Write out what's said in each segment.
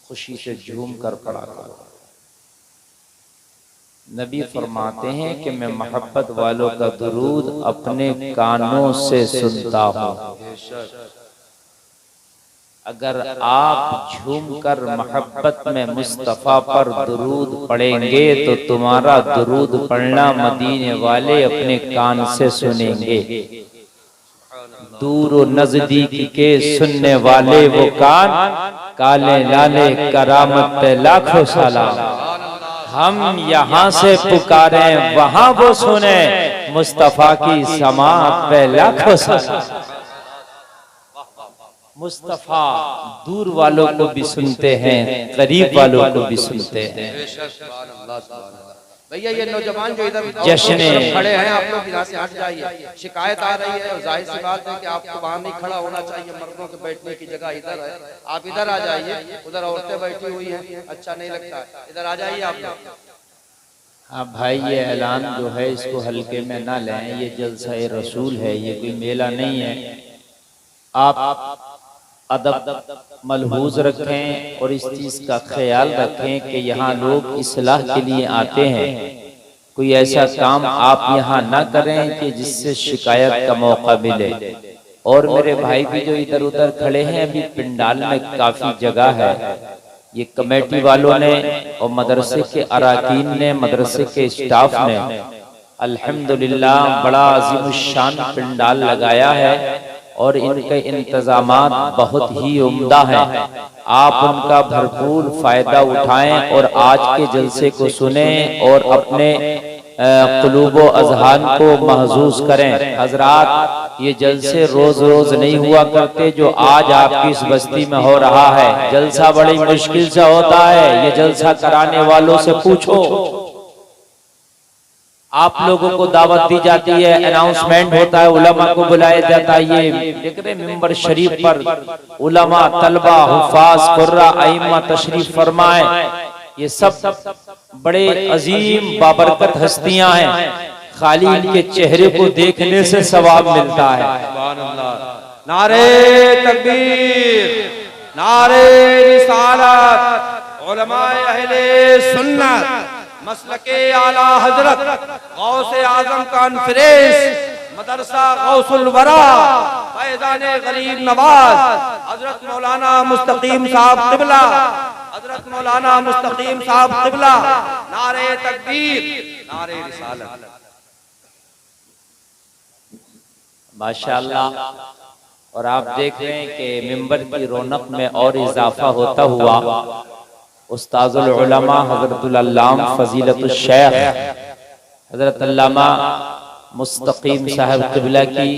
खुशी से झूम कर पढ़ा करो। नबी फरमाते हैं कि मैं मोहब्बत वालों का दुरूद अपने कानों से सुनता हूँ। अगर आप झूमकर मोहब्बत में मुस्तफ़ा पर दुरूद पढ़ेंगे तो तुम्हारा दुरूद पढ़ना मदीने वाले अपने कान से सुनेंगे। दूर और नजदीक के सुनने वाले वो कान, काले लाले करामत पे लाखों सलाम। हम यहाँ से पुकारे वहां वो सुने, मुस्तफ़ा की समात पे लाखों सलाम। मुस्तफ़ा दूर वालों को भी सुनते हैं, करीब वालों को भी सुनते हैं। भैया ये नौजवान जो इधर जश्न खड़े हैं, आप लोग यहाँ से हट जाइए। शिकायत आ रही है और जाहिर सी बात है कि आपको वहाँ नहीं खड़ा होना चाहिए। मर्दों के बैठने की जगह इधर है, आप इधर आ जाइए। उधर औरतें बैठी हुई हैं, अच्छा नहीं लगता है, इधर आ जाइए आप लोग। हाँ भाई, ये ऐलान जो है इसको हल्के में ना लें। ये जलसा रसूल है, ये कोई मेला नहीं है। आप अदब मलहूज रखें और इस चीज का ख्याल रखें कि यहाँ लोग इस्लाह के लिए आते हैं। कोई ऐसा काम आप यहाँ ना करें कि जिससे शिकायत का मौका मिले। और मेरे भाई भी जो इधर उधर खड़े हैं, अभी पिंडाल में काफी जगह है। ये कमेटी वालों ने और मदरसे के अराकीन ने, मदरसे के स्टाफ ने अल्हम्दुलिल्लाह बड़ा अज़ीमुश्शान पिंडाल लगाया है और इनके इंतजामात बहुत ही उम्दा हैं। आप उनका भरपूर फायदा उठाएं और आज के जलसे को सुने और अपने क़ुलूब अज़हान को महसूस करें। हजरात, ये जलसे रोज रोज नहीं हुआ करते जो आज आपकी इस बस्ती में हो रहा है। जलसा बड़ी मुश्किल से होता है। ये जलसा कराने वालों से पूछो। आप लोगों को दावत दी जाती है, अनाउंसमेंट होता है, उलमा को बुलाया जाता है। ये देख रहे मिंबर शरीफ पर उलमा, तलबा, हुफाज, कुर्रा, आइम्मा तशरीफ फरमाए। ये सब बड़े अजीम बाबरकत हस्तियां हैं। खाली इनके चेहरे को देखने से सवाब मिलता है। नारे तकबीर, नारे रिसालत, उलमाए अहले सुन्नत, मसलके आला हजरत, गौसे आजम कॉन्फ्रेंस, मदरसा गौसुल वरा, फैज़ाने गरीब नवाज, हजरत मौलाना मुस्तकीम साहब क़िबला, हजरत मौलाना मुस्तकीम साहब क़िबला। नारे तकबीर, नारे रिसालत। माशाअल्लाह। और आप देख रहे हैं कि मिंबर की रौनक में और इजाफा होता हुआ उस्ताजुल उलमा हज़रतुल अल्लाम फ़ज़ीलतुल शेख हज़रत अल्लामा मुस्तकीम साहब क़िबला की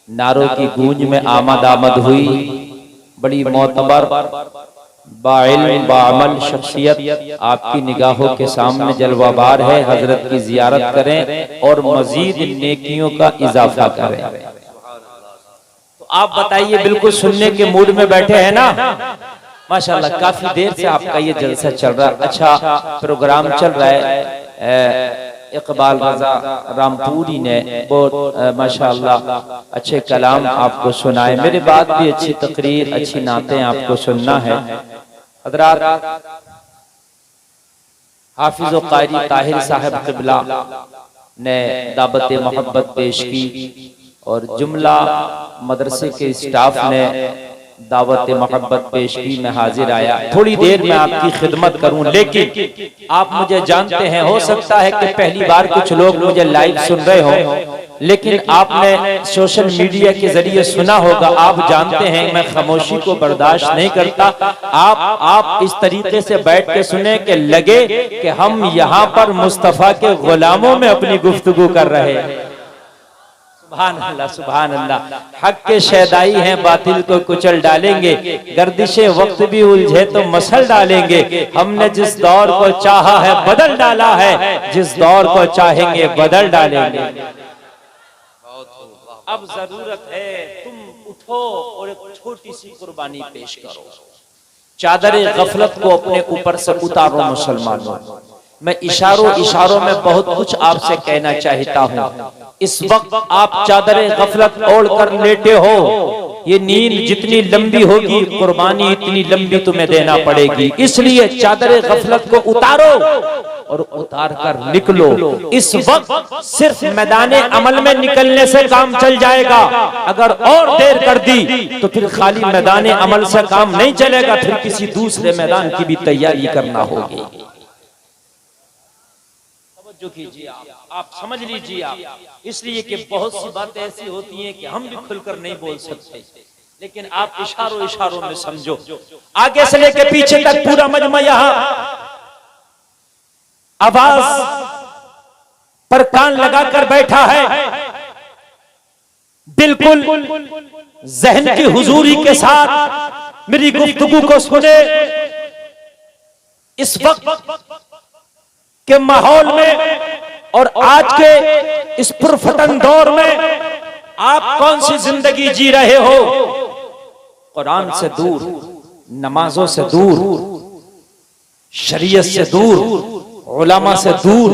नारों की गूंज में आमद हुई। बड़ी मोतबर बाइल्म बाअमल शख्सियत आपकी निगाहों के सामने जलवाबार है। हजरत की जियारत करें और मजीद नेकियों का इजाफा करें। तो आप बताइए, बिल्कुल सुनने के मूड में बैठे हैं ना? माशाल्लाह, काफी देर से आपका ये जलसा चल रहा है, अच्छा प्रोग्राम चल रहा है। इकबाल रजा रामपुरी ने बहुत माशाल्लाह अच्छे कलाम आपको सुनाए। मेरे बाद भी अच्छी तकरीर, अच्छी नातें आपको सुनना है। हज़रात, हाफिज़ व क़ारी ताहिर साहब क़िबला ने दावत मोहब्बत पेश की और जुमला मदरसे के स्टाफ ने दावत मोहब्बत पेश की। मैं हाजिर आया। थोड़ी देर में आपकी खिदमत करूं, लेकिन आप मुझे जानते हैं, हो सकता है कि पहली बार कुछ लोग मुझे लाइव सुन रहे हो, लेकिन आपने सोशल मीडिया के जरिए सुना होगा। आप जानते हैं मैं खामोशी को बर्दाश्त नहीं करता। आप इस तरीके से बैठ के सुने कि लगे कि हम यहाँ पर मुस्तफ़ा के गुलामों में अपनी गुफ्तगू कर रहे हैं। सुभान अल्लाह, सुभान अल्लाह। हक के शैदाई हैं, बातिल को कुचल डालेंगे। गर्दिशे वक्त भी उलझे तो मसल डालेंगे। हमने जिस दौर को चाहा है बदल डाला है, जिस दौर को चाहेंगे बदल डालेंगे। अब जरूरत है तुम उठो और एक छोटी सी कुर्बानी पेश करो। चादर गफलत को अपने ऊपर से उतारो मुसलमानों। मैं इशारों में बहुत कुछ आपसे कहना चाहता हूँ। इस वक्त आप चादर गफलत ओढ़ कर लेटे हो, ये नींद जितनी लंबी होगी कुर्बानी इतनी लंबी तुम्हें देना पड़ेगी। इसलिए चादर गफलत को उतारो और उतार कर निकलो। इस वक्त सिर्फ मैदान अमल में निकलने से काम चल जाएगा। अगर और देर कर दी तो फिर खाली मैदान अमल से काम नहीं चलेगा, फिर किसी दूसरे मैदान की भी तैयारी करना होगी। जो कीजिए आप समझ लीजिए आप, इसलिए कि बहुत सी बातें ऐसी होती हैं कि हम भी खुलकर नहीं बोल सकते, लेकिन आप इशारों इशारों में समझो। आगे से लेकर पीछे तक पूरा मजमा यहाँ आवाज पर कान लगाकर बैठा है। बिल्कुल जहन की हुजूरी के साथ मेरी गुफ्तगू को सुने। इस वक्त के माहौल में और आज के इस पुरफतन दौर में आप कौन सी जिंदगी जी रहे हो? कुरान से दूर, नमाजों से दूर, शरीयत से दूर, उलमा से दूर,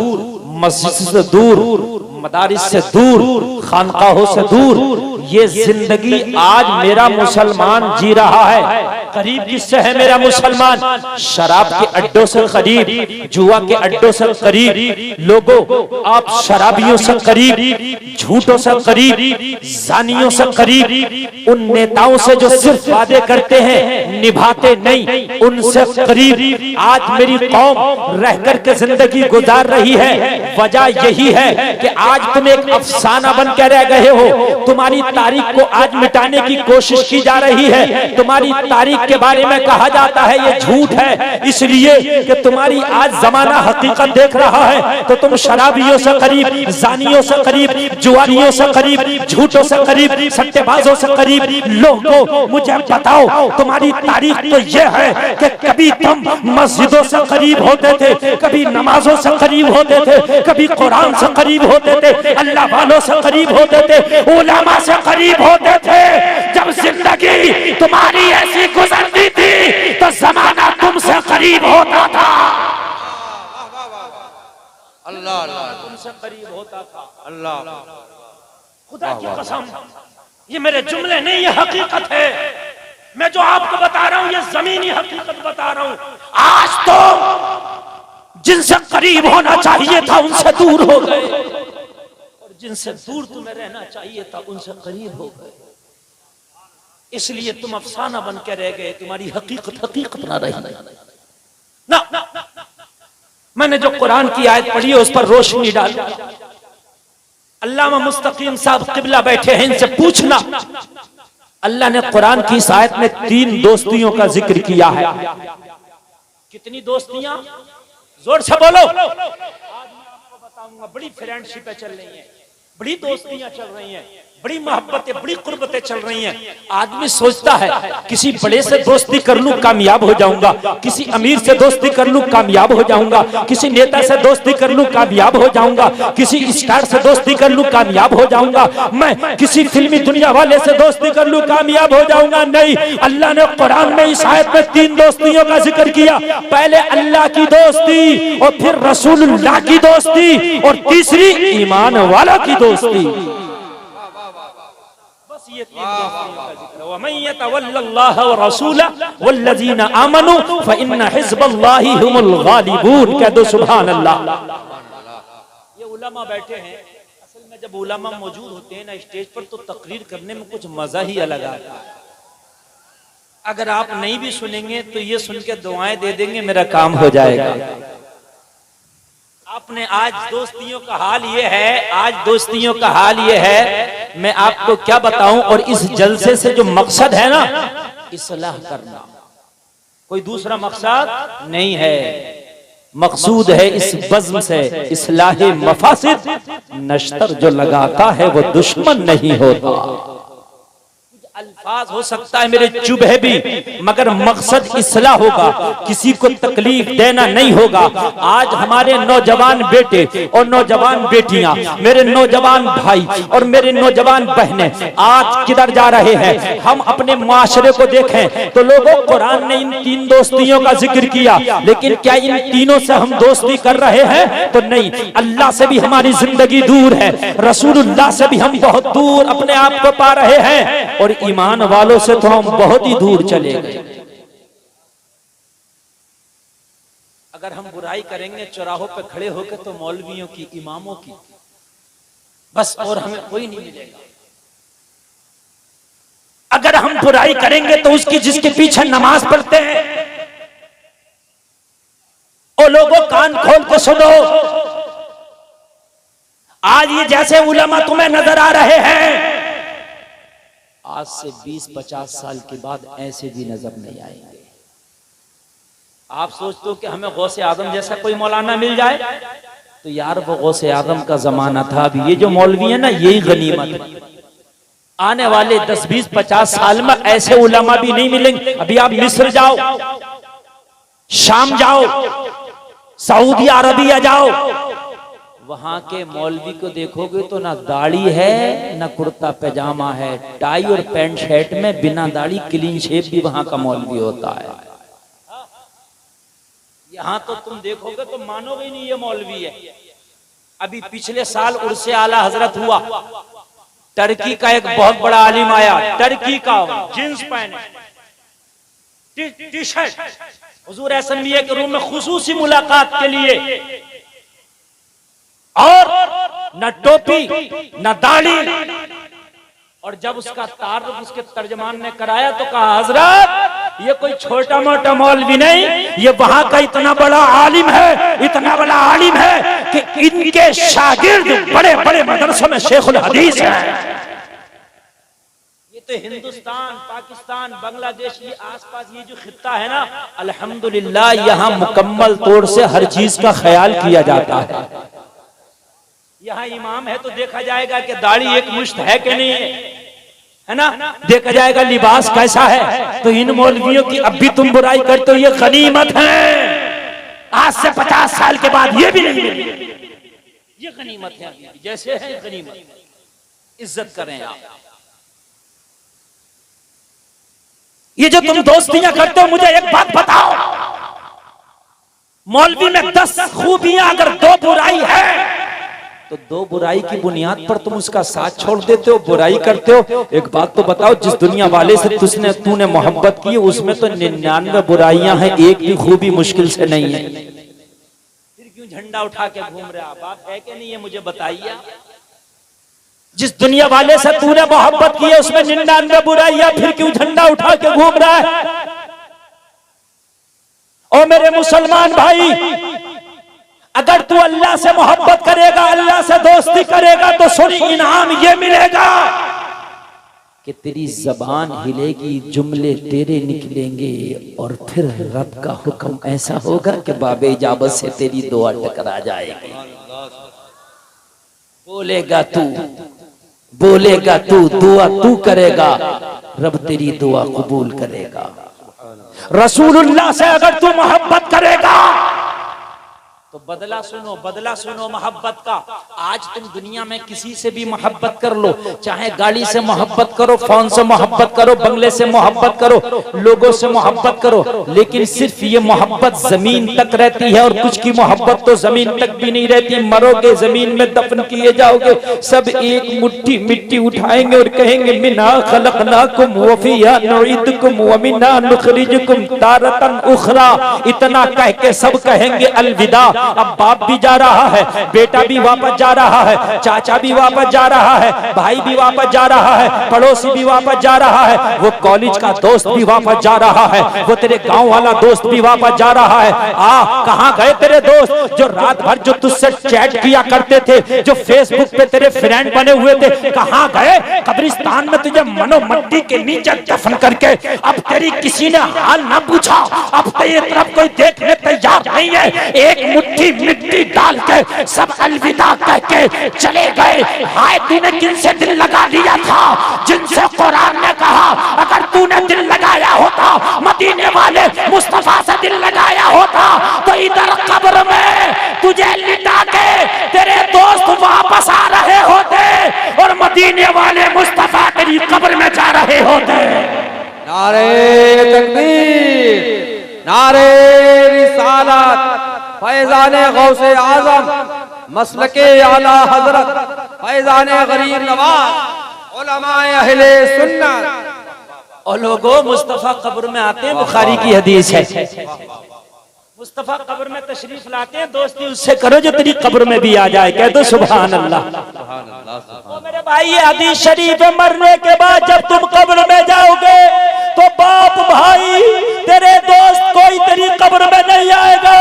मस्जिद से दूर, मदारिस से दूर, खानकाहों से दूर। ये जिंदगी आज मेरा मुसलमान जी रहा है। करीब किससे है मेरा मुसलमान? शराब के अड्डों से करीब, जुआ के अड्डों से करीब। लोगों आप शराबियों से करीब, झूठों से करीब, जानियों से करीब, उन नेताओं से जो सिर्फ वादे करते हैं निभाते नहीं, उनसे करीब आज मेरी कौम रह कर के जिंदगी गुजार रही है। वजह यही है कि आज तुम एक अफसाना बन के रह गए हो। तुम्हारी तारीख को आज मिटाने की कोशिश की जा रही है। तुम्हारी तारीख के बारे में कहा जाता है ये झूठ है, इसलिए कि तुम्हारी आज जमाना हकीकत देख रहा है। तो तुम शराबियों से करीब, जानियों से करीब, जुआरियों से करीब, झूठों से करीब, सट्टेबाजों से करीब। लोगों मुझे बताओ, तुम्हारी तारीख तो यह है कि कभी तुम मस्जिदों से करीब होते थे, कभी नमाजों से करीब होते थे, कभी कुरान से करीब होते थे, अल्लाह वालों से करीब होते थे, उलमा से करीब होते थे। जब जिंदगी तुम्हारी ऐसी गुजरती थी तो जमाना तुमसे करीब होता था। अल्लाह अल्लाह तुमसे करीब होता था। अल्लाह खुदा की कसम, ये मेरे जुमले नहीं, ये हकीकत है। मैं जो आपको बता रहा हूं ये जमीनी हकीकत बता रहा हूं। आज तो जिनसे करीब होना चाहिए था उनसे दूर हो गए, और जिनसे दूर तुम्हें रहना चाहिए था उनसे करीब हो गए। इसलिए तुम अफसाना बन के रह गए, तुम्हारी हकीकत हकीकत ना रही ना। मैंने जो कुरान की आयत पढ़ी है उस पर रोशनी डाल। अल्लामा मुस्तकीम साहब किबला बैठे हैं, इनसे पूछना। अल्लाह ने कुरान की इस आयत में 3 दोस्तियों का जिक्र किया है। कितनी दोस्तियां? जोर से बोलो। आज मैं आपको बताऊंगा, बड़ी फ्रेंडशिपें चल रही हैं, बड़ी दोस्तियां चल रही हैं, बड़ी मोहब्बतें, बड़ी कुर्बतें चल रही हैं। आदमी सोचता है किसी बड़े से दोस्ती कर लूं कामयाब हो जाऊंगा, किसी अमीर से दोस्ती कर लूं कामयाब हो जाऊंगा, किसी नेता से दोस्ती कर लूं कामयाब हो जाऊंगा, किसी स्टार से दोस्ती कर लूं कामयाब हो जाऊंगा, मैं किसी फिल्मी दुनिया वाले से दोस्ती कर लूं कामयाब हो जाऊंगा। नहीं, अल्लाह ने कुरान में इस आयत में 3 दोस्तियों का जिक्र किया। पहले अल्लाह की दोस्ती, और फिर रसूलुल्लाह की दोस्ती, और तीसरी ईमान वाला की दोस्ती। ये 3 दोस्तियों का जिक्र। वमन यतवल्लल्लाह व रसूलहु वल्लज़ीना आमनू फइन्न हिज़्बल्लाहि हुमुल गालिबून। कह दो सुभान अल्लाह। ये उलमा बैठे हैं, असल में जब उलमा मौजूद होते हैं ना स्टेज पर तो तकरीर करने में कुछ मजा ही अलग आता है। अगर आप नहीं भी सुनेंगे तो ये सुन के दुआएं दे देंगे, मेरा काम हो जाएगा। आपने आज दोस्तियों का हाल ये है, आज दोस्तियों का हाल ये है, मैं आपको क्या बताऊं। और इस जलसे से जो मकसद है ना, इस्लाह करना, कोई दूसरा मकसद नहीं है। मकसूद है इस बज़्म से इस्लाह मफासिद। नश्तर जो लगाता है वो दुश्मन नहीं होता। अल्फाज हो सकता है मेरे चुभे भी, मगर मकसद इस्लाह होगा, किसी को तकलीफ देना नहीं होगा। आज हमारे नौजवान बेटे और नौजवान बेटियां, मेरे नौजवान भाई और मेरे नौजवान बहनें आज किधर जा रहे हैं? हम अपने माशरे को देखें तो लोगों, कुरान ने इन 3 दोस्तियों का जिक्र किया, लेकिन क्या इन तीनों से हम दोस्ती कर रहे हैं? तो नहीं। अल्लाह से भी हमारी जिंदगी दूर है, रसूलुल्लाह से भी हम बहुत दूर अपने आप को पा रहे हैं, और ईमान वालों से तो हम बहुत ही दूर चले गए। अगर हम बुराई करेंगे चौराहों पे खड़े होकर तो मौलवियों की, इमामों की, बस, और हमें कोई नहीं मिलेगा। अगर हम बुराई करेंगे तो उसकी जिसके पीछे नमाज पढ़ते हैं, ओ लोगों कान खोल के सुनो, आज ये जैसे उलमा तुम्हें नजर आ रहे हैं, आज से 20-50 साल के बाद ऐसे भी नजर नहीं आएंगे। आप सोचते हो कि हमें गौसे आजम जैसा कोई मौलाना मिल जाए, तो यार वो गौसे आजम का जमाना था। अभी ये जो मौलवी है ना, यही गनीमत है। आने वाले 10-20-50 साल में ऐसे उलमा भी नहीं मिलेंगे। अभी आप मिस्र जाओ, शाम जाओ, सऊदी अरबिया जाओ, वहां के मौलवी को देखोगे तो ना दाढ़ी है ना कुर्ता पैजामा है, टाई और पैंट शर्ट में बिना दाढ़ी क्लीन शेप भी वहां का मौलवी होता है। यहाँ तो तुम देखोगे तो मानोगे नहीं ये मौलवी है। अभी पिछले साल उर्से आला हजरत हुआ, टर्की का एक बहुत बड़ा आलिम आया, टर्की का, जींस पहने, टी शर्ट, हुजूर एसएमबीए के रूम में खुसूसी मुलाकात के लिए, और न टोपी न दाढ़ी। और जब उसका तारुफ उसके तर्जमान ने कराया तो कहा, हजरत ये कोई छोटा मोटा मौलवी नहीं, ये वहां का इतना बड़ा आलिम है, इतना बड़ा आलिम है कि इनके शागिर्द बड़े बड़े मदरसों में शेखुल हदीस हैं। ये तो हिंदुस्तान, पाकिस्तान, बांग्लादेश, ये आसपास ये जो खित्ता है ना, अल्हम्दुलिल्लाह यहाँ मुकम्मल तौर से हर चीज का ख्याल किया जाता है। यहाँ इमाम है तो देखा जाएगा कि दाढ़ी एक मुश्त है कि नहीं है ना, देखा जाएगा लिबास कैसा है। तो इन मौलवियों की अब भी तुम बुराई करते हो, ये गनीमत है। आज से 50 साल के बाद ये भी नहीं मिलेगी, ये गनीमत है। जैसे है गनीमत, इज्जत करें आप। ये जो तुम दोस्तियां करते हो, मुझे एक बात बताओ, मौलवी में 10 खूबियां अगर 2 बुराई है तो 2 बुराई की बुनियाद पर तुम उसका साथ छोड़ देते हो, बुराई करते हो। एक बात तो बताओ, जिस दुनिया वाले से तूने मोहब्बत की उसमें तो 99 बुराइयां हैं, एक भी खूबी मुश्किल से नहीं है। फिर क्यों झंडा उठा के घूम रहे आप? बात है कि नहीं है मुझे बताइए। जिस दुनिया वाले से तूने मोहब्बत की है उसमें 99 बुराइयां, फिर क्यों झंडा उठा के घूम रहा है? ओ मेरे मुसलमान भाई, अगर तू अल्लाह से मोहब्बत करेगा, अल्लाह से दोस्ती करेगा, तो सुन, इनाम ये मिलेगा कि तेरी जबान हिलेगी, जुमले तेरे निकलेंगे, और फिर रब का हुक्म ऐसा होगा कि बाबे इजाबत से तेरी दुआ टकरा जाएगी। बोलेगा तू, दुआ तू करेगा, रब तेरी दुआ कबूल करेगा। रसूलुल्लाह से अगर तू मोहब्बत करेगा तो बदला सुनो मोहब्बत का। आज तुम दुनिया में किसी से भी मोहब्बत कर लो, चाहे गाड़ी से मोहब्बत करो, फोन से मोहब्बत करो, बंगले से मोहब्बत करो, लोगों से मोहब्बत करो, लेकिन सिर्फ ये मोहब्बत जमीन तक रहती है, और कुछ की मोहब्बत तो जमीन तक भी नहीं रहती। मरोगे जमीन में दफन किए जाओगे, सब एक मुट्ठी मिट्टी उठाएंगे और कहेंगे मिन्हा खलकनाकुम व फिहा नुईदुकुम व मिन्हा नुखरिजुकुम तारतन उखरा। इतना कह के सब कहेंगे अलविदा। अब बाप भी जा रहा है, बेटा भी वापस जा रहा है, चाचा भी वापस जा रहा है, भाई भी वापस जा रहा है, पड़ोसी भी वापस जा रहा है, वो कॉलेज का दोस्त भी वापस जा रहा है, वो तेरे गांव वाला दोस्त भी वापस जा रहा है। कहां गए तेरे दोस्त जो रात भर जो तुझसे चैट किया करते थे, जो फेसबुक पे तेरे फ्रेंड बने हुए थे, कहां गए? कब्रिस्तान में तुझे मनो मट्टी के नीचे दफन करके अब तेरी किसी ने हाल ना पूछा, अब तेरी तरफ कोई देखने तैयार नहीं है। एक मुट्ठी मिट्टी डाल के सब अलविदा कह के चले गए। हाय, तूने किनसे दिल लगा लिया था? जिनसे कुरान ने कहा अगर तूने दिल लगाया होता, मदीने वाले मुस्तफा से दिल लगाया होता, तो इधर कब्र में तुझे लिटा के तेरे दोस्त वापस आ रहे होते, और मदीने वाले मुस्तफा तेरी कब्र में जा रहे होते। नारे तकबीर, नारे रिसालत, फैज़ाने गौसे आज़म, मसलके आला हजरत, फैज़ाने गरीब नवाज, उलमाए अहले सुन्नत, और लोगों मुस्तफा कब्र में आते हैं, बुखारी की हदीस है, मुस्तफा कब्र में तशरीफ लाते हैं, दोस्ती उससे करो जो तेरी कब्र में भी आ जाए, कह दो सुभान अल्लाह। तो मेरे भाई ये हदीस शरीफ है, मरने के बाद जब तुम कब्र में जाओगे तो बाप भाई तेरे दोस्त कोई तेरी कब्र में नहीं आएगा,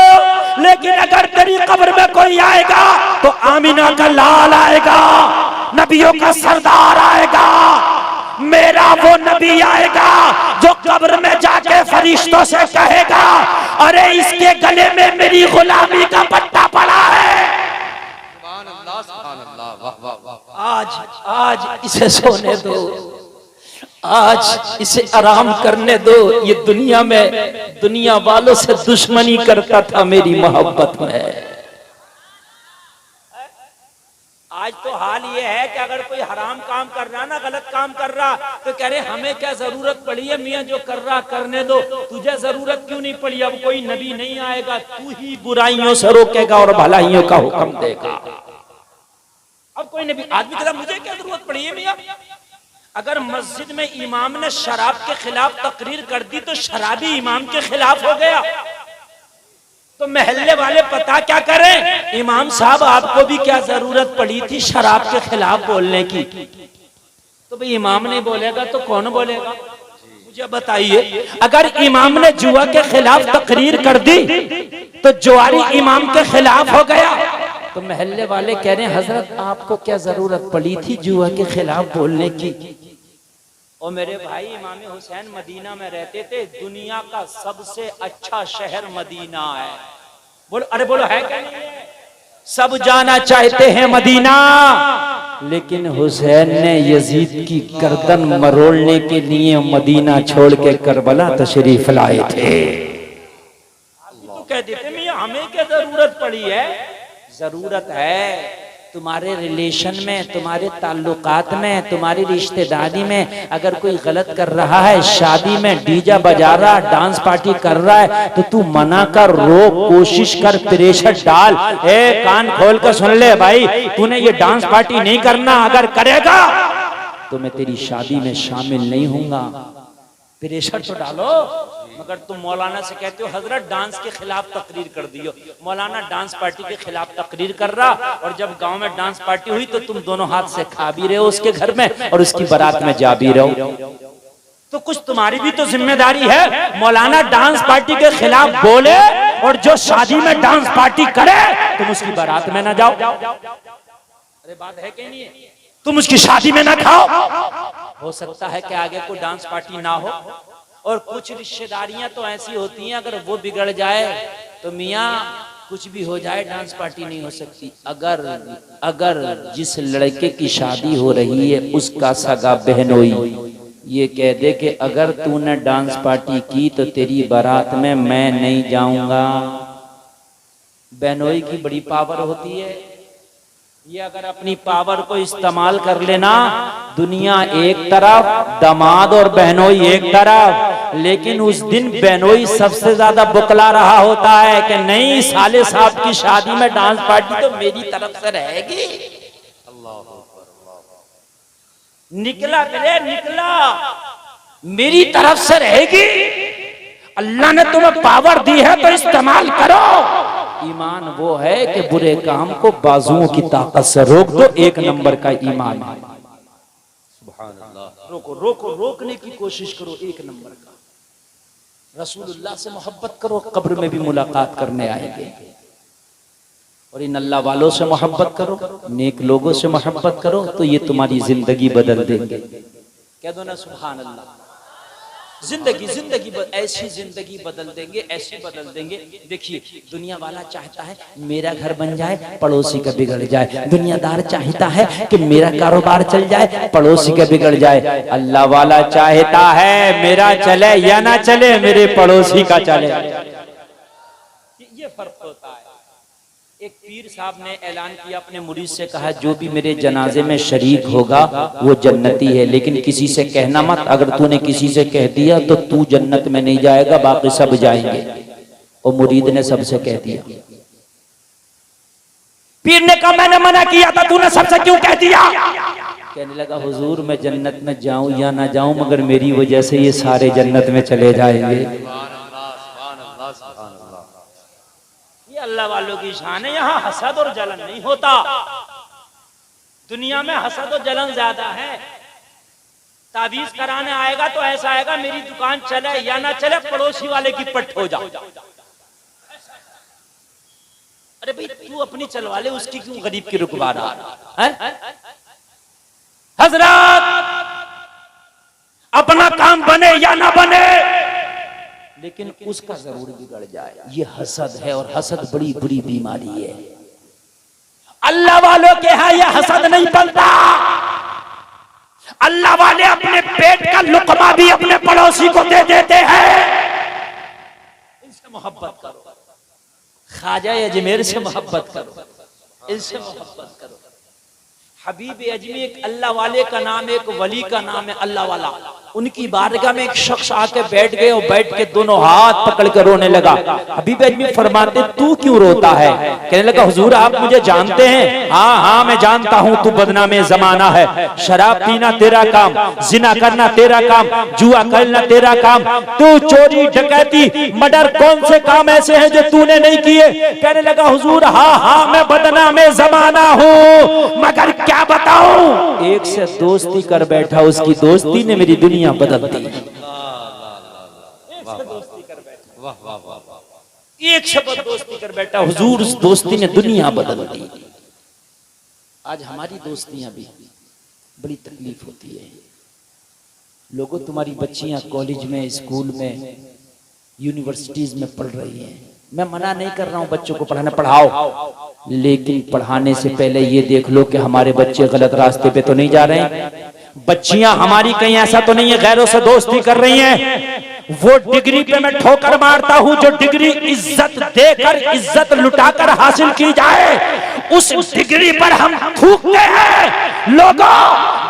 लेकिन अगर तेरी कब्र में कोई आएगा तो आमीना का लाल आएगा, नबियों का सरदार आएगा, मेरा वो नबी आएगा जो कब्र में जाके फरिश्तों से कहेगा अरे इसके गले में मेरी गुलामी का पट्टा पड़ा है। आज इसे सोने दो, आज इसे आराम करने दो, ये दुनिया में दुनिया वालों से दुश्मनी करता था, मेरी मोहब्बत में। आज तो हाल ये है कि अगर कोई हराम काम कर रहा ना, गलत काम कर रहा, तो कह रहे हमें क्या जरूरत पड़ी है मियाँ, जो कर रहा करने दो, तुझे जरूरत क्यों नहीं पड़ी, अब कोई नबी नहीं आएगा, तू ही बुराइयों से रोकेगा और भलाइयों का हुक्म देगा। अब कोई नबी, आदमी कहता मुझे क्या जरूरत पड़ी है मियाँ। अगर मस्जिद में इमाम ने शराब के खिलाफ तकरीर कर दी तो शराबी इमाम के खिलाफ हो गया, तो मोहल्ले वाले पता क्या करें, इमाम साहब आपको भी क्या जरूरत पड़ी थी शराब के खिलाफ बोलने की। तो भाई इमाम नहीं बोलेगा तो कौन बोलेगा, मुझे बताइए। अगर इमाम ने जुआ के खिलाफ तकरीर कर दी तो जुआरी इमाम के खिलाफ हो गया, तो मोहल्ले वाले कह रहे हैं हजरत आपको क्या जरूरत पड़ी थी जुआ के खिलाफ बोलने की। और मेरे भाई इमाम हुसैन मदीना में रहते थे, दुनिया का सबसे अच्छा शहर मदीना है। बोलो अरे बोलो है क्या नहीं है? सब जाना चाहते हैं मदीना, लेकिन हुसैन ने यजीद की गर्दन मरोड़ने के लिए मदीना छोड़ के करबला तशरीफ लाए थे। तो कह देते मियां हमें क्या जरूरत पड़ी है, जरूरत है तुम्हारे रिलेशन में, तुम्हारे ताल्लुकात में, तुम्हारी रिश्तेदारी में अगर कोई गलत कर रहा है, शादी में डीजे बजा रहा, डांस पार्टी कर रहा है, तो तू मना कर, रोक, कोशिश कर, प्रेशर डाल, ए कान खोल कर सुन ले भाई, तूने ये डांस पार्टी नहीं करना, अगर करेगा तो मैं तेरी शादी में शामिल नहीं हूंगा। प्रेशर तो डालो। मगर तुम मौलाना से कहते हो हजरत डांस के खिलाफ तकरीर कर दियो, मौलाना डांस पार्टी के खिलाफ तकरीर कर रहा, और जब गांव में डांस पार्टी हुई तो तुम दोनों हाथ से खा भी रहे हो उसके घर में और उसकी बारात में जा भी रहे हो, तो कुछ तुम्हारी भी तो जिम्मेदारी है। मौलाना डांस पार्टी के खिलाफ बोले और जो शादी में डांस पार्टी करे तुम उसकी बारात में ना जाओ। अरे बात है कि नहीं है? तुम उसकी शादी में ना खाओ। हो सकता है कि आगे कोई डांस पार्टी ना हो, और कुछ रिश्तेदारियां तो ऐसी होती हैं अगर वो बिगड़ जाए तो मियाँ कुछ भी हो जाए, डांस पार्टी नहीं हो सकती। अगर जिस लड़के की शादी हो रही है उसका सगा बहनोई ये कह दे कि अगर तूने डांस पार्टी की तो तेरी बारात में मैं नहीं जाऊंगा, बहनोई की बड़ी पावर होती है। ये अगर अपनी पावर को इस्तेमाल कर लेना, दुनिया एक तरफ, दामाद और बहनोई एक तरफ, लेकिन उस दिन बहनोई सबसे ज्यादा बुकला रहा होता है कि नहीं साले साहब की शादी में डांस पार्टी तो मेरी तरफ से रहेगी। निकला करे निकला, मेरी तरफ से रहेगी। अल्लाह ने तुम्हें पावर दी है तो इस्तेमाल करो। ईमान वो है कि बुरे काम को बाजुओं की ताकत से रोक दो, एक नंबर का ईमान है। रोको रोको, रोकने की कोशिश करो, एक नंबर का। रसूलुल्लाह से मोहब्बत करो, कब्र में भी मुलाकात करने आएंगे। और इन अल्लाह वालों से मोहब्बत करो, नेक लोगों से मोहब्बत करो, तो ये तुम्हारी जिंदगी बदल देंगे। कह दो ना सुभान अल्लाह। जिंदगी ऐसी जिंदगी बदल देंगे, ऐसी बदल देंगे। देखिए दुनिया वाला चाहता है मेरा घर बन जाए, पड़ोसी का बिगड़ जाए। दुनियादार चाहता है कि मेरा कारोबार चल जाए, पड़ोसी का बिगड़ जाए। अल्लाह वाला चाहता है मेरा चले या ना चले, मेरे पड़ोसी का चले। ये फर्क होता है। एक पीर साहब ने ऐलान किया अपने मुरीद से, कहा जो भी मेरे जनाजे में शरीक होगा वो जन्नती है, लेकिन किसी से कहना मत, अगर तूने किसी से कह दिया तो तू जन्नत में नहीं जाएगा, बाकी सब जाएंगे। और मुरीद ने सबसे कह दिया। पीर ने कहा मैंने मना किया था, तूने सबसे क्यों कह दिया? कहने लगा हुजूर मैं जन्नत में जाऊं या ना जाऊं मगर मेरी वजह से ये सारे जन्नत में चले जाएंगे। ये अल्लाह वालों की शान है। यहाँ हसद और जलन नहीं होता। दुनिया में हसद और जलन ज्यादा है। ताबीज कराने आएगा तो ऐसा आएगा मेरी दुकान चले या ना चले पड़ोसी वाले की पट हो जाओ। अरे भाई तू अपनी चलवा ले, उसकी क्यों गरीब की रुकवा रहा है? हजरत अपना काम बने या ना बने लेकिन उसका जरूर बिगड़ जाए, ये हसद है। और हसद बड़ी बुरी बीमारी है। अल्लाह वालों के यहाँ ये हसद नहीं पलता। अल्लाह वाले अपने पेट का लुकमा भी अपने पड़ोसी को दे देते हैं। इनसे मोहब्बत करो, ख्वाजा अजमेर से मोहब्बत करो, इनसे मोहब्बत करो। हबीब अजमी एक अल्लाह वाले का नाम, एक वली का नाम है अल्लाह वाला। उनकी बारगाह में एक शख्स आके बैठ गए और बैठ के दोनों हाथ पकड़ कर रोने लगा। हबीब अजमी फरमाते तू क्यों रोता है? कहने लगा हुजूर आप मुझे जानते हैं? हाँ हाँ मैं जानता हूँ, तू बदनामे जमाना है। शराब पीना तेरा काम, जिना करना तेरा काम, जुआ खेलना तेरा काम, तू चोरी डकैती मर्डर कौन से काम ऐसे हैं जो तूने नहीं किए? कहने लगा हुजूर हाँ हाँ मैं बदनामे जमाना हूँ मगर क्या बताऊं, एक से दोस्ती कर बैठा, उसकी दोस्ती ने मेरी दुनिया बदल दी। एक से दोस्ती कर बैठा हुजूर, उस दोस्ती ने दुनिया बदल दी। आज हमारी दोस्तियां भी बड़ी तकलीफ होती है। लोगों तुम्हारी बच्चियां कॉलेज में, स्कूल में, यूनिवर्सिटीज में पढ़ रही हैं। मैं मना नहीं कर रहा हूं बच्चों को पढ़ाना, पढ़ाओ, लेकिन पढ़ाने से पहले ये देख लो कि हमारे बच्चे गलत रास्ते पे तो नहीं जा रहे हैं। बच्चियां हमारी कहीं ऐसा तो नहीं है गैरों से दोस्ती कर रही हैं। वो डिग्री पे मैं ठोकर मारता हूं जो डिग्री इज्जत देकर, इज्जत लुटाकर हासिल की जाए, उस डिग्री पर हम थूकते हैं। लोगों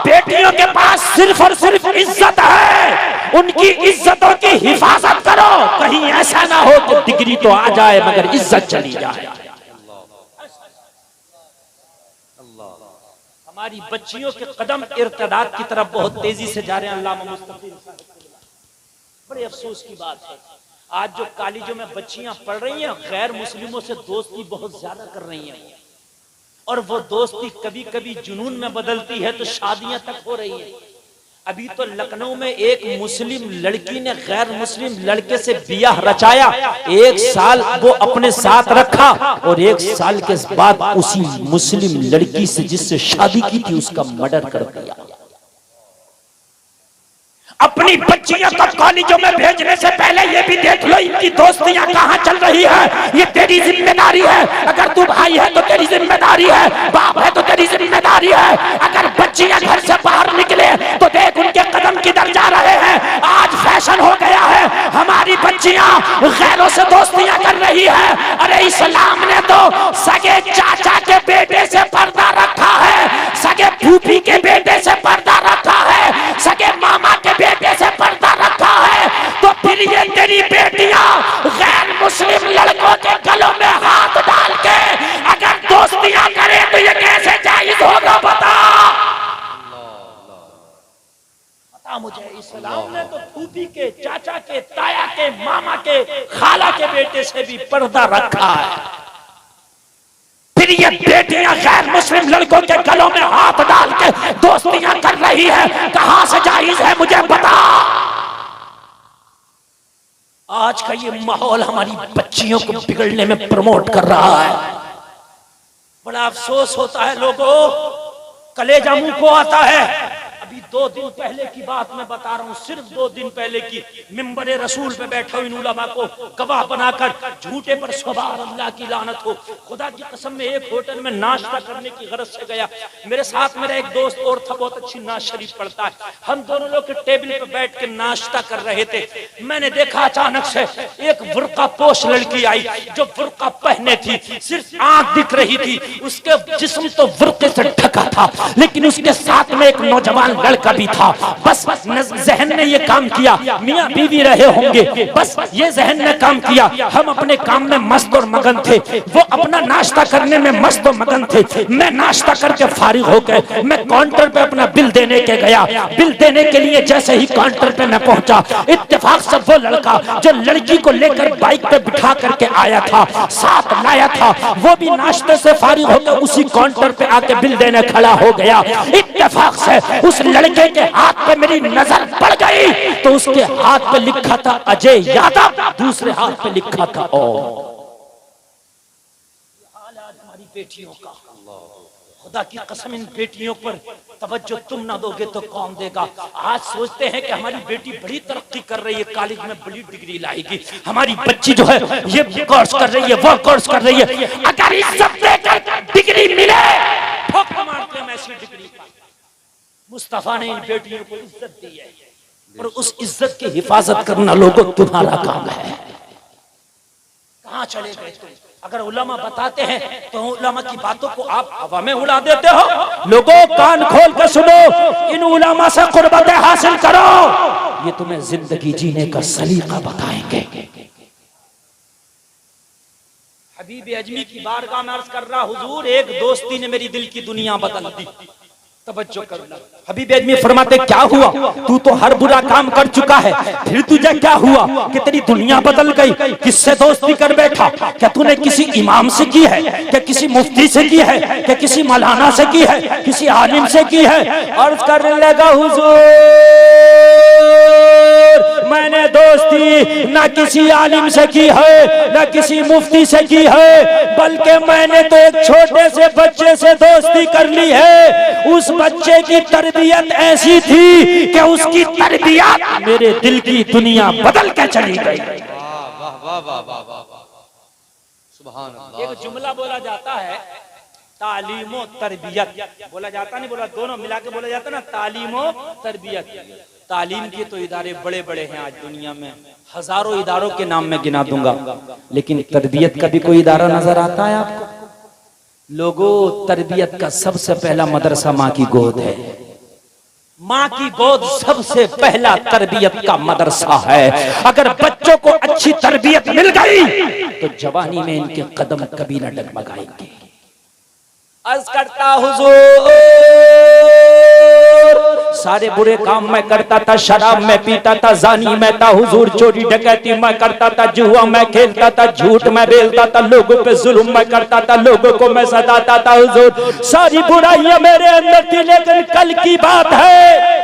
बेटियों के पास सिर्फ और सिर्फ इज्जत है, उनकी इज्जतों की हिफाजत करो। कहीं ऐसा ना हो कि डिग्री तो आ जाए मगर इज्जत चली जाए। हमारी बच्चियों के कदम इर्तिदाद की तरफ बहुत तेजी से जा रहे हैं। अल्लामा मुस्तफी बड़े अफसोस की बात है, आज जो कॉलेजों में बच्चियां पढ़ रही हैं गैर मुस्लिमों से दोस्ती बहुत ज्यादा कर रही हैं, और वो दोस्ती कभी कभी जुनून में बदलती है तो शादियां तक हो रही हैं। अभी तो लखनऊ में एक मुस्लिम लड़की ने गैर मुस्लिम लड़के से बियाह रचाया, 1 साल वो अपने साथ रखा और 1 साल के बाद उसी मुस्लिम लड़की से जिससे शादी की थी उसका मर्डर कर दिया। अपनी बच्चियों को कॉलेजों में भेजने से पहले ये भी देख लो इनकी दोस्तियां कहाँ चल रही है। ये तेरी जिम्मेदारी है। अगर तू भाई है तो तेरी जिम्मेदारी है, बाप है तो तेरी जिम्मेदारी है। अगर बच्चियां घर से बाहर निकले तो देख उनके कदम किधर जा रहे हैं। आज फैशन हो गया है, हमारी बच्चियां गैरों से दोस्तियां कर रही है। अरे इस्लाम ने तो सगे चाचा के बेटे से पर्दा रखा है, सगे फूफी के बेटे से पर्दा रखा है, सगे मामा के बेटे से पर्दा रखा है। तो फिर ये तेरी बेटियां गैर मुस्लिम लड़कों के गलों में हाथ डाल के अगर दोस्तियां करें तो ये कैसे जायज होगा? बता मुझे। इस्लाम ने तो फूफी के, चाचा के, ताया के, मामा के, खाला के बेटे से भी पर्दा रखा है। फिर ये बेटियां गैर मुस्लिम लड़कों के गलों में हाथ डाल के दोस्तियां कर रही है, कहां से जायज है मुझे बता। आज का ये माहौल हमारी बच्चियों को बिगड़ने में प्रमोट कर रहा है। बड़ा अफसोस होता है लोगों, कलेजा मुंह को आता है। अभी 2 दिन पहले की बात मैं बता रहा हूँ, सिर्फ 2 दिन पहले की। मिंबरे रसूल पे बैठा इन उलमा को गवाह बनाकर झूठे पर सुभान अल्लाह की लानत हो। खुदा की कसम में एक होटल में नाश्ता करने की गरज से गया। मेरे साथ मेरा एक दोस्त और था, बहुत अच्छी नाज शरीफ पढ़ता है। हम दोनों लोग टेबल पे बैठ के नाश्ता कर रहे थे। मैंने देखा अचानक से एक बुर्का पोश लड़की आई जो बुर्का पहने थी, सिर्फ आंख दिख रही थी, उसके जिस्म तो बुर्के से ढका था, लेकिन उसके साथ में एक नौजवान लड़का भी था। बस जहन ने ये काम किया, मियाँ बीवी रहे होंगे, बस ये जहन ने काम किया, हम अपने काम में मस्त और मगन थे, वो अपना नाश्ता करने में मस्त और मगन थे। मैं नाश्ता करके फारिग होकर मैं काउंटर पे अपना बिल देने के गया। बिल देने के लिए जैसे ही काउंटर पे मैं पहुंचा, इत्तेफाक से वो लड़का जो लड़की को लेकर बाइक पे बिठा करके आया था, साथ लाया था, वो भी नाश्ते से फारिग होकर उसी काउंटर पे आके बिल देने खड़ा हो गया। इत्तेफाक से उस लड़के के हाथ पे मेरी नजर पड़ गई तो उसके हाथ पे लिखा था अजय यादव, दूसरे हाथ पे लिखा था ओ। हाल है हमारी बेटियों का। खुदा की कसम, इन बेटियों पर तवज्जो तुम ना दोगे तो कौन देगा। आज सोचते हैं कि हमारी बेटी बड़ी तरक्की कर रही है, कॉलेज में बड़ी डिग्री लाएगी, हमारी बच्ची जो है ये कोर्स कर रही है, वो कोर्स कर रही है। अगर इज्जत देकर डिग्री मिले, ठोक मारते हैं ऐसी डिग्री। मुस्तफा ने इन बेटियों को इज्जत दी है और उस इज्जत की हिफाजत करना लोगों तुम्हारा काम है। कहां चले गए तुम? अगर उलमा बताते हैं तो उलमा की बातों को आप हवा में उड़ा देते हो। लोगों कान खोल कर सुनो, इन उलमा से कुर्बत हासिल करो, ये तुम्हें जिंदगी जीने का सलीका बताएंगे। हबीब अजमी की बारगाह में अर्ज कर रहा, हुजूर एक दोस्ती ने मेरी दिल की दुनिया बदल दी। तवज्जो करना। हबीब अजमी फरमाते क्या हुआ, तू तो हर बुरा काम कर चुका है, फिर तुझे क्या हुआ कि तेरी दुनिया बदल गई? किससे दोस्ती कर बैठा? क्या तूने किसी इमाम से की है, क्या किसी मुफ्ती से की है, क्या किसी मौलाना से की है, किसी आलिम से की है? अर्ज करने लगा, हुजूर मैंने दोस्ती ना किसी आलिम से की है, ना किसी मुफ्ती से की है, बल्कि मैंने तो एक छोटे से बच्चे से दोस्ती कर ली है। उस बच्चे की तरबियत ऐसी थी कि उसकी तरबियत मेरे दिल की दुनिया बदल के चली गई। वाह वाह वाह वाह वाह, सुभान अल्लाह। एक जुमला बोला जाता है, तालीम और तरबियत बोला जाता नहीं, बोला दोनों मिला के बोला जाता ना, तालीम और तरबियत। तालीम के तो इदारे बड़े बड़े हैं आज दुनिया में, हजारों इदारों के नाम में गिना दूंगा, लेकिन तरबियत का भी कोई इदारा नजर आता है आपको? लोगों, तरबियत का सबसे पहला मदरसा माँ की गोद है। माँ की गोद सबसे पहला तरबियत का मदरसा है। अगर बच्चों को अच्छी तरबियत मिल गई तो जवानी में इनके कदम कभी न डगमगाएंगे। अर्ज करता, हुजूर सारे बुरे काम मैं करता था, शराब मैं पीता था, जानी मैं था, हुजूर चोरी डकैती मैं करता था, जुआ मैं खेलता था, झूठ मैं बेलता था, लोगों पे जुल्म मैं करता था, लोगों को मैं सताता था। हुजूर सारी बुराइयां मेरे अंदर थी, लेकिन कल की बात है।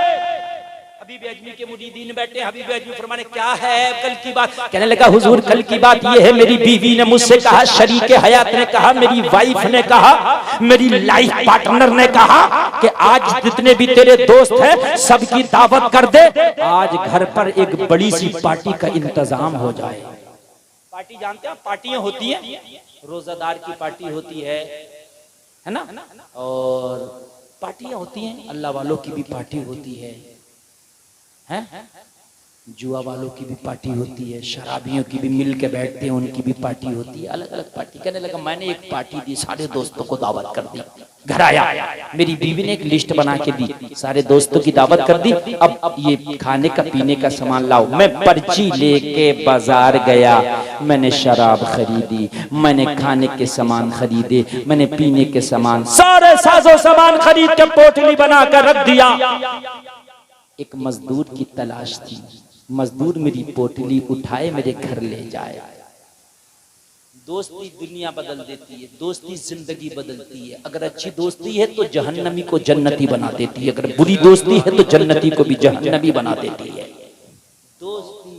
हबीब अजमी के मुरीदीन बैठे, हबीब अजमी फरमाने क्या है कल की बात? कहने लगा, हुजूर कल की बात ये है, मेरी बीवी ने मुझसे कहा, शरीक हयात ने कहा, मेरी वाइफ ने कहा, मेरी लाइफ पार्टनर ने कहा कि आज जितने भी तेरे दोस्त हैं सबकी दावत कर दे, आज घर पर एक बड़ी सी पार्टी का इंतजाम हो जाए। पार्टी जानते हैं, पार्टियां होती हैं, रोजादार की पार्टी होती है ना, और पार्टियां होती हैं, अल्लाह वालों की भी पार्टी होती है, जुआ वालों की भी पार्टी होती है, शराबियों की भी मिल के बैठते हैं, उनकी भी पार्टी होती है, अलग अलग पार्टी। कहने लगा, मैंने एक पार्टी दी, सारे दोस्तों को दावत कर दी। घर आया, मेरी बीवी ने एक लिस्ट बना के दी, सारे दोस्तों की दावत कर दी। अब ये खाने का पीने का सामान लाओ। मैं पर्ची लेके बाजार गया, मैंने शराब खरीदी, मैंने खाने के सामान खरीदे, मैंने पीने के सामान, सारे साजो सामान खरीद के पोटली बना कर रख दिया। एक मजदूर की तलाश थी, मजदूर मेरी पोटली उठाए मेरे घर ले जाए। दोस्ती दुनिया बदल देती है, दोस्ती जिंदगी बदलती है। अगर अच्छी दोस्ती है तो जहन्नमी को जन्नती बना देती है, अगर बुरी दोस्ती है तो जन्नती को भी जहन्नमी बना देती है। दोस्ती,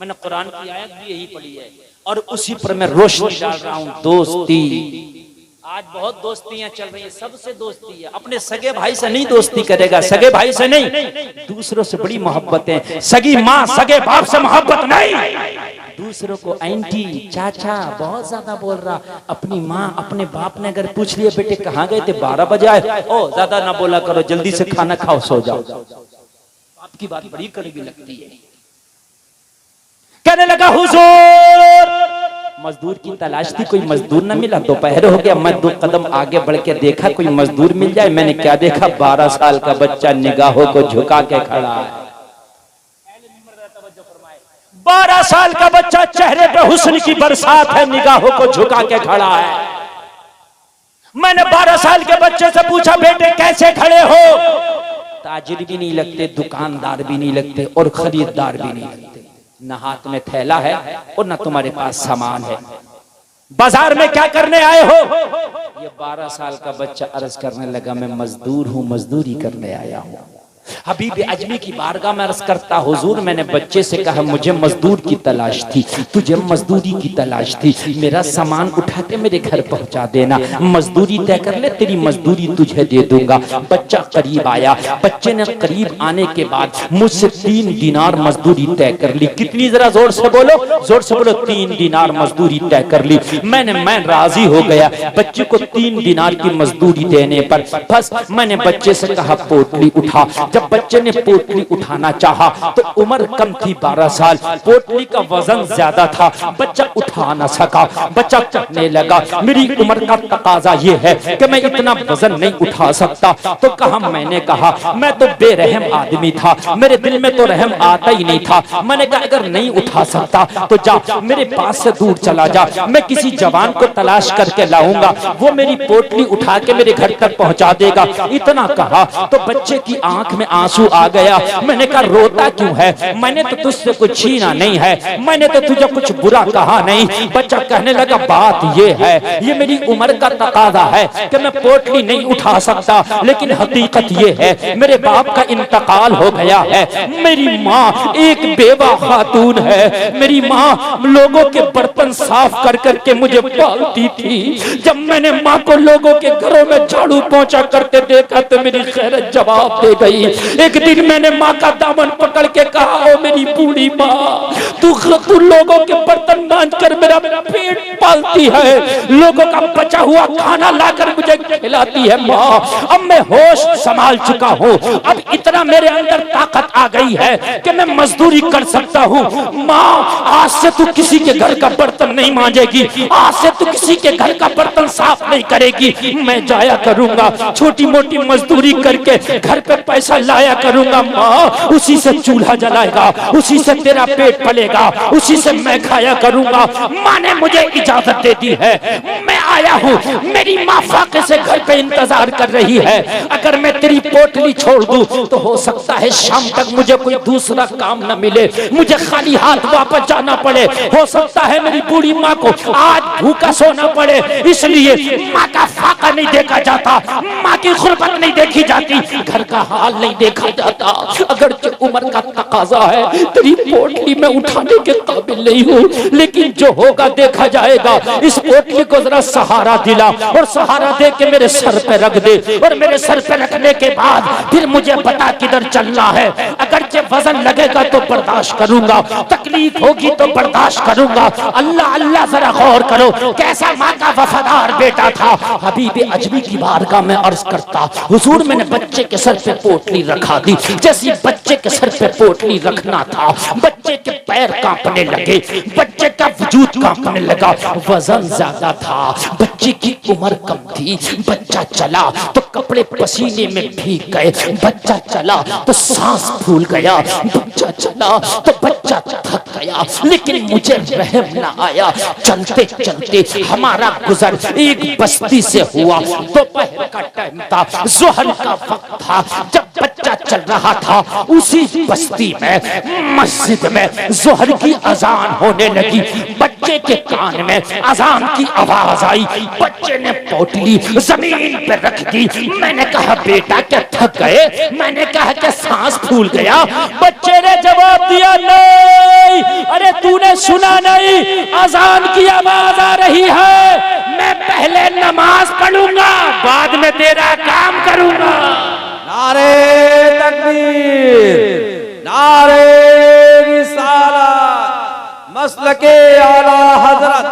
मैंने कुरान की आयत भी यही पढ़ी है और उसी पर मैं रोशनी डाल रहा हूँ। दोस्ती, आज बहुत दोस्तियां चल रही है, सबसे दोस्ती है, अपने सगे भाई से नहीं दोस्ती करेगा, सगे भाई से नहीं, दूसरों से बड़ी मोहब्बत है। सगी माँ सगे बाप से मोहब्बत नहीं, दूसरों को आंटी चाचा बहुत ज्यादा बोल रहा। अपनी माँ अपने बाप ने अगर पूछ लिया, बेटे कहाँ गए थे, 12 बजे आए, ओ ज्यादा ना बोला करो, जल्दी से खाना खाओ, सो जाओ। बाप की बात बड़ी कड़वी लगती है। कहने लगा, हुजूर मजदूर की तलाश थी, कोई मजदूर न मिला। दोपहर हो गया, मैं 2 कदम आगे बढ़ के देखा कोई मजदूर मिल जाए। मैंने क्या देखा, 12 साल का बच्चा निगाहों को झुका के खड़ा है। 12 साल का बच्चा, चेहरे पे हुस्न की बरसात है, निगाहों को झुका के खड़ा है। मैंने 12 साल के बच्चे से पूछा, बेटे कैसे खड़े हो? ताजिर भी नहीं लगते, दुकानदार भी नहीं लगते और खरीदार भी नहीं लगते। न हाथ में थैला है और न तुम्हारे पास सामान है। बाजार में क्या करने आए हो? ये 12 साल का बच्चा अर्ज करने लगा, मैं मजदूर हूं, मजदूरी करने आया हूं। हबीब अजमी की बारगाह में अर्ज करता, हुजूर मैंने बच्चे से कहा मुझे मजदूर की तलाश थी, तुझे मजदूरी की तलाश थी, मेरा सामान उठा के मेरे घर पहुंचा देना, मजदूरी तय कर ले, तेरी मजदूरी तुझे दे दूंगा। बच्चा करीब आया, बच्चे ने करीब आने के बाद मुझसे 3 दिनार मजदूरी तय कर ली। कितनी? जरा जोर से बोलो, जोर से बोलो। 3 दिनार मजदूरी तय कर ली। मैं राजी हो गया बच्चे को 3 दिनार की मजदूरी देने पर। बस मैंने बच्चे से कहा पोटली उठा। जब बच्चे ने पोटली उठाना चाहा तो उम्र कम थी, 12 साल, पोटली का वजन ज्यादा था, बच्चा उठा ना सका। बच्चा चढ़ने लगा। मेरी उम्र का तकाजा ये है कि मैं इतना वजन नहीं उठा सकता। तो कहा, मैंने कहा मैं तो बेरहम आदमी था, मेरे दिल में तो रहम आता ही नहीं था। मैंने कहा अगर नहीं उठा सकता तो जा, मेरे पास से दूर चला जा, मैं किसी जवान को तलाश करके लाऊंगा, वो मेरी पोटली उठा के मेरे घर तक पहुंचा देगा। इतना कहा तो बच्चे की आंख में आंसू आ गया। मैंने कहा रोता क्यों है? मैंने तो तुझसे कुछ छीना नहीं है, मैंने तो तुझे कुछ बुरा कहा नहीं। बच्चा कहने लगा बात ये है, ये मेरी उम्र का तकाजा है कि मैं पोटली नहीं उठा सकता, लेकिन हकीकत ये है मेरे बाप का इंतकाल हो गया है। मेरी माँ एक बेवा खातून है। मेरी माँ लोगों के बर्तन साफ कर करके मुझे पालती थी। जब मैंने माँ को लोगों के घरों में झाड़ू पोंछा करते देखा तो मेरी खैरत जवाब दे गई। एक दिन मैंने माँ का दामन पकड़ के कहा, ओ मेरी बूढ़ी माँ, तू लोगों के बर्तन मांज कर मेरा पेट पालती है, लोगों का बचा हुआ खाना लाकर मुझे खिलाती है माँ। अब मैं होश संभाल चुका हूँ, अब इतना मेरे अंदर ताकत आ गई है कि मैं मजदूरी कर सकता हूँ। माँ आज से तू किसी के घर का बर्तन नहीं मांजेगी, आज से तू किसी के घर का बर्तन साफ नहीं करेगी। मैं जाया करूंगा, छोटी मोटी मजदूरी करके घर पे पैसा लाया करूंगा माँ, उसी से चूल्हा जलाएगा, उसी से तेरा पेट पलेगा, उसी से मैं खाया करूंगा। माँ ने मुझे इजाजत दे दी है, मैं आया हूँ। मेरी माँ फाके से घर पे इंतजार कर रही है। अगर मैं तेरी पोटली छोड़ दूं तो हो सकता है शाम तक मुझे कोई दूसरा काम न मिले, मुझे खाली हाथ वापस जाना पड़े। हो सकता है मेरी बूढ़ी माँ को आज भूखा सोना पड़े, इसलिए माँ का फाका नहीं देखा जाता, माँ की गुर्बत नहीं देखी जाती, घर का हाल नहीं देखा जाता। अगर उम्र का तकाजा है, तेरी पोटली में उठाने के काबिल नहीं हूँ, लेकिन जो होगा देखा जाएगा। इस पोटली को जरा सहारा दिला और सहारा दे के मेरे सर पे रख दे, और मेरे सर पे रखने के बाद फिर मुझे बता किधर चलना है। अगर वजन लगेगा तो बर्दाश्त करूंगा, तकलीफ होगी तो बर्दाश्त करूंगा। अल्लाह अल्लाह जरा गौर करो, कैसा माँ का वफादार बेटा था। हबीब अजमी की बारगाह में अर्ज करता, हुजूर मैंने बच्चे के सर पे पोटली रखा दी। जैसी बच्चे के सर पे पोटली रखना था, बच्चे के पैर कांपने लगे, बच्चे का वजूद कांपने लगा। वजन ज्यादा था, बच्चे की उम्र कम थी। बच्चा चला तो कपड़े पसीने में भीग गए, बच्चा चला तो सांस फूल गया, बच्चा चला तो बच्चा थक गया, लेकिन मुझे रहम ना आया। चलते चलते हमारा गुजर एक बस्ती से हुआ। दोपहर का टाइम था, जोहर का वक्त था। जब बच्चा चल रहा था, उसी बस्ती में मस्जिद में जोहर की अजान होने लगी। बच्चे के कान में अजान की आवाज आई। बच्चे ने पोटली जमीन पे रख दी। मैंने कहा बेटा क्या थक गए? मैंने कहा कि सांस फूल गया। बच्चे ने जवाब दिया नहीं, अरे तूने सुना नहीं, अजान की आवाज आ रही है। मैं पहले नमाज पढ़ूंगा, बाद में तेरा काम करूंगा। नारे तकबीर, नारे रिसालत, मसलके आला हजरत,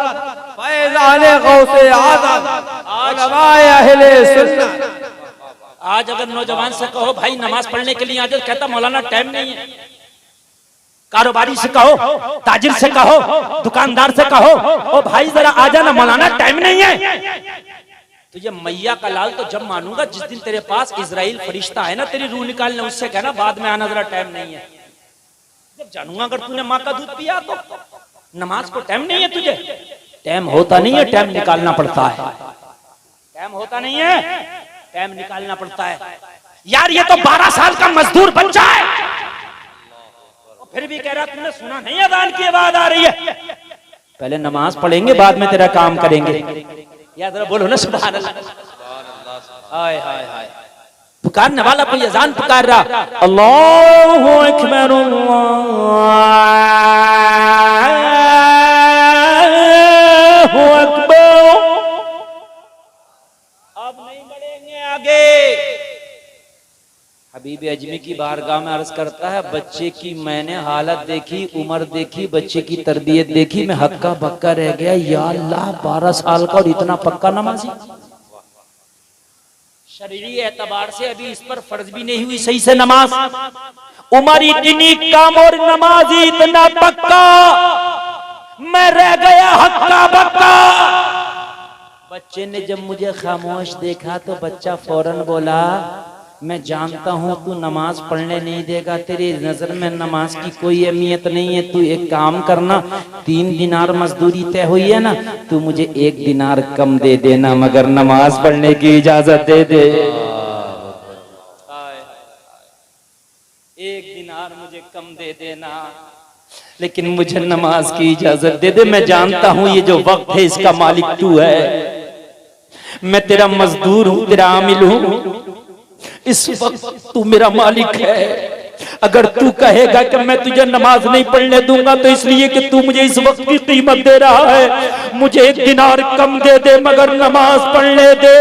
फैज़ाने गौसे आज़म, उलमाए अहले सुन्नत। आज अगर नौजवान से कहो भाई नमाज पढ़ने के लिए आ जाओ, कहता मौलाना टाइम नहीं है। कारोबारी से कहो, ताजिर से कहो, दुकानदार से कहो, ओ भाई जरा आ जाना मौलाना, टाइम नहीं है। तो ये मैया का लाल तो जब मानूंगा जिस दिन तेरे पास इजराइल फरिश्ता है ना तेरी रूह निकालने, उससे कहना बाद में आना, जरा टाइम नहीं है। जब जानूंगा अगर तूने माँ का दूध पिया तो नमाज को टाइम नहीं है तुझे। टाइम होता नहीं है, टाइम निकालना पड़ता है। टाइम होता नहीं है, टाइम निकालना पड़ता है। यार ये तो 12 साल का मजदूर बच्चा है, फिर भी कह रहा तुमने सुना नहीं अजान की आवाज आ रही है। पहले नमाज पढ़ेंगे बाद में तेरा काम करेंगे। यार जरा बोलो ना सुभान अल्लाह। हाय हाय हाय, पुकारने वाला कोई अजान पुकार रहा, अल्लाहु अकबर अल्लाहु अकबर। अब नहीं बढ़ेंगे आगे। हबीब अजमी की बारगाह में अर्ज करता है, बच्चे की मैंने हालत देखी, उम्र देखी, बच्चे की तरबियत देखी, मैं हक्का बक्का रह गया। या अल्लाह 12 साल का और इतना पक्का नमाजी। शरीरी एतबार से अभी इस पर फर्ज भी नहीं हुई सही से नमाज, उम्र इतनी कम और नमाजी इतना पक्का, मैं रह गया हक्का बक्का। बच्चे ने जब मुझे खामोश देखा तो बच्चा फौरन बोला, मैं जानता हूँ तू नमाज पढ़ने नहीं देगा, तेरी नजर में नमाज की कोई अहमियत नहीं है। तू एक काम करना, 3 दिनार मजदूरी तय हुई है ना, तू मुझे 1 दिनार कम दे देना, मगर नमाज पढ़ने की इजाजत दे दे। 1 दिनार मुझे कम दे देना, लेकिन मुझे नमाज की इजाजत दे दे। मैं जानता हूँ ये जो वक्त है इसका मालिक तू है, मैं तेरा मजदूर हूँ, तेरा आमिल हूँ। इस वक्त तू मेरा मालिक है। अगर तू कहेगा कि मैं तुझे नमाज नहीं पढ़ने दूंगा तो इसलिए कि तू मुझे इस वक्त की कीमत दे रहा है, मुझे 1 दिनार कम दे दे मगर नमाज पढ़ने दे।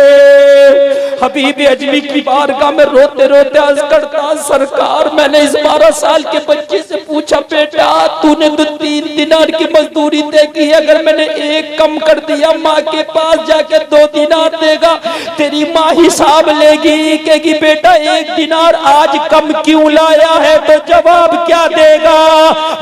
हबीब अजमी की बारगाह में रोते रोते अर्ज करता, सरकार मैंने इस 12 साल के बच्चे से पूछा, बेटा तूने तो 3 दिनार की मजदूरी तय की, अगर मैंने 1 कम कर दिया माँ के पास जाके 2 दिनार देगा, तेरी माँ हिसाब लेगी, कहेगी बेटा 1 दिनार आज कम क्यों लाया है, तो जवाब क्या देगा?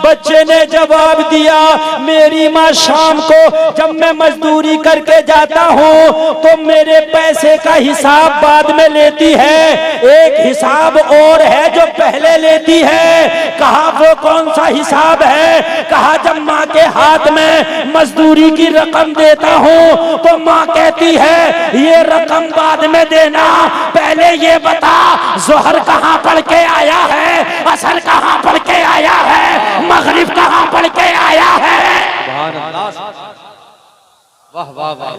बच्चे ने जवाब दिया, मेरी माँ शाम को जब मैं मजदूरी करके जाता हूँ तो मेरे पैसे का हिसाब बाद में लेती है, एक हिसाब और है जो पहले लेती है। कहा वो कौन सा हिसाब है? कहा जब माँ के हाथ में मजदूरी की रकम देता हूँ तो माँ कहती है ये रकम बाद में देना, पहले ये बता जोहर कहाँ पढ़ के आया है, असर कहाँ पढ़ के आया है, मगरिब कहाँ पढ़ के आया है। वाह वाह वाह,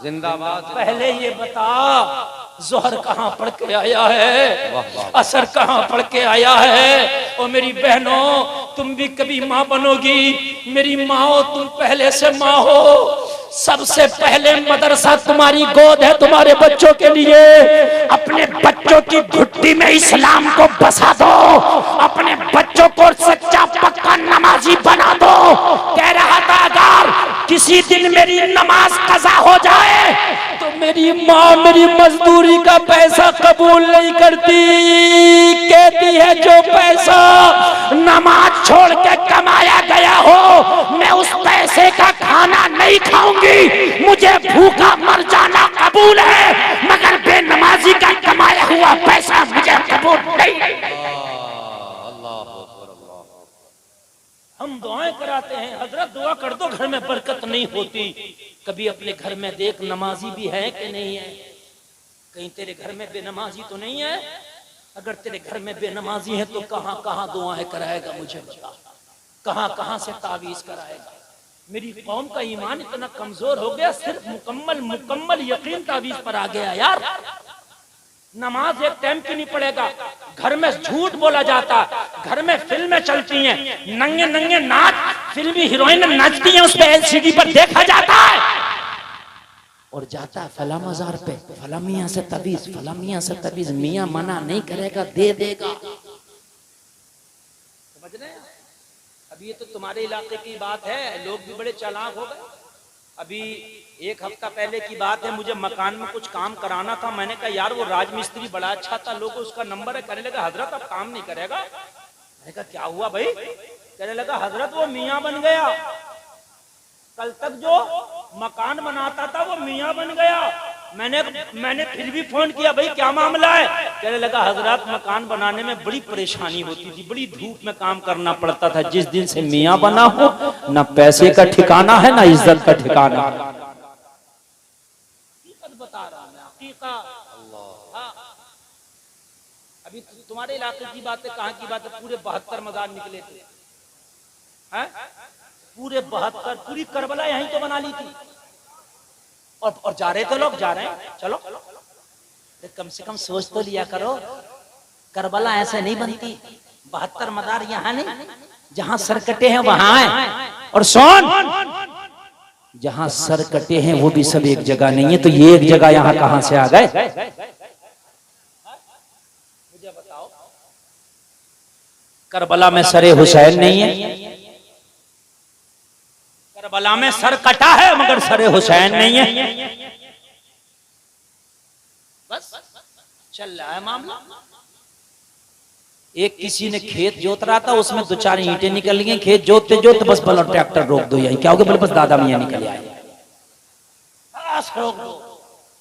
जिंदाबाद। पहले ये बता जोहर कहाँ पढ़ के आया है, असर कहाँ पढ़ के आया है। और मेरी बहनों तुम भी कभी माँ बनोगी, मेरी माँ हो तुम, पहले से माँ हो। सबसे पहले मदरसा तुम्हारी गोद है तुम्हारे बच्चों के लिए। अपने बच्चों की घुट्टी में इस्लाम को बसा दो, अपने बच्चों को सच्चा पक्का नमाजी बना दो। कह रहा था अगर किसी दिन मेरी नमाज कज़ा हो जाए तो मेरी माँ मेरी मजदूरी का पैसा कबूल नहीं करती, कहती है जो पैसा नमाज छोड़ के कमाया गया हो मैं उस पैसे का खाना नहीं खाऊंगी, मुझे भूखा मर जाना कबूल है, मगर बेनमाजी का कमाया हुआ पैसा मुझे कबूल नहीं। हम दुआएं कराते हैं, हजरत दुआ कर दो घर में बरकत नहीं होती। कभी अपने घर में देख नमाजी भी है कि नहीं है, कहीं तेरे घर में बेनमाजी तो नहीं है। अगर तेरे घर में बेनमाजी है तो कहाँ कहाँ दुआएं कराएगा, मुझे बता, कहाँ कहाँ से तावीज कराएगा। मेरी कौम का ईमान इतना कमजोर हो गया, सिर्फ मुकम्मल यकीन तावीज पर आ गया। यार नमाज एक टाइम क्यों नहीं पड़ेगा? घर में झूठ बोला जाता, घर में फिल्में चलती हैं, नंगे नंगे नाच, फिल्मी हीरोइन नाचती हैं, उस पे एलसीडी पर देखा जाता है और जाता है फला मजार पे, फला मियां से तबीज, फला मियां से तबीज। मियां मना नहीं करेगा, दे देगा। समझ रहे हैं? अभी ये तो तुम्हारे इलाके की बात है, लोग भी बड़े चालाक हो गए। अभी 1 हफ्ता पहले की बात है, मुझे मकान में कुछ काम कराना था। मैंने कहा यार वो राजमिस्त्री बड़ा अच्छा था, लोगों उसका नंबर है। कहने लगा हजरत अब काम नहीं करेगा, मैंने कहा क्या हुआ भाई? कहने लगा हजरत वो मियाँ बन गया, कल तक जो मकान बनाता था वो मियाँ बन गया। मैंने फिर भी फोन किया भाई क्या मामला है? कहने लगा हजरत मकान बनाने में बड़ी परेशानी होती थी, बड़ी धूप में काम करना पड़ता था। जिस दिन से मियाँ बना हो ना पैसे का ठिकाना है ना इज्जत का ठिकाना। हकीकत बता रहा हूं, हकीकत। हाँ। अभी तुम्हारे इलाके की बात है, कहाँ की बात है? पूरे 72 मजार निकले थे, हैं? पूरे 72, पूरी करबला यहीं तो बना ली थी। और जा रहे थे लोग, जा रहे हैं, चलो कम से कम सोच तो लिया करो, करबला ऐसे नहीं बनती। 72 मजार यहाँ नहीं, जहां सर कटे हैं वहां है। और सोन, जहां सर कटे हैं वो भी सब एक जगह नहीं है, तो ये एक जगह यहां कहां से आ गए? मुझे बताओ। करबला में सरे हुसैन नहीं है, करबला में सर कटा है मगर सरे हुसैन नहीं है। बस चल रहा है मामला। एक किसी ने खेत जोत रहा था, उसमें 2-4 ईंटें निकल गई, खेत जोतते जोतते बस बोला ट्रैक्टर रोक दो। यही क्या हो गया? बोले बस दादा मियाँ निकल आए, बस रोक दो।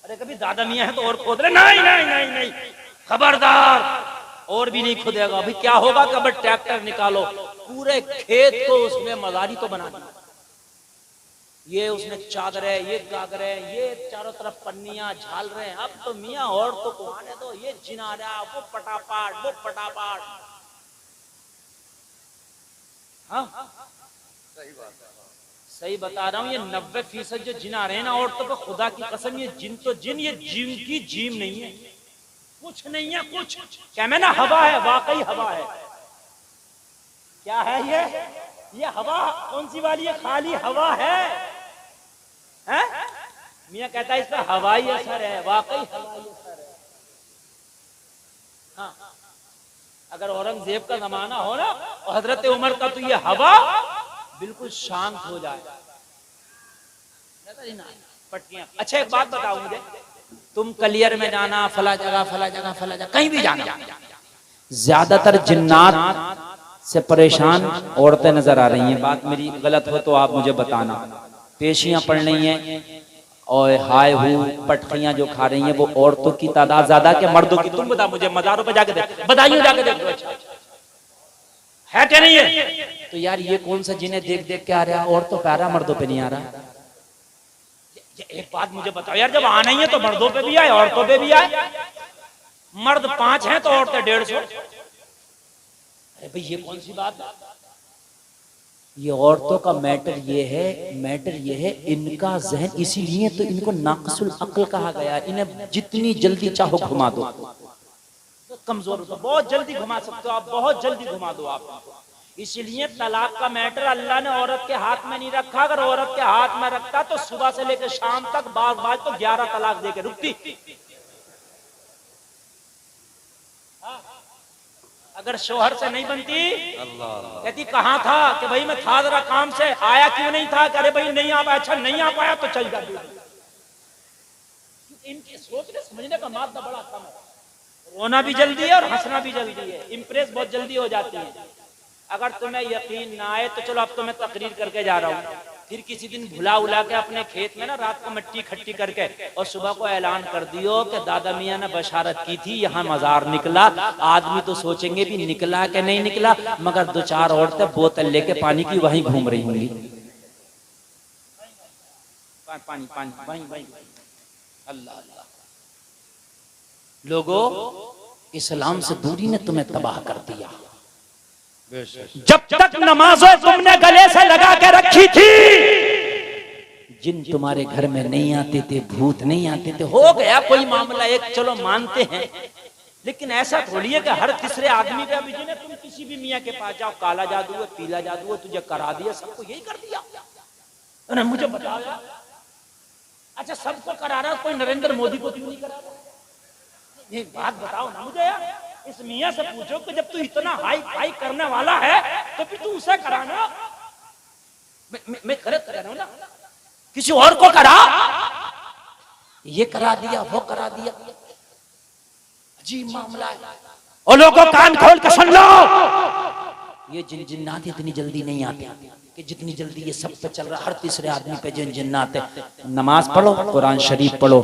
अरे कभी दादा मियाँ है तो और खोद रहे? नहीं नहीं नहीं नहीं, खबरदार, और भी नहीं खुदेगा। अभी क्या होगा? कब ट्रैक्टर निकालो, पूरे खेत को उसमें मजारी तो बना दी। ये उसने चादरें, ये गागरें, ये चारों तरफ पन्नियां झाल रहे हैं। अब तो मियाँ और तो आने दो, ये जिनारा, वो पटापाट, वो पटापाट। हाँ सही बात है, सही बता रहा हूँ। ये 90% जो जिना रहे हैं ना औरतों पे, खुदा की कसम ये जिन तो जिन, ये जिन की जीम नहीं है, कुछ नहीं है कुछ। क्या मैं ना हवा है, वाकई हवा है। क्या है ये हवा कौन सी वाली है? खाली हवा है। मियाँ कहता है इसका हवाई असर है, वाकई हवाई असर है। हाँ, अगर औरंगजेब का जमाना हो ना और हजरत उमर का, तो ये हवा बिल्कुल शांत हो जाए। पटकियां। अच्छा एक बात बताओ मुझे, तुम कलियर में जाना, फला जगह फला जगह फला जगह, कहीं भी जाना, ज्यादातर जिन्नात से परेशान औरतें नजर आ रही हैं। बात मेरी गलत हो तो आप मुझे बताना। पेशियां पड़ रही हैं और हाय हू पटखियां जो खा रही हैं, वो औरतों की तादाद ज्यादा के मर्दों की? तुम बता मुझे, मजारों पे जाके देख, बताइए जाके देख लो, अच्छा है क्या नहीं है? तो यार ये कौन सा जिन्हें देख देख के आ रहा है? औरतों पे आ रहा, मर्दों पे नहीं आ रहा। एक बात मुझे बताओ यार, जब आना ही है तो मर्दों पे भी आए, औरतों पे भी आए। मर्द 5 हैं तो औरतें 150। अरे भाई ये कौन सी बात है? ये औरतों का मैटर ये है इनका जहन, इसीलिए तो इनको नाक़िसुल अक्ल कहा गया। इन्हें जितनी जल्दी चाहो घुमा दो, तो कमजोर हो, बहुत जल्दी घुमा सकते हो आप, बहुत जल्दी घुमा दो आप। इसलिए तलाक का मैटर अल्लाह ने औरत के हाथ में नहीं रखा। अगर औरत के हाथ में रखता तो सुबह से लेकर शाम तक बाज तो 11 तलाक देके रुकती। अगर शोहर से नहीं बनती, कहती कहाँ था? कि भाई मैं था जरा काम से, आया क्यों नहीं था? अरे भाई नहीं आ पाया। अच्छा नहीं आ पाया तो चल जाती। इनके सोचने समझने का मादा बड़ा कम है। रोना भी जल्दी है और हंसना भी जल्दी है, इम्प्रेस बहुत जल्दी हो जाती है। अगर तुम्हें यकीन ना आए तो चलो अब तो मैं तकरीर करके जा रहा हूँ, फिर किसी दिन भुला उला के अपने खेत में ना रात को मिट्टी इकट्ठी करके और सुबह को ऐलान कर दियो कि दादा मियाँ ने बशारत की थी, यहाँ मजार निकला। आदमी तो सोचेंगे भी निकला कि नहीं निकला, मगर 2-4 औरतें बोतल लेके पानी की वहीं घूम रही होंगी। पानी पानी वहीं। अल्लाह अल्लाह। लोगों, इस्लाम से दूरी ने तुम्हें तबाह कर दिया। जब तक नमाज़ें तुमने गले से लगा के रखी थी, जिन तुम्हारे घर में नहीं आते थे, भूत नहीं आते थे, हो गया कोई मामला एक, चलो मानते हैं। लेकिन ऐसा थोड़ी है कि हर तीसरे आदमी का भी जिन्हें तुम किसी भी मियाँ के पास जाओ, काला जादू है, पीला जादू है, तुझे करा दिया, सबको यही कर दिया। तो मुझे बताओ यार, अच्छा सबको करा रहा, कोई नरेंद्र मोदी को क्यों नहीं करा रहा? एक बात बताओ ना मुझे यार, इस मियाँ से पूछो कि जब तू इतना हाई फाई करने वाला है तो फिर तू उसे कराना। मैं गलत कर रहा हूं ना? किसी और को करा, ये करा दिया, वो करा दिया, अजीब मामला है। और लोगों कान खोल के सुन लो, ये जिन्नात इतनी जल्दी नहीं आते कि जितनी जल्दी ये सब पे चल रहा, हर तीसरे आदमी पे जिन्नात है। नमाज पढ़ो, कुरान शरीफ पढ़ो,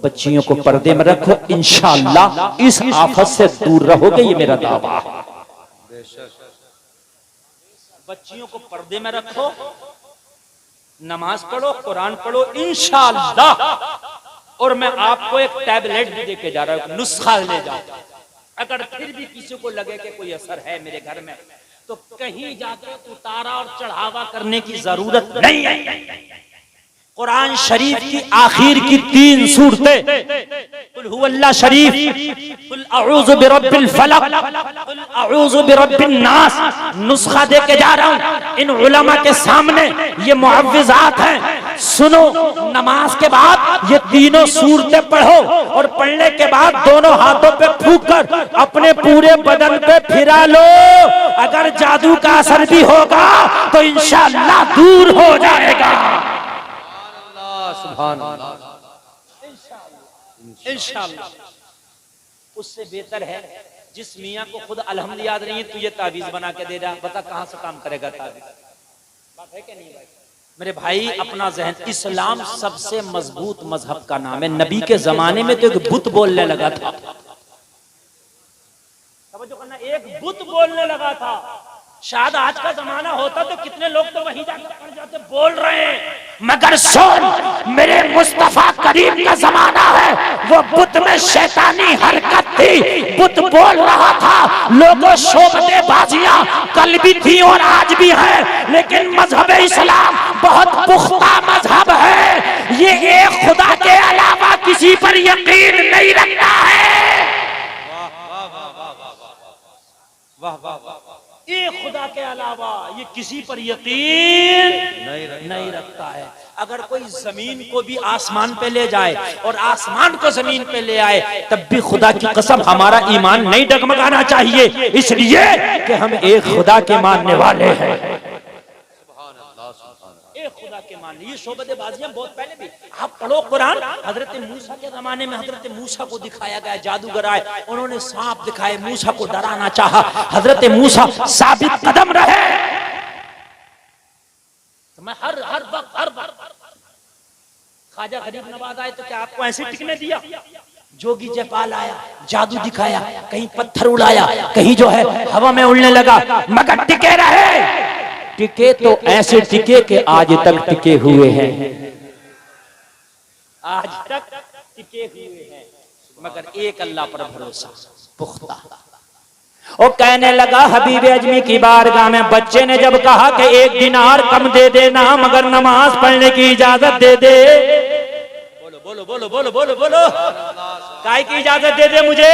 बच्चियों को पर्दे में रखो, इंशाअल्लाह इस आफत से दूर रहोगे, ये मेरा दावा है। बच्चियों को पर्दे में रखो, नमाज पढ़ो, कुरान पढ़ो, इंशाअल्लाह। और मैं आपको एक टैबलेट भी देके जा रहा हूं, नुस्खा ले जाओ। अगर फिर भी किसी को लगे कि कोई असर है मेरे घर में, तो कहीं जाके उतारा और चढ़ावा करने की जरूरत नहीं है। कुरान शरीफ की आखिर की 3 सूरतें, कुल हुवल्लाह शरीफ, कुल अऊज़ु बिरब्बिल फलक, कुल अऊज़ु बिरब्बिन नास, नुस्खा दे के जा रहा हूं इन उलमा के सामने। ये मुअव्विज़ात हैं, सुनो। नमाज के बाद ये तीनों सूरतें पढ़ो और पढ़ने के बाद दोनों हाथों पे फूंक कर अपने पूरे बदन पे फिरा लो। अगर जादू का असर भी होगा तो इंशाअल्लाह दूर हो जाएगा। इंशाअल्लाह। उससे बेहतर है जिस मियाँ को खुद अल्हम्द याद नहीं है, तुझे तावीज बना के दे रहा, बता कहां से काम करेगा तावीज? बात है कि नहीं भाई? मेरे भाई अपना जहन, इस्लाम सबसे मजबूत मजहब का नाम है। नबी के जमाने में तो एक बुत बोलने लगा था, समझो करना, एक बुत बोलने लगा था। शायद आज का जमाना होता तो कितने लोग तो वहीं जाकर पड़ जाते, बोल रहे हैं। मगर सुन, मेरे मुस्तफा करीम का जमाना है, वो बुत में शैतानी हरकत थी, बुत बोल रहा था, लोगों शोबते बाजियां कल भी थी और आज भी है, लेकिन मजहब इस्लाम बहुत पुख्ता मजहब है। ये एक खुदा के अलावा किसी पर यकीन नहीं रखता है। वाह वाह वाह, एक खुदा के अलावा ये किसी पर यकीन नहीं रखता है। अगर कोई जमीन को भी आसमान पे ले जाए और आसमान को जमीन पे ले आए, तब भी खुदा की कसम हमारा ईमान नहीं डगमगाना चाहिए, इसलिए कि हम एक खुदा के मानने वाले हैं। एक खुदा के मानने, ये शोबते बाजियां बहुत पहले भी। आप पढ़ो कुरान, हजरत मूसा के जमाने में हजरत मूसा को दिखाया गया जादूगर आए, उन्होंने सांप दिखाए, मूसा को डराना चाहा, हजरत मूसा साबित कदम रहे। तो मैं हर वक्त ख्वाजा गरीब नवाज आए तो क्या आपको ऐसे टिकने दिया? जोगी जयपाल आया, जादू दिखाया, कहीं पत्थर उड़ाया, कहीं जो है हवा में उड़ने लगा, मगर टिके रहे। टिके तो ऐसे टिके कि आज तक टिके हुए हैं, आज तक टिके हुए हैं। मगर एक अल्लाह पर भरोसा पुख्ता। और कहने लगा हबीब अजमी की बारगाह में, बच्चे ने जब कहा कि 1 दिनार कम दे देना मगर नमाज पढ़ने की इजाजत दे दे, बोलो बोलो बोलो बोलो बोलो बोलो, काय की इजाजत दे दे, मुझे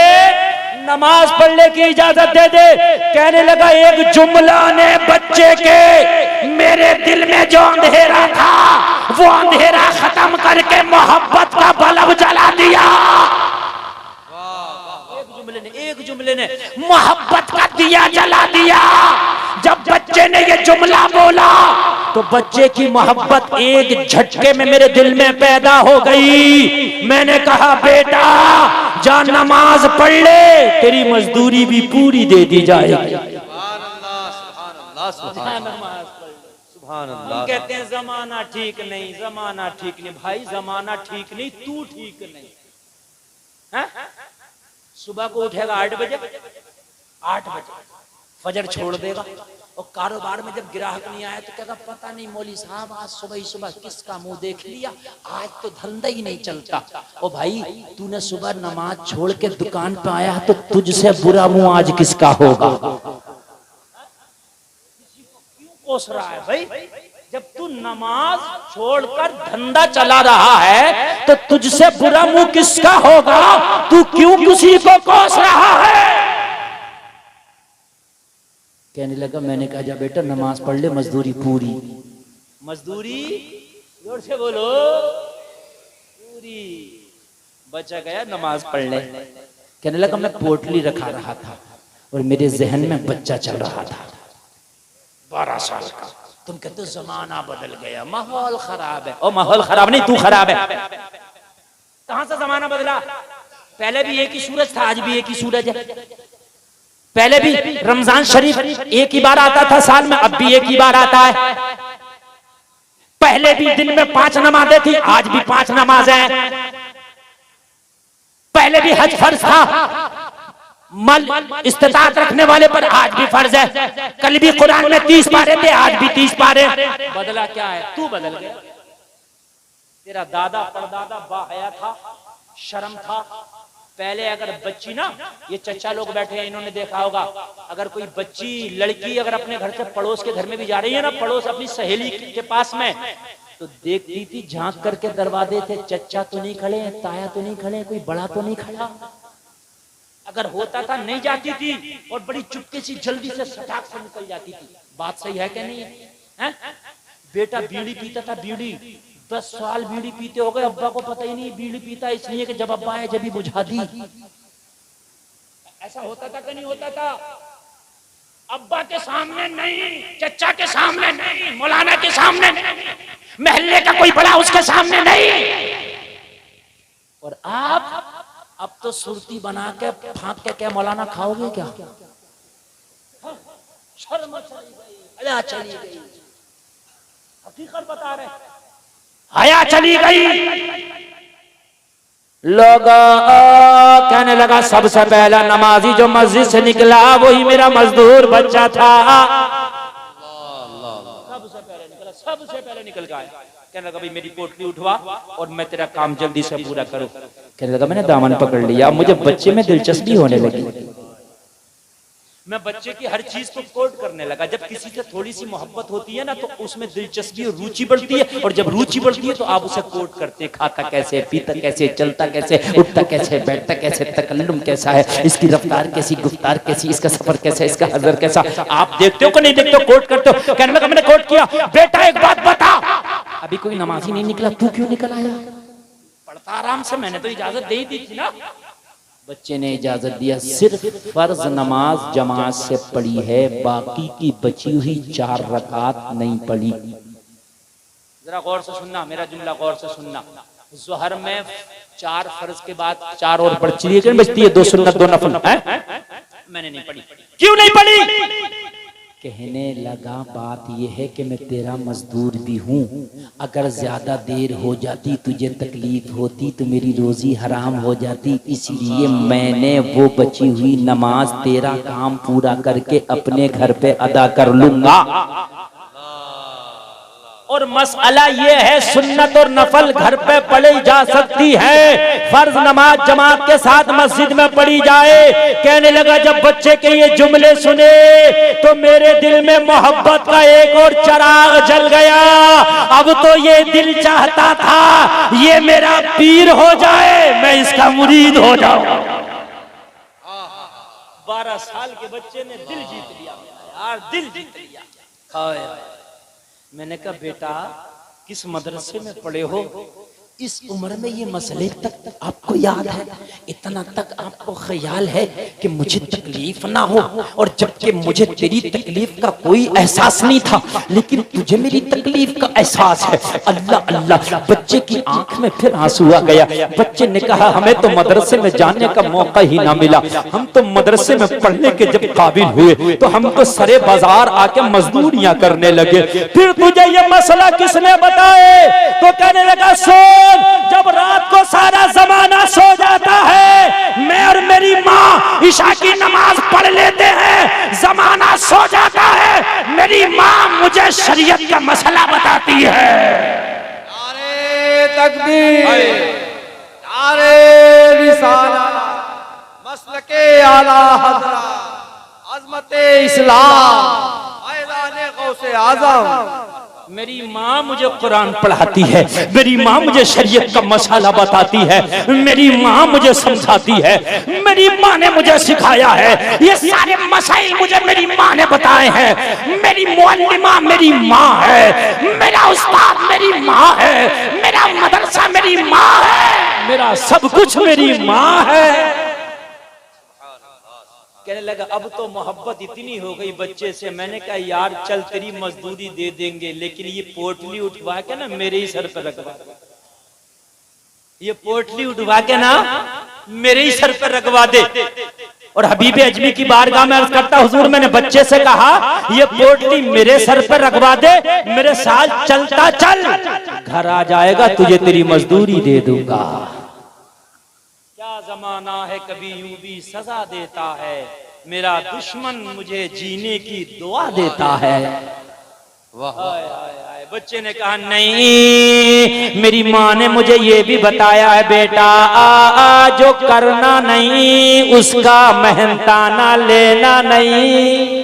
नमाज पढ़ने की इजाजत दे दे। कहने लगा एक जुमला ने बच्चे के मेरे दिल में जो अंधेरा था वो अंधेरा खत्म करके मोहब्बत का बल्ब जला दिया। एक जुमले ने मोहब्बत का दिया जला दिया। जब बच्चे ने ये जुमला बोला तो बच्चे की मोहब्बत एक झटके में मेरे दिल में पैदा हो गई। मैंने कहा बेटा जा नमाज पढ़ ले, तेरी मजदूरी भी पूरी दे दी जाएगी। कहते हैं जमाना ठीक नहीं, जमाना ठीक नहीं। भाई जमाना ठीक नहीं, तू ठीक नहीं है? सुबह को उठेगा 8 बजे, 8 बजे फजर छोड़ देगा और कारोबार में जब ग्राहक नहीं आया तो कहेगा पता नहीं मौली साहब आज सुबह ही सुबह किसका मुंह देख लिया, आज तो धंधा ही नहीं चलता। ओ भाई तूने सुबह नमाज छोड़ के दुकान पे आया तो तुझसे बुरा मुंह आज किसका होगा? क्यों कोस रहा है भाई? जब तू नमाज छोड़कर धंधा चला रहा है तो तुझसे बुरा मुंह किसका होगा? तू क्यों किसी को कोस रहा है? कहने लगा, मैंने कहा जा बेटा नमाज पढ़ ले, मजदूरी पूरी। मजदूरी जोर से बोलो, पूरी। बचा गया, नमाज पढ़ ले। कहने लगा मैं पोटली रखा रहा था और मेरे जहन में बच्चा चल रहा था 12 साल का। तुम कहते हो जमाना बदल गया, माहौल खराब है। ओ माहौल खराब नहीं, तू खराब है। कहां से जमाना बदला? पहले भी एक ही सूरज था, आज भी एक ही सूरज है। पहले भी रमजान शरीफ एक ही बार आता था साल में, अब भी एक ही बार आता है। पहले भी दिन में 5 नमाजें थी, आज भी 5 नमाजें। पहले भी हज फर्ज था, मल इस्तिताअत रखने वाले पर आज भी फर्ज है। कल भी कुरान में 30 पारे थे, आज भी 30 पारे। बदला क्या है? तू बदल गया। तेरा दादा परदादा बाहया था, शर्म था। पहले अगर बच्ची ना, ये चचा लोग बैठे हैं, इन्होंने देखा होगा, अगर कोई बच्ची लड़की अगर अपने घर से पड़ोस के घर में भी जा रही है ना, पड़ोस अपनी सहेली के पास में, तो देखती थी झांक करके दरवाजे थे, चचा तो नहीं खड़े हैं, ताया तो नहीं खड़े हैं, कोई बड़ा तो नहीं खड़ा। अगर होता था नहीं जाती थी और बड़ी चुपके से जल्दी से सटाक से निकल जाती थी। बात सही है कि नहीं है? बेटा बीड़ी पीता था, बीड़ी 10 साल बीड़ी पीते हो गए, अब्बा को पता ही नहीं बीड़ी पीता, इसलिए कि जब अब्बा आए जब ही बुझा दी। ऐसा होता था कि नहीं होता था? अब्बा के सामने नहीं, चचा के सामने नहीं, मौलाना के सामने नहीं, महल्ले का कोई बड़ा उसके सामने नहीं। और आप अब तो सुरती बना के फांक के क्या मौलाना खाओगे क्या? शर्म चली गई, हया चली गई। हकीकत बता रहे, हया चली गई। लोग कहने लगा सबसे पहला नमाजी जो मस्जिद से निकला वही मेरा मजदूर बच्चा था। सबसे पहले निकल गया। कहने लगा भाई मेरी पोटली उठवा और मैं तेरा काम जल्दी से पूरा करूं। कहने लगा मैंने दामन पकड़ लिया, मुझे बच्चे में दिलचस्पी होने लगी। मैं बच्चे की हर चीज को कोट करने लगा। जब किसी से थोड़ी सी मोहब्बत होती है ना तो उसमें दिलचस्पी और रुचि बढ़ती है, और जब रुचि बढ़ती है तो आप उसे कोट करते, खाता कैसे, पीता कैसे, चलता कैसे, उठता कैसे, बैठता कैसे, तकल्लुम कैसा है, इसकी रफ्तार कैसी, गुफ्तार कैसी, इसका सफर कैसा, इसका हजर कैसा। आप देखते हो कि नहीं देखते हो? कोट करते हो। कहने लगा मैंने कोट किया। बेटा एक बात बता, अभी कोई नमाजी नहीं निकला, तू क्यों निकल आया? पढ़ता आराम से, मैंने तो इजाजत दे दी थी ना। बच्चे ने इजाजत दिया, सिर्फ फर्ज नमाज जमात से पढ़ी है, बाकी की बची हुई 4 रकात नहीं पढ़ी। जरा गौर से सुनना, मेरा जुमला गौर से सुनना। ज़ोहर में 4 फर्ज के बाद 4 और बचती है, बचती है 2 सुन्नत 2 नफल। मैंने नहीं पढ़ी। क्यों नहीं पढ़ी? कहने लगा बात यह है कि मैं तेरा मजदूर भी हूँ, अगर ज्यादा देर हो जाती, तुझे तकलीफ होती तो मेरी रोजी हराम हो जाती, इसलिए मैंने वो बची हुई नमाज तेरा काम पूरा करके अपने घर पे अदा कर लूंगा। और मसला ये है सुन्नत और नफल घर पे पढ़ी जा सकती है, फर्ज नमाज जमात के साथ मस्जिद में पढ़ी जाए। कहने लगा जब बच्चे के ये जुमले सुने तो मेरे दिल में मोहब्बत का एक और चिराग जल गया। अब तो ये दिल चाहता था ये मेरा पीर हो जाए, मैं इसका मुरीद हो जाऊं। 12 साल के बच्चे ने दिल जीत लिया यार, दिल जीत लिया। मैंने कहा बेटा किस मदरसे में पढ़े हो? इस उम्र में ये मसले तक आपको याद है, इतना तक आपको ख्याल है कि मुझे तकलीफ ना हो, और जबकि मुझे तेरी तकलीफ का कोई एहसास नहीं था, लेकिन तुझे मेरी तकलीफ का एहसास है। अल्लाह अल्लाह, बच्चे की आंख में फिर आंसू आ गया। बच्चे ने कहा हमें तो मदरसे में जाने का मौका ही ना मिला, हम तो मदरसे में पढ़ने के जब काबिल हुए तो हम तो सरे बाजार आके मजदूरियां करने लगे। फिर तुझे ये मसला किसने बताए? तो कहने लगा सो जब रात को सारा जमाना सो जाता है, मैं और मेरी माँ ईशा की नमाज पढ़ लेते हैं, जमाना सो जाता है, मेरी माँ मुझे शरीयत का मसला बताती है। नारे तकबीर, नारे रिसालत, मसलके आला हज़रत, अज़मते इस्लाम, मैदाने गौसे आज़म। मेरी माँ मुझे कुरान पढ़ाती है, मेरी माँ मुझे शरीयत का मसाला बताती है, मेरी माँ मुझे समझाती है, मेरी माँ ने मुझे सिखाया है, ये सारे मसाइल मुझे मेरी माँ ने बताए हैं। मेरी मुअल्लिमा मेरी माँ है, मेरा उस्ताद मेरी माँ है, मेरा मदरसा मेरी माँ है, मेरा सब कुछ मेरी माँ है। कहने लगा अब तो मोहब्बत इतनी हो गई बच्चे से। मैंने कहा यार चल तेरी मजदूरी दे देंगे, लेकिन ये पोटली उठवा के ना मेरे ही सर पर रखवा, ये पोटली उठवा के ना मेरे ही सर पर रखवा दे। और हबीब अजमी की बारगाह में अर्ज करता, हुजूर मैंने बच्चे से कहा ये पोटली मेरे सर पर रखवा दे, मेरे साथ चलता चल, घर आ जाएगा तुझे तेरी मजदूरी दे दूंगा। क्या जमाना है कभी यूं भी सजा देता है, मेरा दुश्मन मुझे जीने की दुआ देता है। हाय हाय हाय। बच्चे ने कहा नहीं, मेरी माँ ने मुझे ये भी बताया है बेटा, जो करना नहीं उसका मेहनताना लेना नहीं।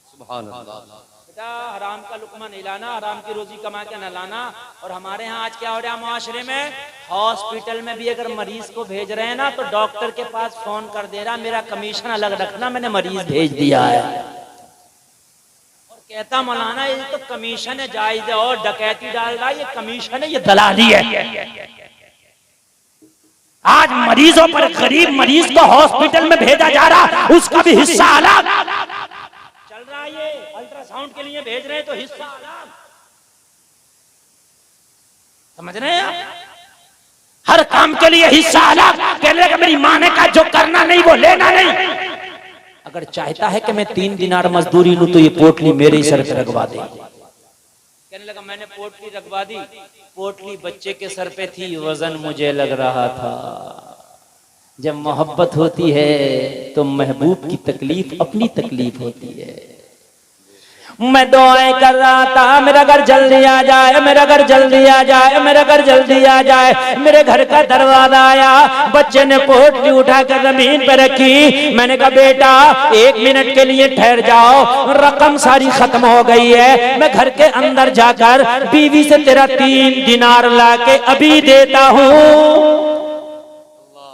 सुभान अल्लाह। बेटा हराम का लुकमा नहीं लाना, हराम की रोजी कमा के न लाना। और हमारे यहाँ आज क्या हो रहा है मुआशरे में, हॉस्पिटल में भी अगर मरीज को भेज रहे हैं ना तो डॉक्टर के पास फोन कर दे रहा, मेरा कमीशन अलग रखना, मैंने मरीज भेज दिया है। कहता मौलाना ये तो कमीशन है जायज है, और डकैती डाल रहा है, ये कमीशन है, ये दलाली है। आज मरीजों पर, गरीब मरीज को हॉस्पिटल में भेजा जा रहा, उसका भी हिस्सा अलग चल रहा है। ये अल्ट्रासाउंड के लिए भेज रहे हैं तो हिस्सा अलग, समझ रहे हैं आप? हर काम के लिए हिस्सा अलग। कहने लगा मेरी माँ ने कहा जो करना नहीं वो लेना नहीं। अगर चाहता है कि मैं 3 दिनार मजदूरी लूं तो ये पोटली मेरे ही सर पे रखवा दे। कहने लगा मैंने पोटली रखवा दी, पोटली बच्चे के सर पे थी, वजन मुझे लग रहा था। जब मोहब्बत होती है तो महबूब की तकलीफ अपनी तकलीफ होती है। मैं दुआएं कर रहा था मेरा घर जल्दी आ जाए, मेरा घर जल्दी आ जाए, मेरा घर जल्दी आ जाए। मेरे घर का दरवाजा आया, बच्चे ने पोटली उठाकर जमीन पर रखी। मैंने कहा बेटा 1 मिनट के लिए ठहर जाओ, रकम सारी खत्म हो गई है, मैं घर के अंदर जाकर बीवी से तेरा 3 दिनार लाके अभी देता हूँ।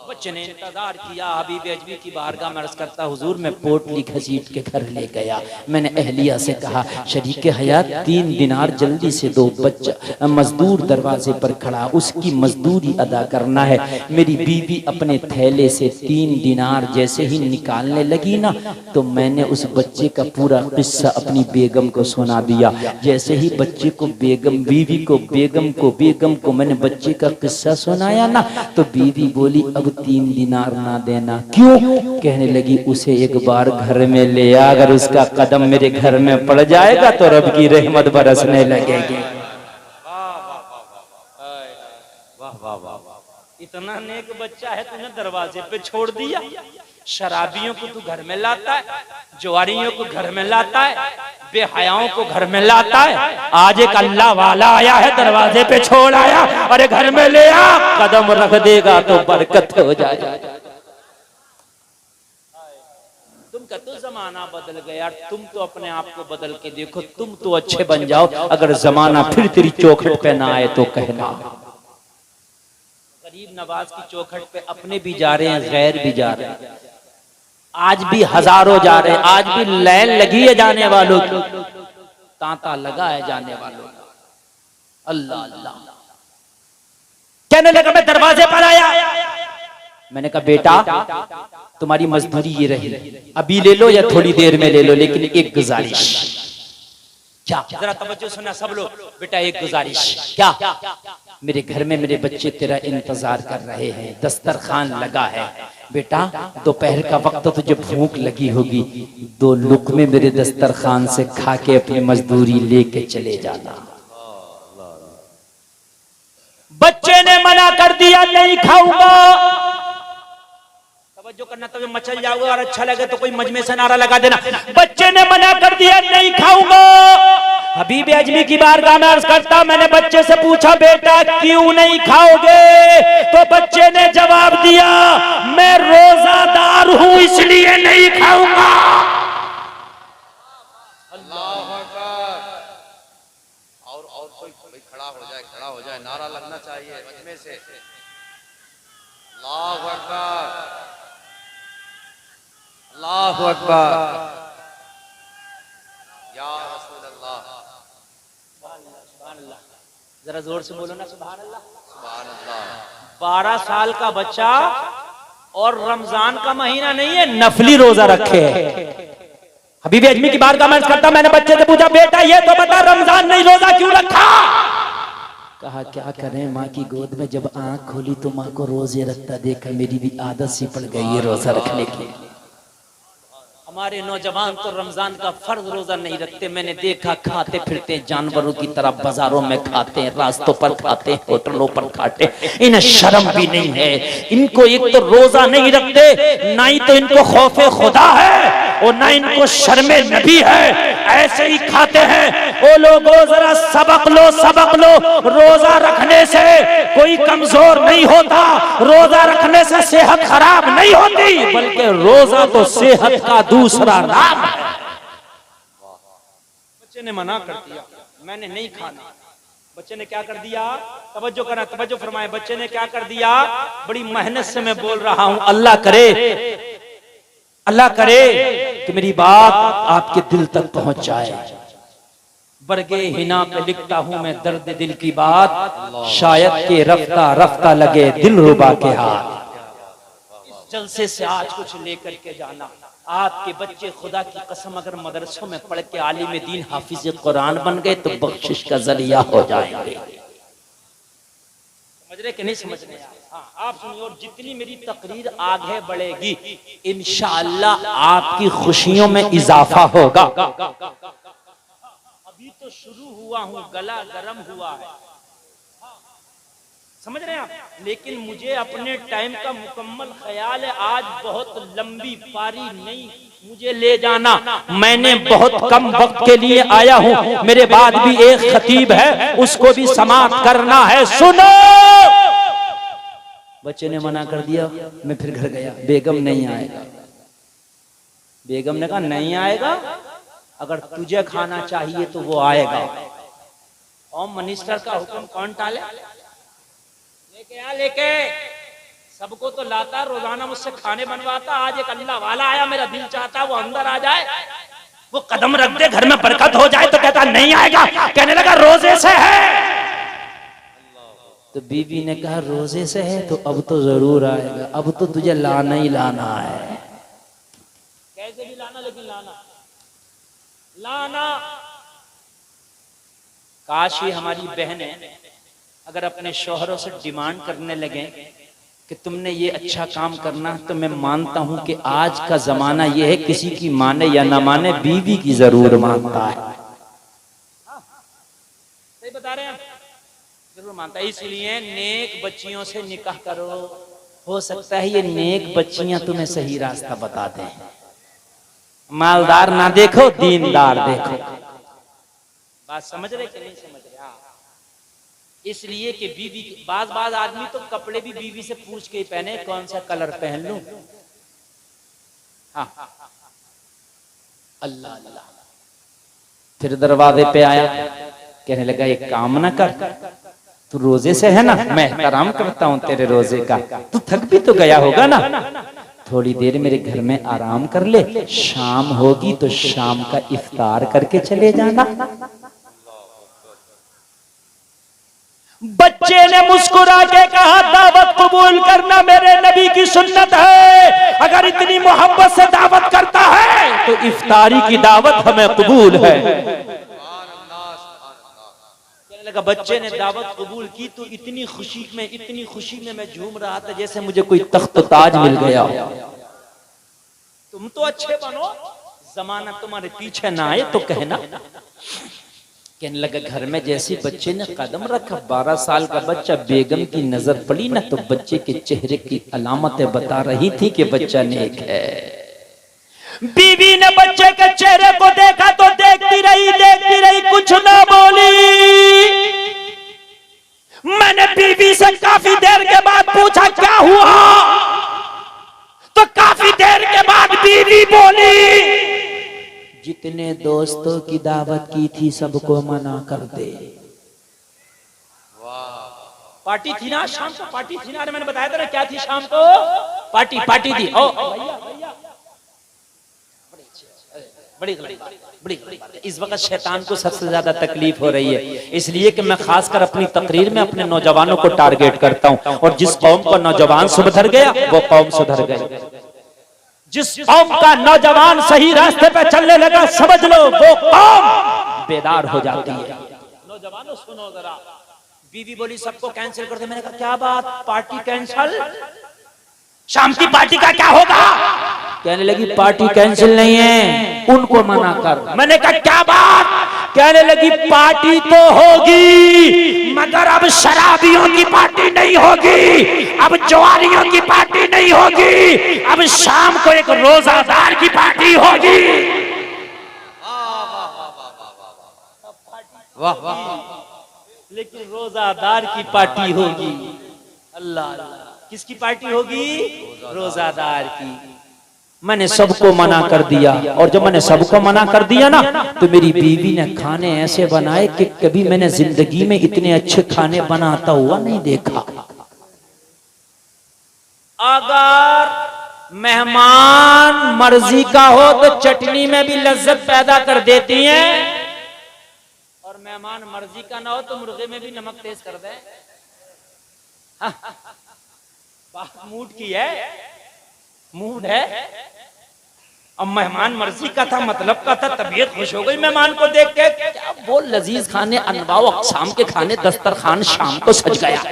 बच्चे ने इंतजार किया, हबीब अजमी की बारगाह में अर्ज करता हुजूर मैं पोटली घसीट के घर ले गया। मैंने अहलिया से कहा शरीके हयात 3 दिनार जल्दी से दो, बच्चा मजदूर दरवाजे पर खड़ा, उसकी मजदूरी अदा करना है। मेरी बीवी अपने थैले से 3 दिनार जैसे ही निकालने लगी ना तो मैंने उस बच्चे का पूरा किस्सा अपनी बेगम को सुना दिया। जैसे ही बच्चे को बेगम, बीवी को बेगम को मैंने बच्चे का किस्सा सुनाया ना तो बीवी बोली अब 3 दिनार ना देना। क्यों? कहने लगी उसे एक बार घर में ले आ, अगर उसका कदम मेरे घर में पड़ जाएगा तो रब की रहमत बरसने लगेगी। इतना नेक बच्चा है, तूने दरवाजे पे छोड़ दिया। शराबियों को तू घर में लाता है, जुआरियों को घर में लाता है, बेहयाओं को घर में लाता है। आज एक अल्लाह वाला आया है, दरवाजे पे छोड़ आया, अरे घर में ले आ, कदम रख देगा तो बरकत हो जाएगा। तुम का तो जमाना बदल गया, तुम तो अपने आप को बदल के देखो, तुम तो अच्छे बन जाओ। अगर जमाना फिर तेरी चौखट पे ना आए तो कहना। गरीब नवाज की चौखट पे अपने भी जा रहे हैं, गैर भी जा रहे हैं, आज भी हजारों जा रहे हैं, आज भी लाइन लगी है जाने वालों की, तांता लगा है जाने वालों का। अल्लाह अल्लाह। कहने लगा मैं दरवाजे पर आया, मैंने कहा बेटा तुम्हारी मजदूरी ये रही, अभी ले लो या थोड़ी देर में ले लो, लेकिन एक गुजारिश। क्या? जरा तवज्जो सुना सब लोग। बेटा एक गुजारिश। क्या? मेरे घर में मेरे बच्चे तेरा इंतजार कर रहे हैं, दस्तरखान लगा है। बेटा दोपहर का वक्त तुझे भूख लगी होगी, 2 लुक़मे मेरे दस्तरखान से खा के अपनी मजदूरी लेके चले जाना। बच्चे ने मना कर दिया नहीं खाऊंगा। तवज्जो करना, तभी मचल जाओगे और अच्छा लगे तो कोई मजमे से नारा लगा देना। बच्चे ने मना कर दिया नहीं खाऊंगा। हबीब अजमी की बारगाह में अर्ज करता मैंने बच्चे से पूछा बेटा क्यों नहीं खाओगे? तो बच्चे ने जवाब दिया मैं रोजादार हूं इसलिए नहीं खाऊंगा। अल्लाह अकबर। और कोई खड़ा हो जाए, नारा लगना चाहिए मजमे से। अल्लाह अकबर, अल्लाह अकबर, या रसूल अल्लाह। जरा जोर से बोलो ना सुभान अल्लाह। सुभान अल्लाह। 12 साल का बच्चा और रमजान का महीना नहीं है, नफली रोजा रखे है। हबीब अजमी की बारगाह में अर्ज करता मैंने बच्चे से पूछा बेटा ये तो बता रमजान नहीं रोजा क्यों रखा? कहा क्या करें, माँ की गोद में जब आंख खोली तो माँ को रोजे रखता देखा, मेरी भी आदत सी पड़ गई है रोजा रखने की। हमारे नौजवान तो रमजान का फर्ज रोजा नहीं रखते। मैंने देखा खाते फिरते जानवरों की तरह, बाजारों में खाते हैं, रास्तों पर खाते हैं, होटलों पर खाते हैं। इन्हें शर्म भी नहीं है। इनको एक तो रोजा नहीं रखते, ना ही तो इनको खौफे खुदा है और ना इनको शर्मे नबी है। ऐसे ही खाते हैं। ओ लोगों जरा सबक लो, सबक लो। रोजा रखने से कोई कमजोर नहीं होता, रोजा रखने से सेहत खराब नहीं होती, बल्कि रोजा तो सेहत का दूसरा नाम है। बच्चे ने मना कर दिया, मैंने नहीं खाना। बच्चे ने क्या कर दिया? तवज्जो करना, तवज्जो फरमाए। बच्चे ने क्या कर दिया? बड़ी मेहनत से मैं बोल रहा हूं, अल्लाह करे, अल्लाह करे कि मेरी बात आपके दिल तक पहुंच जाए। बरगे हिना पे लिखता हूं मैं दर्द दिल की बात, शायद के रफ्ता रफ्ता लगे दिल रुबा के हाथ। इस जलसे से आज कुछ लेकर के जाना। आपके बच्चे खुदा की कसम अगर मदरसों में पढ़ के आलिम दीन हाफिज कुरान बन गए तो बख्शिश का जरिया हो जाएंगे। समझ रहे कि नहीं समझ रहे? हाँ, आप सुनिए। और जितनी मेरी तकरीर आगे बढ़ेगी इंशाअल्लाह आपकी खुशियों में इजाफा होगा। अभी तो शुरू हुआ हूं, गला गरम हुआ है, समझ रहे हैं आप? लेकिन मुझे अपने टाइम का मुकम्मल ख्याल है। आज बहुत लंबी पारी नहीं मुझे ले जाना, मैंने बहुत कम वक्त के लिए आया हूं। मेरे बाद भी एक खतीब है, उसको भी समाप्त करना है। सुनो, बच्चे ने मना कर दिया, मैं फिर घर गया। बेगम नहीं आएगा। बेगम ने कहा नहीं आएगा, अगर तुझे खाना चाहिए तो वो आएगा। होम मिनिस्टर का हुक्म कौन टाले? लेके आ, लेके सबको तो लाता, रोजाना मुझसे खाने बनवाता। आज एक अल्लाह वाला आया, मेरा दिल चाहता वो अंदर आ जाए, वो कदम रख दे, घर में बरकत हो जाए, तो कहता नहीं आएगा। कहने लगा रोजे से है। तो बीवी ने कहा रोजे से है तो अब तो जरूर आएगा, अब तो तुझे लाना ही लाना है। कैसे भी लाना, लेकिन लाना लाना। काश ही हमारी बहनें अगर अपने शौहरों से डिमांड करने लगे कि तुमने ये अच्छा काम करना, तो मैं मानता हूं कि आज का जमाना ये है, किसी की माने या ना माने बीवी की जरूर मानता है। सही बता रहे हैं, जरूर मानता है। इसलिए नेक बच्चियों से निकाह करो। हो सकता है ये नेक बच्चियां तुम्हें सही रास्ता बता दें। मालदार ना देखो, दीनदार देखो। बात समझ रहे कि नहीं समझ रहे? इसलिए कि बीवी, बाज आदमी तो कपड़े भी बीवी से पूछ के ही पहने, कौन सा कलर पहन लूं। हाँ, अल्लाह अल्लाह। फिर दरवाजे पे आया, कहने लगा एक काम ना कर, तू रोजे से है ना, मैं एहतराम करता हूं तेरे रोजे का, तू थक भी तो गया होगा ना, थोड़ी देर मेरे घर में आराम कर ले, शाम होगी तो शाम का इफ्तार करके चले जाना। बच्चे ने मुस्कुरा के कहा दावत कबूल करना मेरे नबी की सुन्नत है। अगर इतनी मोहब्बत से दावत करता है तो इफ्तारी की दावत हमें कबूल है। कहने लगा बच्चे ने दावत कबूल की तो इतनी खुशी में मैं झूम रहा था जैसे मुझे कोई तख्त ताज मिल गया। तुम तो अच्छे बनो, जमाना तुम्हारे पीछे ना आए तो कहना। कहने लगा घर में जैसे बच्चे ने कदम रखा, 12 साल का बच्चा, बेगम की नजर पड़ी ना तो बच्चे के चेहरे की अलामतें बता रही थी कि बच्चा नेक है। बीवी ने बच्चे के चेहरे को देखा तो देखती रही, कुछ ना बोली। मैंने बीवी से काफी देर के बाद पूछा क्या हुआ, तो काफी देर के बाद बीवी बोली जितने दोस्तों की दावत की थी सबको मना कर दे। पार्टी थी ना शाम को, पार्टी थी ना, अरे मैंने बताया था ना क्या थी शाम को, पार्टी थी। ओ भैया बड़ी इस वक्त शैतान को सबसे ज्यादा तकलीफ हो रही है, इसलिए कि मैं खासकर अपनी तकरीर में अपने नौजवानों को टारगेट करता हूं। और जिस कौम का नौजवान सुधर गया वो कौम सुधर गई। जिस कौम का नौजवान सही रास्ते पे चलने लगा समझ लो वो कौम बेदार हो जाती है। नौजवानों सुनो जरा, बीवी बोली सबको कैंसिल कर दे। मैंने कहा क्या बात, पार्टी कैंसिल? शाम की पार्टी का क्या होगा? कहने लगी पार्टी कैंसिल नहीं है, उनको मना कर। मैंने कहा क्या बात? कहने लगी पार्टी तो होगी मगर अब शराबियों की पार्टी नहीं होगी, अब जवानियों की पार्टी नहीं होगी, अब शाम को एक रोजादार की पार्टी होगी। वाह वाह, लेकिन रोजादार की पार्टी होगी। अल्लाह अल्लाह, किसकी पार्टी होगी? रोजादार की। मैंने सबको मना कर दिया, और जब मैंने सबको मना कर दिया ना, तो मेरी बीवी ने खाने ऐसे बनाए कि कभी मैंने जिंदगी में इतने अच्छे खाने बनाता हुआ नहीं देखा। अगर मेहमान मर्जी का हो तो चटनी में भी लज्जत पैदा कर देती हैं, और मेहमान मर्जी का ना हो तो मुर्गे में भी नमक तेज कर दे। बात मूड की है, मूड है। अब मेहमान मर्जी का था, मतलब का था, तबीयत खुश हो गई मेहमान को देख के। क्या वो लजीज खाने, अनवाओ अक़साम के खाने, दस्तरखान शाम को सज गया।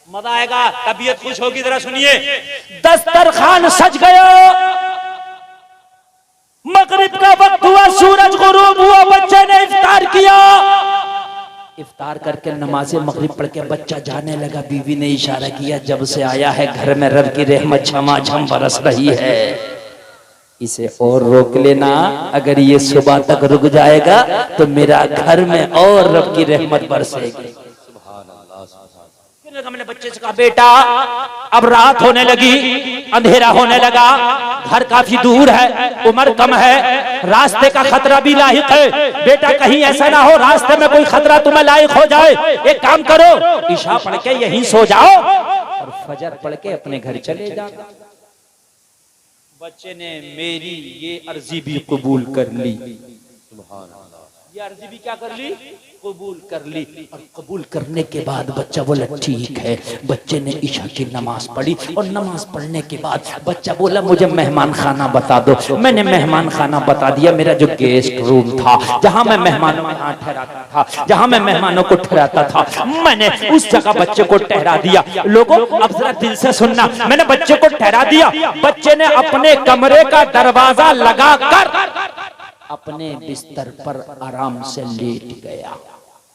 मजा आएगा, तबीयत खुश होगी। जरा सुनिए, दस्तरखान सज गया, मगरिब का वक्त हुआ, सूरज गुरूब हुआ, बच्चे ने इफ्तार किया। इफ्तार करके नमाज़े मगरिब पढ़ के बच्चा जाने लगा। बीवी ने इशारा किया, जब से आया है घर में रब की रहमत झमाझम बरस रही है, इसे और रोक लेना। अगर ये सुबह तक रुक जाएगा तो मेरा घर में और रब की रहमत बरसेगी। मैंने बच्चे से कहा, बेटा अब रात होने लगी, अंधेरा होने लगा, घर काफी दूर है, उम्र कम है, रास्ते का खतरा भी लाहिक है। बेटा कहीं ऐसा ना हो रास्ते में कोई खतरा तुम्हें लाहिक हो जाए। एक काम करो, इशा पढ़ के यहीं सो जाओ और फजर पढ़ के अपने घर चले जाओ। बच्चे ने मेरी ये अर्जी भी कबूल कर ली। ये अर्जी भी क्या कर ली? कबूल कर ली। और कबूल करने के बाद बच्चा बोला ठीक है। बच्चे ने इशा की नमाज पढ़ी, और नमाज पढ़ने के बाद बच्चा बोला मुझे मेहमान खाना बता दो। मैंने मेहमान खाना बता दिया। मेरा जो गेस्ट रूम था, जहां मैं मेहमानों के यहाँ ठहराता था, जहां मैं मेहमानों को ठहराता था, मैंने उस जगह बच्चे को ठहरा दिया। लोगों अब जरा दिल से सुनना, मैंने बच्चे को ठहरा दिया। बच्चे ने अपने कमरे का दरवाजा लगाकर अपने बिस्तर पर आराम से लेट गया।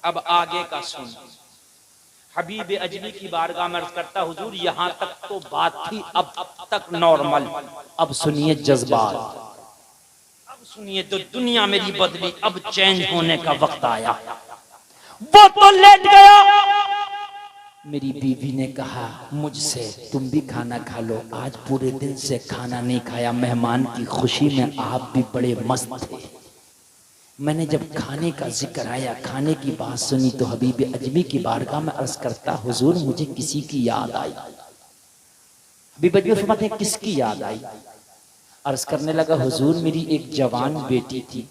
अब आगे का सुन। हबीब अजमी की बारगाह में अर्ज करता, हुजूर यहाँ तक तो बात थी, अब तक नॉर्मल। अब सुनिए जज्बात, अब सुनिए तो दुनिया मेरी बदली, अब चेंज होने का वक्त आया। वो तो लेट गया। मेरी बीवी ने कहा मुझसे, तुम भी खाना खा लो, आज पूरे दिन से खाना नहीं खाया। मेहमान की खुशी में आप भी बड़े मस्त थे। मैंने जब खाने का जिक्र आया, खाने की बात सुनी, तो हबीब अजमी की बारगाह में अर्ज करता, हुजूर मुझे किसी की याद आई। हबीब अजमी फरमाते हैं किसकी याद आई? अर्ज करने लगा, हुजूर मेरी एक जवान बेटी थी,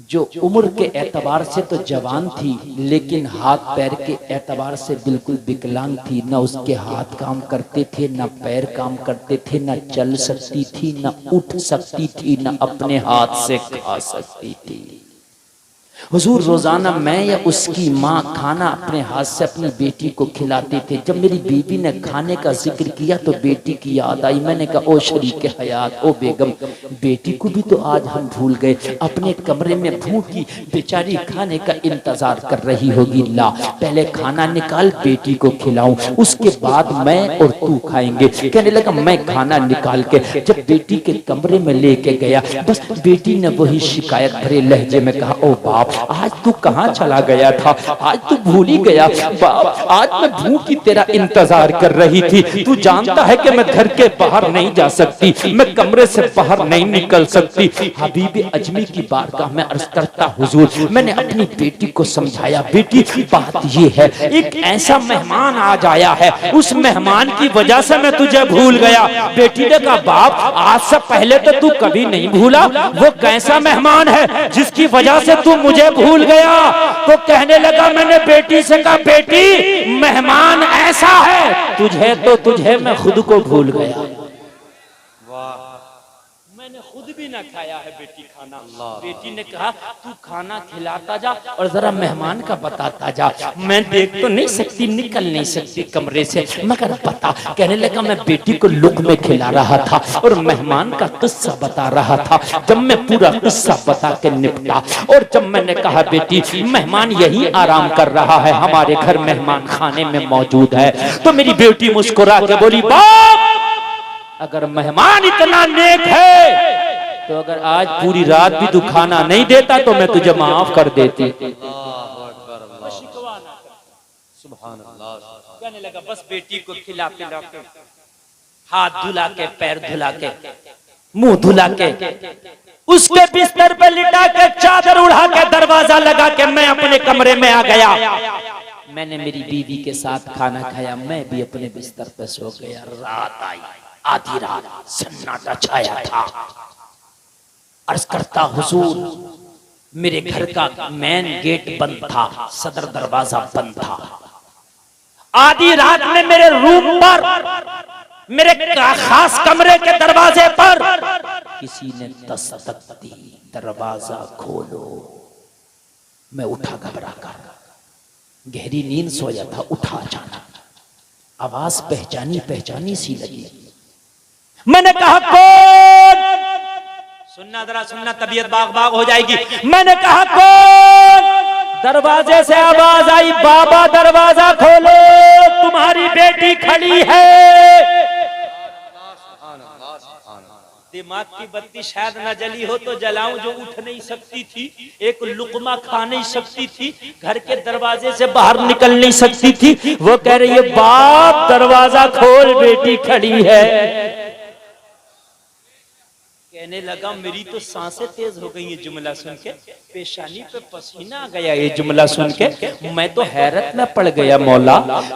जो उम्र के एतबार से तो जवान थी, लेकिन हाथ पैर के एतबार से बिल्कुल विकलांग थी। न उसके हाथ काम करते थे, न पैर काम करते थे, न चल सकती थी, न उठ सकती थी, न अपने हाथ से खा सकती थी। हुजूर रोजाना मैं या उसकी माँ खाना अपने हाथ से अपनी बेटी को खिलाते थे। जब मेरी बीवी ने खाने का जिक्र किया तो बेटी की याद आई। मैंने कहा ओ शरीक हयात, ओ बेगम, बेटी को भी तो आज हम भूल गए। अपने कमरे में भूखी बेचारी खाने का इंतजार कर रही होगी। ला पहले खाना निकाल, बेटी को खिलाऊं, उसके बाद मैं और तू खाएंगे। कहने लगा मैं खाना निकाल के जब बेटी के कमरे में लेके गया, बस बेटी ने वही शिकायत भरे लहजे में कहा, ओ बाप आज तू कहाँ चला गया था? आज तू भूल ही गया। बाप आज मैं भूखी तेरा इंतजार कर रही थी। तू जानता है कि मैं घर के बाहर नहीं जा सकती, मैं कमरे से बाहर नहीं निकल सकती। हबीब अजमी की बारगाह में अर्ज करता, हुजूर मैंने अपनी बेटी को समझाया, बेटी बात ये है, एक ऐसा मेहमान आज आया है, उस मेहमान की वजह से मैं तुझे भूल गया। बेटी ने कहा बाप आज से पहले तो तू कभी नहीं भूला, वो कैसा मेहमान है जिसकी वजह से तू मुझे भूल गया? तो कहने लगा, मैंने बेटी से कहा बेटी मेहमान ऐसा है, तुझे तो तुझे मैं खुद को भूल गया। मैंने खुद भी भी ना खाया है बेटी खाना। बेटी ने कहा तू खाना खिलाता जा और जरा मेहमान का बताता जा। मैं देख तो नहीं सकती, निकल नहीं सकती कमरे से, मगर बता। कहने लगा मैं बेटी को लुक़मे खिला रहा था और मेहमान का किस्सा बता रहा था। जब मैं पूरा किस्सा बता के निपटा और जब मैंने कहा बेटी मेहमान यही आराम कर रहा है, हमारे घर मेहमान खाने में मौजूद है, तो मेरी बेटी मुस्कुरा के बोली बाप अगर मेहमान इतना नेक है तो अगर आज पूरी रात भी तू खाना नहीं देता तो मैं तुझे माफ कर देती। कहने लगा बस बेटी को खिला पिला के, हाथ धुला के, पैर धुला के, मुंह धुला के, उसके बिस्तर पे लिटा के, चादर उड़ा के, दरवाजा लगा के मैं अपने कमरे में आ गया। मैंने मेरी बीवी के साथ खाना खाया, मैं भी अपने बिस्तर पे सो गया। रात आई, आधी रात, सन्नाटा छाया था। अर्ज करता हुजूर मेरे घर का मेन गेट बंद था, सदर दरवाजा बंद था। आधी रात में मेरे रूम पर, मेरे खास कमरे के दरवाजे पर किसी ने दस्तक दी, दरवाजा खोलो। मैं उठा घबरा कर, गहरी नींद सोया था, उठा अचानक, आवाज पहचानी पहचानी सी लगी। मैंने कहा कौन? सुनना जरा सुनना, तबीयत बाग बाग हो जाएगी। मैंने कहा कौन? दरवाजे से आवाज आई बाबा दरवाजा खोलो, तुम्हारी बेटी खड़ी है। दिमाग की बत्ती शायद न जली हो तो जलाऊं, जो उठ नहीं सकती थी, एक लुकमा खा नहीं सकती थी, घर के दरवाजे से बाहर निकल नहीं सकती थी। वो कह रही है बाप दरवाजा खोल, बेटी खड़ी है। कहने लगा मेरी तो सांसें तेज हो गई ये जुमला सुन के, पेशानी पे पसीना आ गया ये जुमला सुन के। मैं तो हैरत में पड़ गया, मौला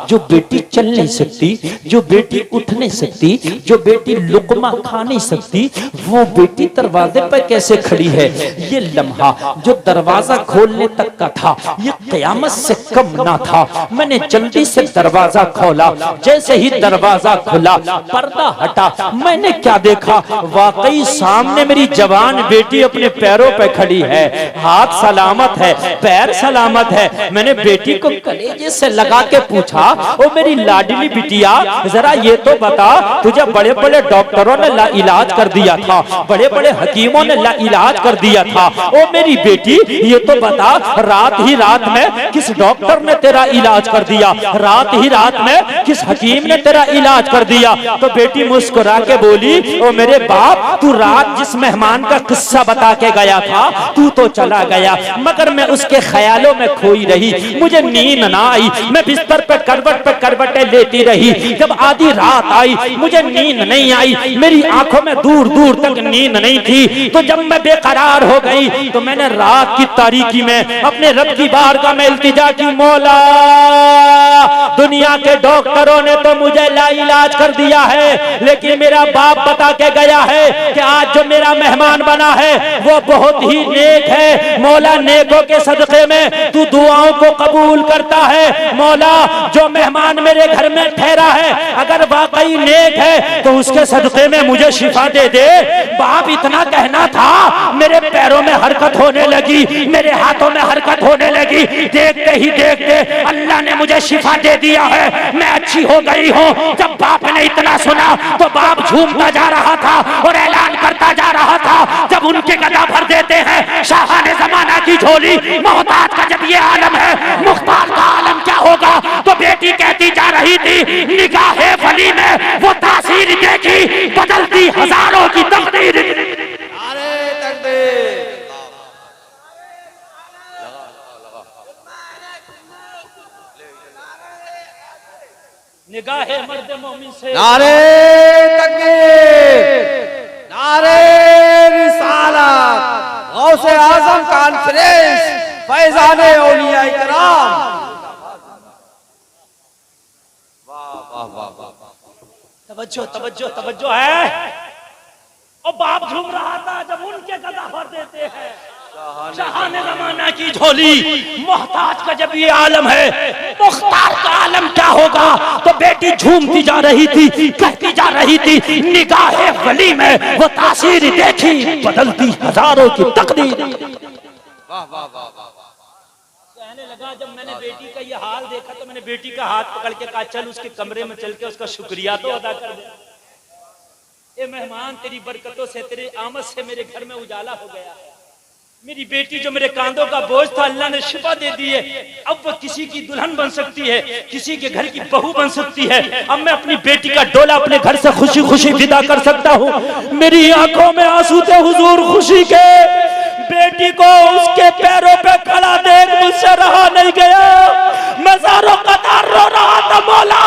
जो बेटी चल नहीं सकती, जो बेटी उठ नहीं सकती, जो बेटी लुकमा खा नहीं सकती, वो बेटी दरवाजे पे कैसे खड़ी है। ये लम्हा जो दरवाजा खोलने तक का था, ये कयामत से कम ना था। मैंने जल्दी से दरवाजा खोला, जैसे ही दरवाजा खुला पर्दा हटा, मैंने क्या देखा, वाकई सामने मेरी जवान बेटी अपने पैरों पे खड़ी है, हाथ सलामत है, पैर सलामत है। मैंने बेटी को कलेजे से लगा के पूछा, ओ मेरी लाडली बिटिया जरा ये तो बता, तुझे बड़े बड़े डॉक्टरों ने इलाज कर दिया था, बड़े बड़े हकीमों ने इलाज कर दिया था, ओ मेरी बेटी ये तो बता रात ही रात में किस डॉक्टर ने तेरा इलाज कर दिया, रात ही रात में किस हकीम ने तेरा इलाज कर दिया। तो बेटी मुस्कुरा के बोली, ओ मेरे बाप तू रात जिस मेहमान का किस्सा बता के गया था तू तो चला गया, मगर मैं उसके ख्यालों में खोई रही, मुझे नींद ना आई। मैं बिस्तर पे करवटें लेती रही। जब आधी रात आई मुझे नींद नहीं आई, मेरी आंखों में दूर दूर तक नींद नहीं थी। तो जब मैं बेकरार हो गई तो मैंने रात की तारीकी में अपने रब की बारगाह में इल्तिजा की, मौला दुनिया के डॉक्टरों ने तो मुझे लाइलाज कर दिया है, लेकिन मेरा बाप बता के गया है कि आज जो मेरा मेहमान बना है वो बहुत ही नेक है। मौला नेकों के सदक़े में तू दुआओं को कबूल करता है। मौला जो मेहमान मेरे घर में ठहरा है अगर वाकई नेक है तो उसके सदक़े में मुझे शिफा दे दे। बाप इतना कहना था, मेरे पैरों में हरकत होने लगी, मेरे हाथों में हरकत होने लगी। देखते ही देखते अल्लाह ने मुझे शिफा दे दिया है, मैं अच्छी हो गई हूँ। जब बाप ने इतना सुना तो बाप झूमता जा रहा था और ऐलान करता जा रहा था, जब उनके गदा भर देते हैं शाहाने जमाना की झोली, मोहताज का जब ये आलम है, मुख्तार का आलम क्या होगा। तो बेटी कहती जा रही थी, निगाहे वली में वो तासीर देखी, बदलती हजारों की तकदीर। अरे तकबीर, निगाहे मर्द मोमिन से नारे तकबीर, नारे रिसालत, गौसे आजम कॉन्फ्रेंस, फैजाने औलिया इकराम। वाह वाह वाह, तवज्जो तवज्जो तवज्जो है। और बाप झूम रहा था जब उनके गदा भर देते हैं। जहाने जमाना की झोली, मोहताज का जब ये आलम है, मुख्तार का आलम क्या होगा। तो बेटी झूमती जा रही थी, कहती जा रही थी, निगाहे वली में वो तासीर देखी, बदलती हजारों की तकदीर। वाह वाह वाह वाह। कहने लगा जब मैंने बेटी का ये हाल देखा तो मैंने बेटी का हाथ पकड़ के कहा चल उसके कमरे में चल के उसका शुक्रिया तो अदा कर दे। ए मेहमान, तेरी बरकतों से, तेरी आमद से मेरे घर में उजाला हो गया है। मेरी बेटी जो मेरे कांधों का बोझ था, अल्लाह ने शिफा दे दी है। अब वो किसी की दुल्हन बन सकती है, किसी के घर की बहू बन सकती है। अब मैं अपनी बेटी का डोला अपने घर से खुशी खुशी विदा कर सकता हूँ। मेरी आंखों में आंसू थे हुजूर खुशी के। बेटी को उसके पैरों पे खड़ा देख मुझसे रहा नहीं गया। मैं ज़ारों कतार रो रहा था मौला।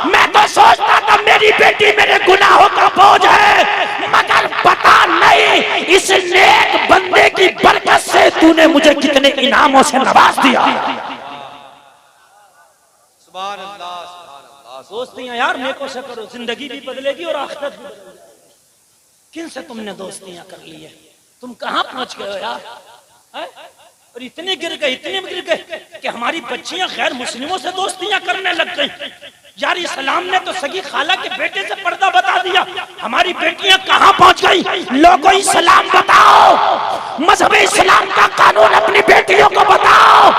मैं तो सोचता था मेरी बेटी मेरे गुनाहों का बोझ है, मगर पता नहीं इस नेक बंदे की बरकत से तूने मुझे कितने इनामों से नवाज दिया। सुभान अल्लाह सुभान अल्लाह। दोस्तियां यार नेकों से करो, जिंदगी भी बदलेगी और आखिरत भी बदलेगी। किन से तुमने दोस्तियां कर ली है? तुम कहां पहुंच गए हो यार? है? और इतने गिर गए कि हमारी बच्चियां गैर मुस्लिमों से दोस्तियां करने लग गई। यार इस्लाम ने तो सगी खाला के बेटे से पर्दा बता दिया, हमारी बेटियां कहां पहुंच गई? लोगों इस्लाम बताओ, मजहब इस्लाम का कानून अपनी बेटियों को बताओ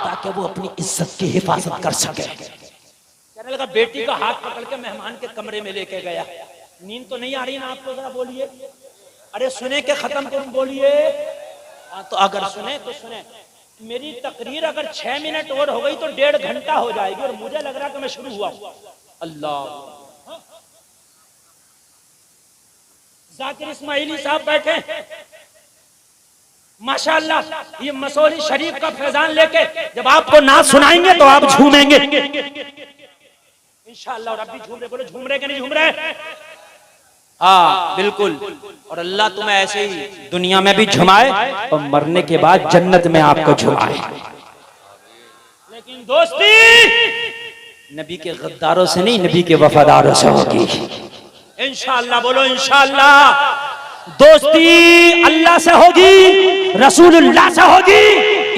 ताकि वो अपनी इज्जत की हिफाजत कर सके। कहने लगा बेटी का हाथ पकड़ के मेहमान के कमरे में लेके गया। नींद तो नहीं आ रही ना आपको? जरा बोलिए। अरे सुने के खत्म करूं, बोलिए। तो अगर सुने तो सुने, मेरी तकरीर अगर 6 मिनट और हो गई तो 1.5 घंटा हो जाएगी और मुझे लग रहा कि मैं शुरू हुआ। अल्लाह। जाकिर इस्माइली साहब बैठे माशाअल्लाह, ये मसौली शरीफ का फैजान लेके जब आपको नात सुनाएंगे तो आप झूमेंगे इंशाअल्लाह। और आप भी झूम रहे, बोलो झूम रहे कि नहीं झूम रहे? हाँ बिल्कुल। और अल्लाह तुम्हें ऐसे ही दुनिया में भी झुमाए और मरने के बाद जन्नत में आपको झुमाए। लेकिन दोस्ती नबी के गद्दारों से नहीं, नबी के वफादारों से होगी इंशाअल्लाह। बोलो इंशाअल्लाह। दोस्ती अल्लाह से होगी, रसूलुल्लाह से होगी,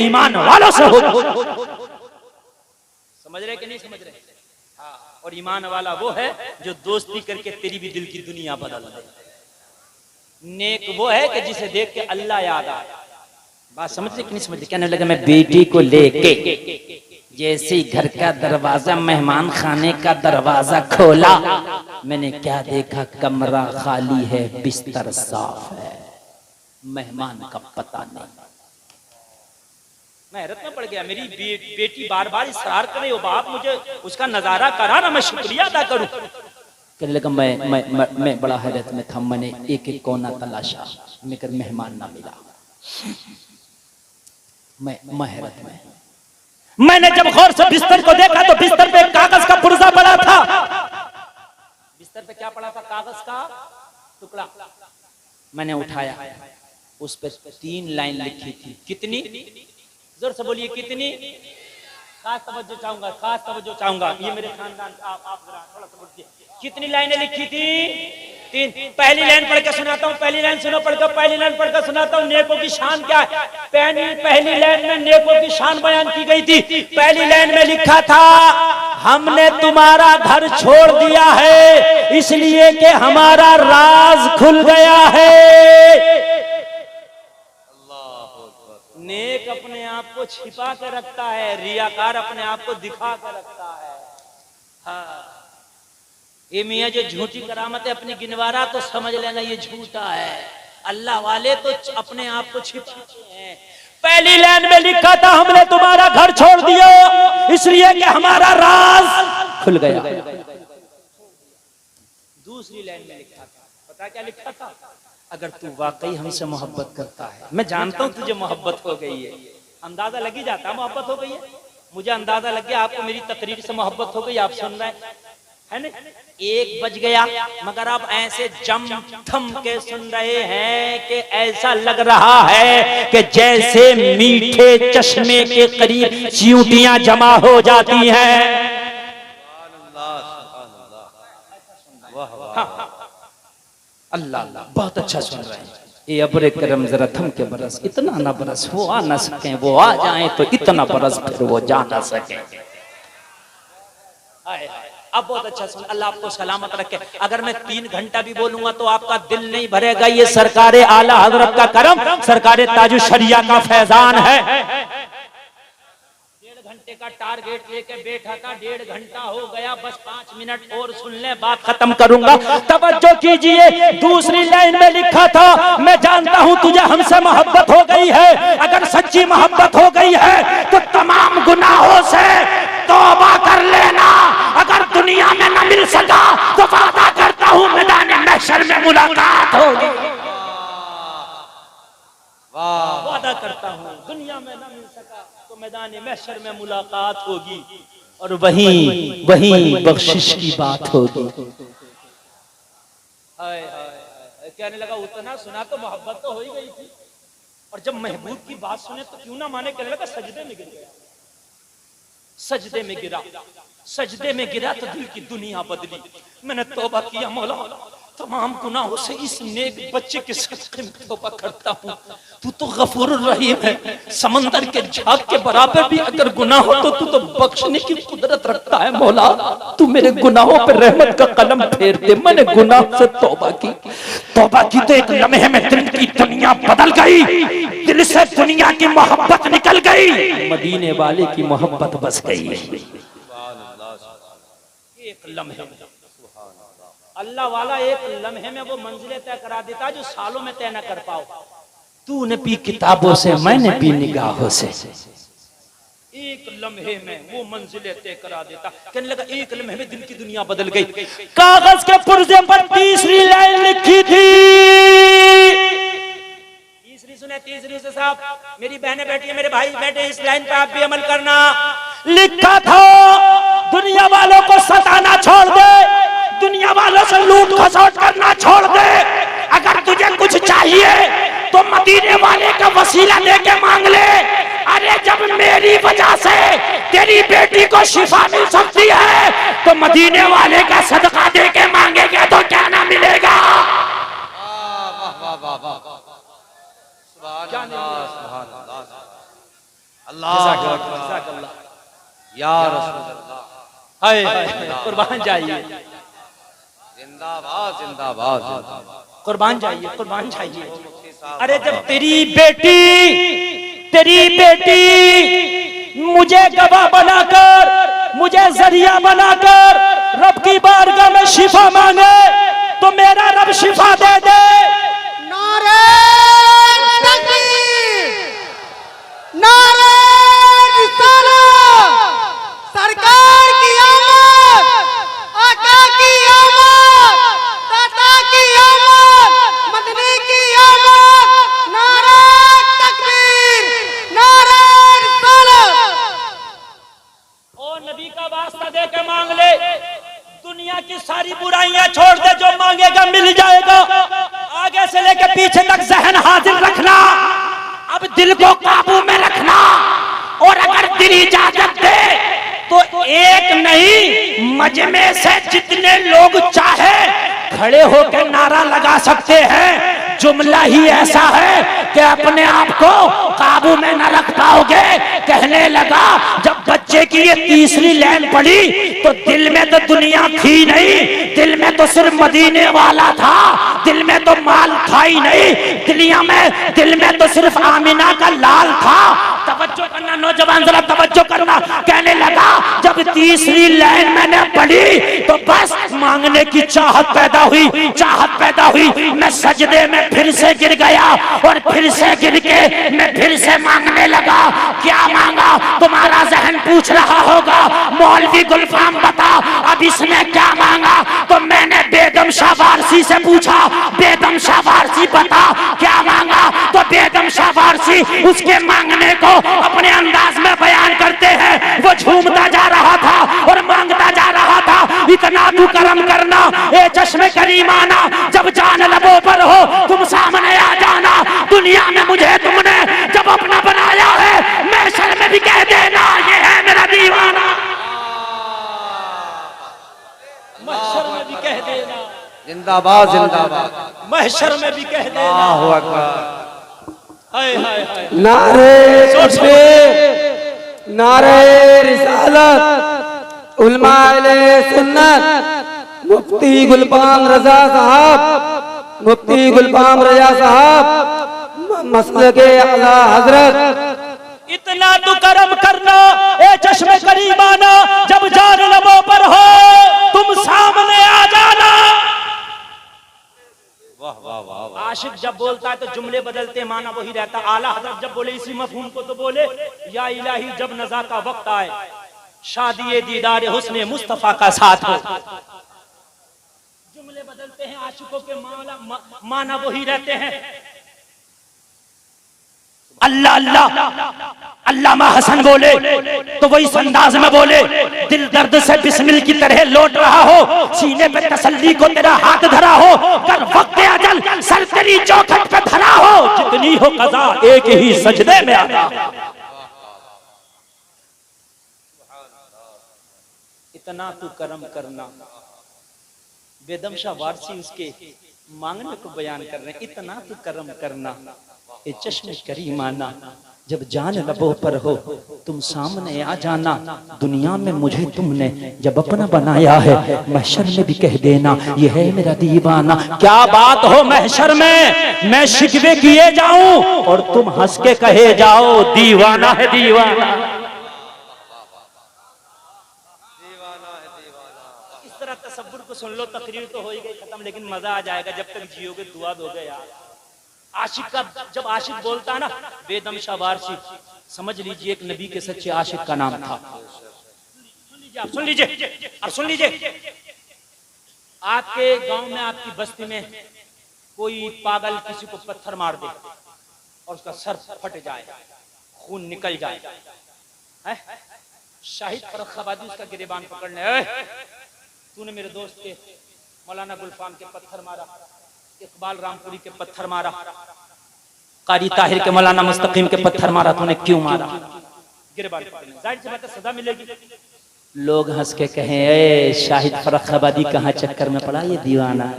ईमान वालों से होगी। समझ रहे कि नहीं समझ रहे? और ईमान वाला वो है जो दोस्ती करके तेरी भी दिल की दुनिया बदल दे। नेक वो है कि जिसे देख के अल्लाह याद आए। बात समझ रहे कि नहीं समझ रहे? कहने लगा मैं बेटी को लेके जैसे ही घर का दरवाजा, मेहमान खाने का दरवाजा खोला, मैंने क्या देखा? कमरा खाली है, बिस्तर साफ है, मेहमान का पता नहीं। मैं हैरत में पड़ गया। मेरी बेटी बार बार इसरार करे, ओ बाप मुझे उसका नजारा करा ना, मैं शुक्रिया अदा करूं। कहने लगा मैं बड़ा हैरत में था। मैंने एक एक कोना तलाशा मगर मेहमान ना मिला। मैं हैरत में। मैंने जब गौर से बिस्तर को देखा तो बिस्तर पे कागज का पुर्जा पड़ा था। बिस्तर पे क्या पड़ा था? कागज का टुकड़ा। मैंने उठाया, उस पर 3 लाइन लिखी थी। कितनी? जोर से बोलिए कितनी? खास तवज्जो चाहूंगा, खास तवज्जो चाहूंगा। ये मेरे खानदान आप जरा थोड़ा सा बोलिए। कितनी लाइनें लिखी थी? 3। पहली लाइन पढ़ के सुनाता हूँ, पहली लाइन सुनो, पढ़कर पहली लाइन पढ़कर सुनाता हूँ। नेकों की शान क्या है? पहली लाइन में नेकों की शान बयान की गई थी। पहली लाइन में लिखा था, हमने तुम्हारा घर छोड़ दिया है इसलिए कि हमारा राज खुल गया है। नेक अपने आप को छिपा कर रखता है, रियाकार अपने आप को दिखा कर रखता है। हाँ, ये मियाँ जो झूठी करामतें अपनी गिनवारा तो समझ लेना ये झूठा है। अल्लाह वाले तो अपने आप को छिपाते हैं। पहली लाइन में लिखा था हमने तुम्हारा घर छोड़ दिया इसलिए कि हमारा राज खुल गया। दूसरी लाइन में लिखा था, पता क्या लिखा था? अगर तू वाकई हमसे मोहब्बत करता है, मैं जानता हूं तुझे मोहब्बत हो गई है, अंदाजा लग ही जाता मोहब्बत हो गई है। मुझे अंदाजा लग गया आपको मेरी तकरीर से मोहब्बत हो गई, आप सुन रहे हैं ना? 1 बज गया मगर आप ऐसे जम थम के सुन रहे हैं कि ऐसा लग रहा है कि जैसे मीठे चश्मे के करीब चींटियां जमा हो जाती हैं। हाँ, अल्लाह अल्लाह, बहुत अच्छा सुन रहे हैं। ये अबरे करम जरा थम के बरस, इतना ना बरस, वो आ ना सके, वो आ जाए तो इतना बरस फिर वो जा ना सके। अब बहुत अच्छा सुन, अल्लाह आपको सलामत रखे। अगर मैं 3 घंटा भी बोलूंगा तो आपका दिल नहीं भरेगा। ये सरकारे आला हजरत का करम, सरकारे ताजु शरिया का फैजान है। 1.5 घंटे का टारगेट लेके बैठा था, 1.5 घंटा हो गया, बस 5 मिनट और सुन ले, बात खत्म करूंगा। तवज्जो कीजिए, दूसरी लाइन में लिखा था, मैं जानता हूं तुझे हमसे मोहब्बत हो गई है। अगर सच्ची मोहब्बत हो गई है तो तमाम गुनाहों से तौबा कर लेना। अगर दुनिया में न मिल सका तो वादा करता हूं मैदान महशर में मुलाकात होगी। वादा करता हूं दुनिया में न मिल सका तो मैदान महशर में मुलाकात होगी, और वहीं वहीं बख्शिश की बात होगी। कहने लगा उतना सुना तो मोहब्बत तो हो ही गई थी, और जब महबूब की बात सुने तो क्यों ना माने। कहने लगा सजदे में गिर गया, सजदे में गिरा, सजदे में गिरा तो दिल की दुनिया बदली। मैंने तौबा किया, मौला तमाम गुनाहों से इस नेक बच्चे के सदक़े में तौबा करता हूँ। तू तो गफूर रहीम है, समंदर के झाग के बराबर भी अगर गुनाह हो तो तू तो बख्शने की कुदरत रखता है। मौला तू मेरे गुनाहों पर रहमत का कलम फेर दे। मैंने गुनाह से तौबा की, तौबा की तो एक लम्हे में दिल की दुनिया बदल गई, दिल से दुनिया की मोहब्बत निकल गई, मदीने वाले की मोहब्बत बस गई। एक लम्हे में अल्लाह वाला एक लम्हे में वो मंजिलें तय करा देता जो सालों में तय न कर पाओ। तूने पी किताबों से, मैंने पी निगाहों से, एक लम्हे में वो मंजिलें तय करा देता। कहने लगा एक लम्हे में दिल की दुनिया बदल गई। कागज के पुर्जे पर तीसरी लाइन लिखी थी, तीसरी सुने, तीसरी से साहब, मेरी बहनें बैठी है, मेरे भाई बैठे, इस लाइन पर आप भी अमल करना। लिखा था दुनिया वालों को सताना छोड़ दे, दुनिया वालों से लूट खसोट करना छोड़ दे। अगर तुझे कुछ चाहिए तो मदीने वाले का वसीला लेके मांग ले। अरे जब मेरी वजह से तेरी बेटी को शिफा मिल सकती है तो मदीने वाले का सदका दे के मांगेगे तो क्या ना मिलेगा। कुर्बान जाइए, जिंदाबाद जिंदाबाद, कुर्बान जाइए, कुर्बान जाइए। अरे जब तेरी बेटी मुझे गवाह बनाकर, मुझे जरिया बनाकर रब की बारगाह में शिफा मांगे तो मेरा रब शिफा दे दे। नारे तकबीर, नारे रिसालत, सरकार की आमद, आका की आमद, दाता की आमद, मदनी की आमद। नारे तकबीर, नारे रिसालत। और नबी का वास्ता दे के मांग ले, दुनिया की सारी बुराइयां छोड़ दे, जो मांगेगा मिल जाएगा। आगे से लेके पीछे तक जहन हाजिर रखना, अब दिल को काबू में रखना, और अगर दिल इजाजत दे तो एक नहीं मजमे से जितने लोग चाहे खड़े होकर नारा लगा सकते हैं। जुमला ही ऐसा है कि अपने आप को काबू में न रख पाओगे। कहने लगा जब बच्चे की ये तीसरी लाइन पड़ी तो दिल में तो दुनिया थी नहीं, दिल में तो सिर्फ मदीने वाला था, दिल में तो माल था ही नहीं, दिल में तो सिर्फ आमिना का लाल था। तवज्जो करना नौजवान, जरा तवज्जो करना। कहने लगा जब तीसरी लाइन मैंने पढ़ी तो बस मांगने की चाहत पैदा हुई, चाहत पैदा हुई। मैं सजदे में फिर से गिर गया और फिर से गिर के मैं फिर से मांगने लगा। क्या मांगा तुम्हारा जहन पूछ रहा होगा, मौलवी गुलफाम बता अब इसने क्या मांगा। तो मैंने बेगम शाह वारसी से पूछा, बेगम शाह वारसी बता क्या मांगा। तो बेगम शाह वारसी उसके मांगने को अपने अंदाज में बयान करते हैं। वो झूमता जा रहा था और मांगता जा रहा था, इतना तू करम करना ए चश्मे करीमाना, जब जान लबों पर हो तुम सामने आ जाना। दुनिया में मुझे तुमने जब अपना बनाया है, महशर में भी कह देना ये है मेरा दीवाना, महशर में भी कह देना जिंदाबाद जिंदाबाद। महशर में भी कह देना। अल्लाहु अकबर। हाय हाय हाय। नारे तकबीर, नारे रिसालत, उलमा अहले सुन्नत, मुफ्ती गुलफाम रजा साहब, मुफ्ती गुलफाम रजा साहब, मसलके आला हजरत। इतना तो करम करना ए चश्मे करीमाना, जब जान लबों पर हो तुम सामने आ जाना। वाह वाह वाह वाह। आशिक जब बोलता है तो जुमले बदलते, माना वही रहता। आला हजरत जब बोले इसी मफहूम को तो बोले, या इलाही जब नज़ा का वक्त आए, शादी दीदार हुस्ने मुस्तफा का साथ हो। जुमले बदलते हैं, आशिकों के माना वही रहते हैं। अल्लाह अल्लाह अल्लामा हसन बोले तो वही अंदाज में बोले, दिल दर्द से बिस्मिल की तरह लौट रहा हो, सीने पे तसल्ली को तेरा हाथ धरा हो, कर वक्त अजल सर तेरी चौखट पे धरा हो, जितनी हो कज़ा एक ही सजदे में आता। इतना तू करम करना, बेदम शाह वारसी उसके मांगने को बयान कर रहे हैं। इतना तू करम करना ए चश्मे करीमाना, जब जान लबों पर हो तुम सामने आ जाना। दुनिया में मुझे तुमने जब अपना बनाया है, महशर में भी कह देना ये है मेरा दीवाना। क्या बात हो महशर में मैं शिकवे किए जाऊं और तुम हंस के कहे जाओ दीवाना है दीवाना। इस तरह तसव्वुर को सुन लो, तकरीर तो हो ही गई खत्म, लेकिन मजा आ जाएगा जब तक जियोगे। दुआ दोगे यार। आशिक का जब आशिक बोलता है ना, बेदम शाह वारसी, समझ लीजिए एक नबी के सच्चे आशिक का नाम था। सुन लीजिए और सुन लीजिए, आपके गांव में, आपकी बस्ती में कोई पागल किसी को पत्थर मार दे और उसका सर फट जाए, खून निकल जाए, शाहिद फर्रुखाबादी उसका गिरेबान पकड़ने, तूने मेरे दोस्त के मौलाना गुलफाम के पत्थर मारा, इकबाल रामपुरी के पत्थर मारा, कारी ताहिर के मौलाना मुस्तकीम के पत्थर मारा, तूने क्यों मारा? गिरबान पकड़ने, जाहिर सी बात है सजा मिलेगी। लोग हंस के कहें ए शाहिद फर्रुखाबादी कहाँ चक्कर में पड़ा, ये दीवाना है।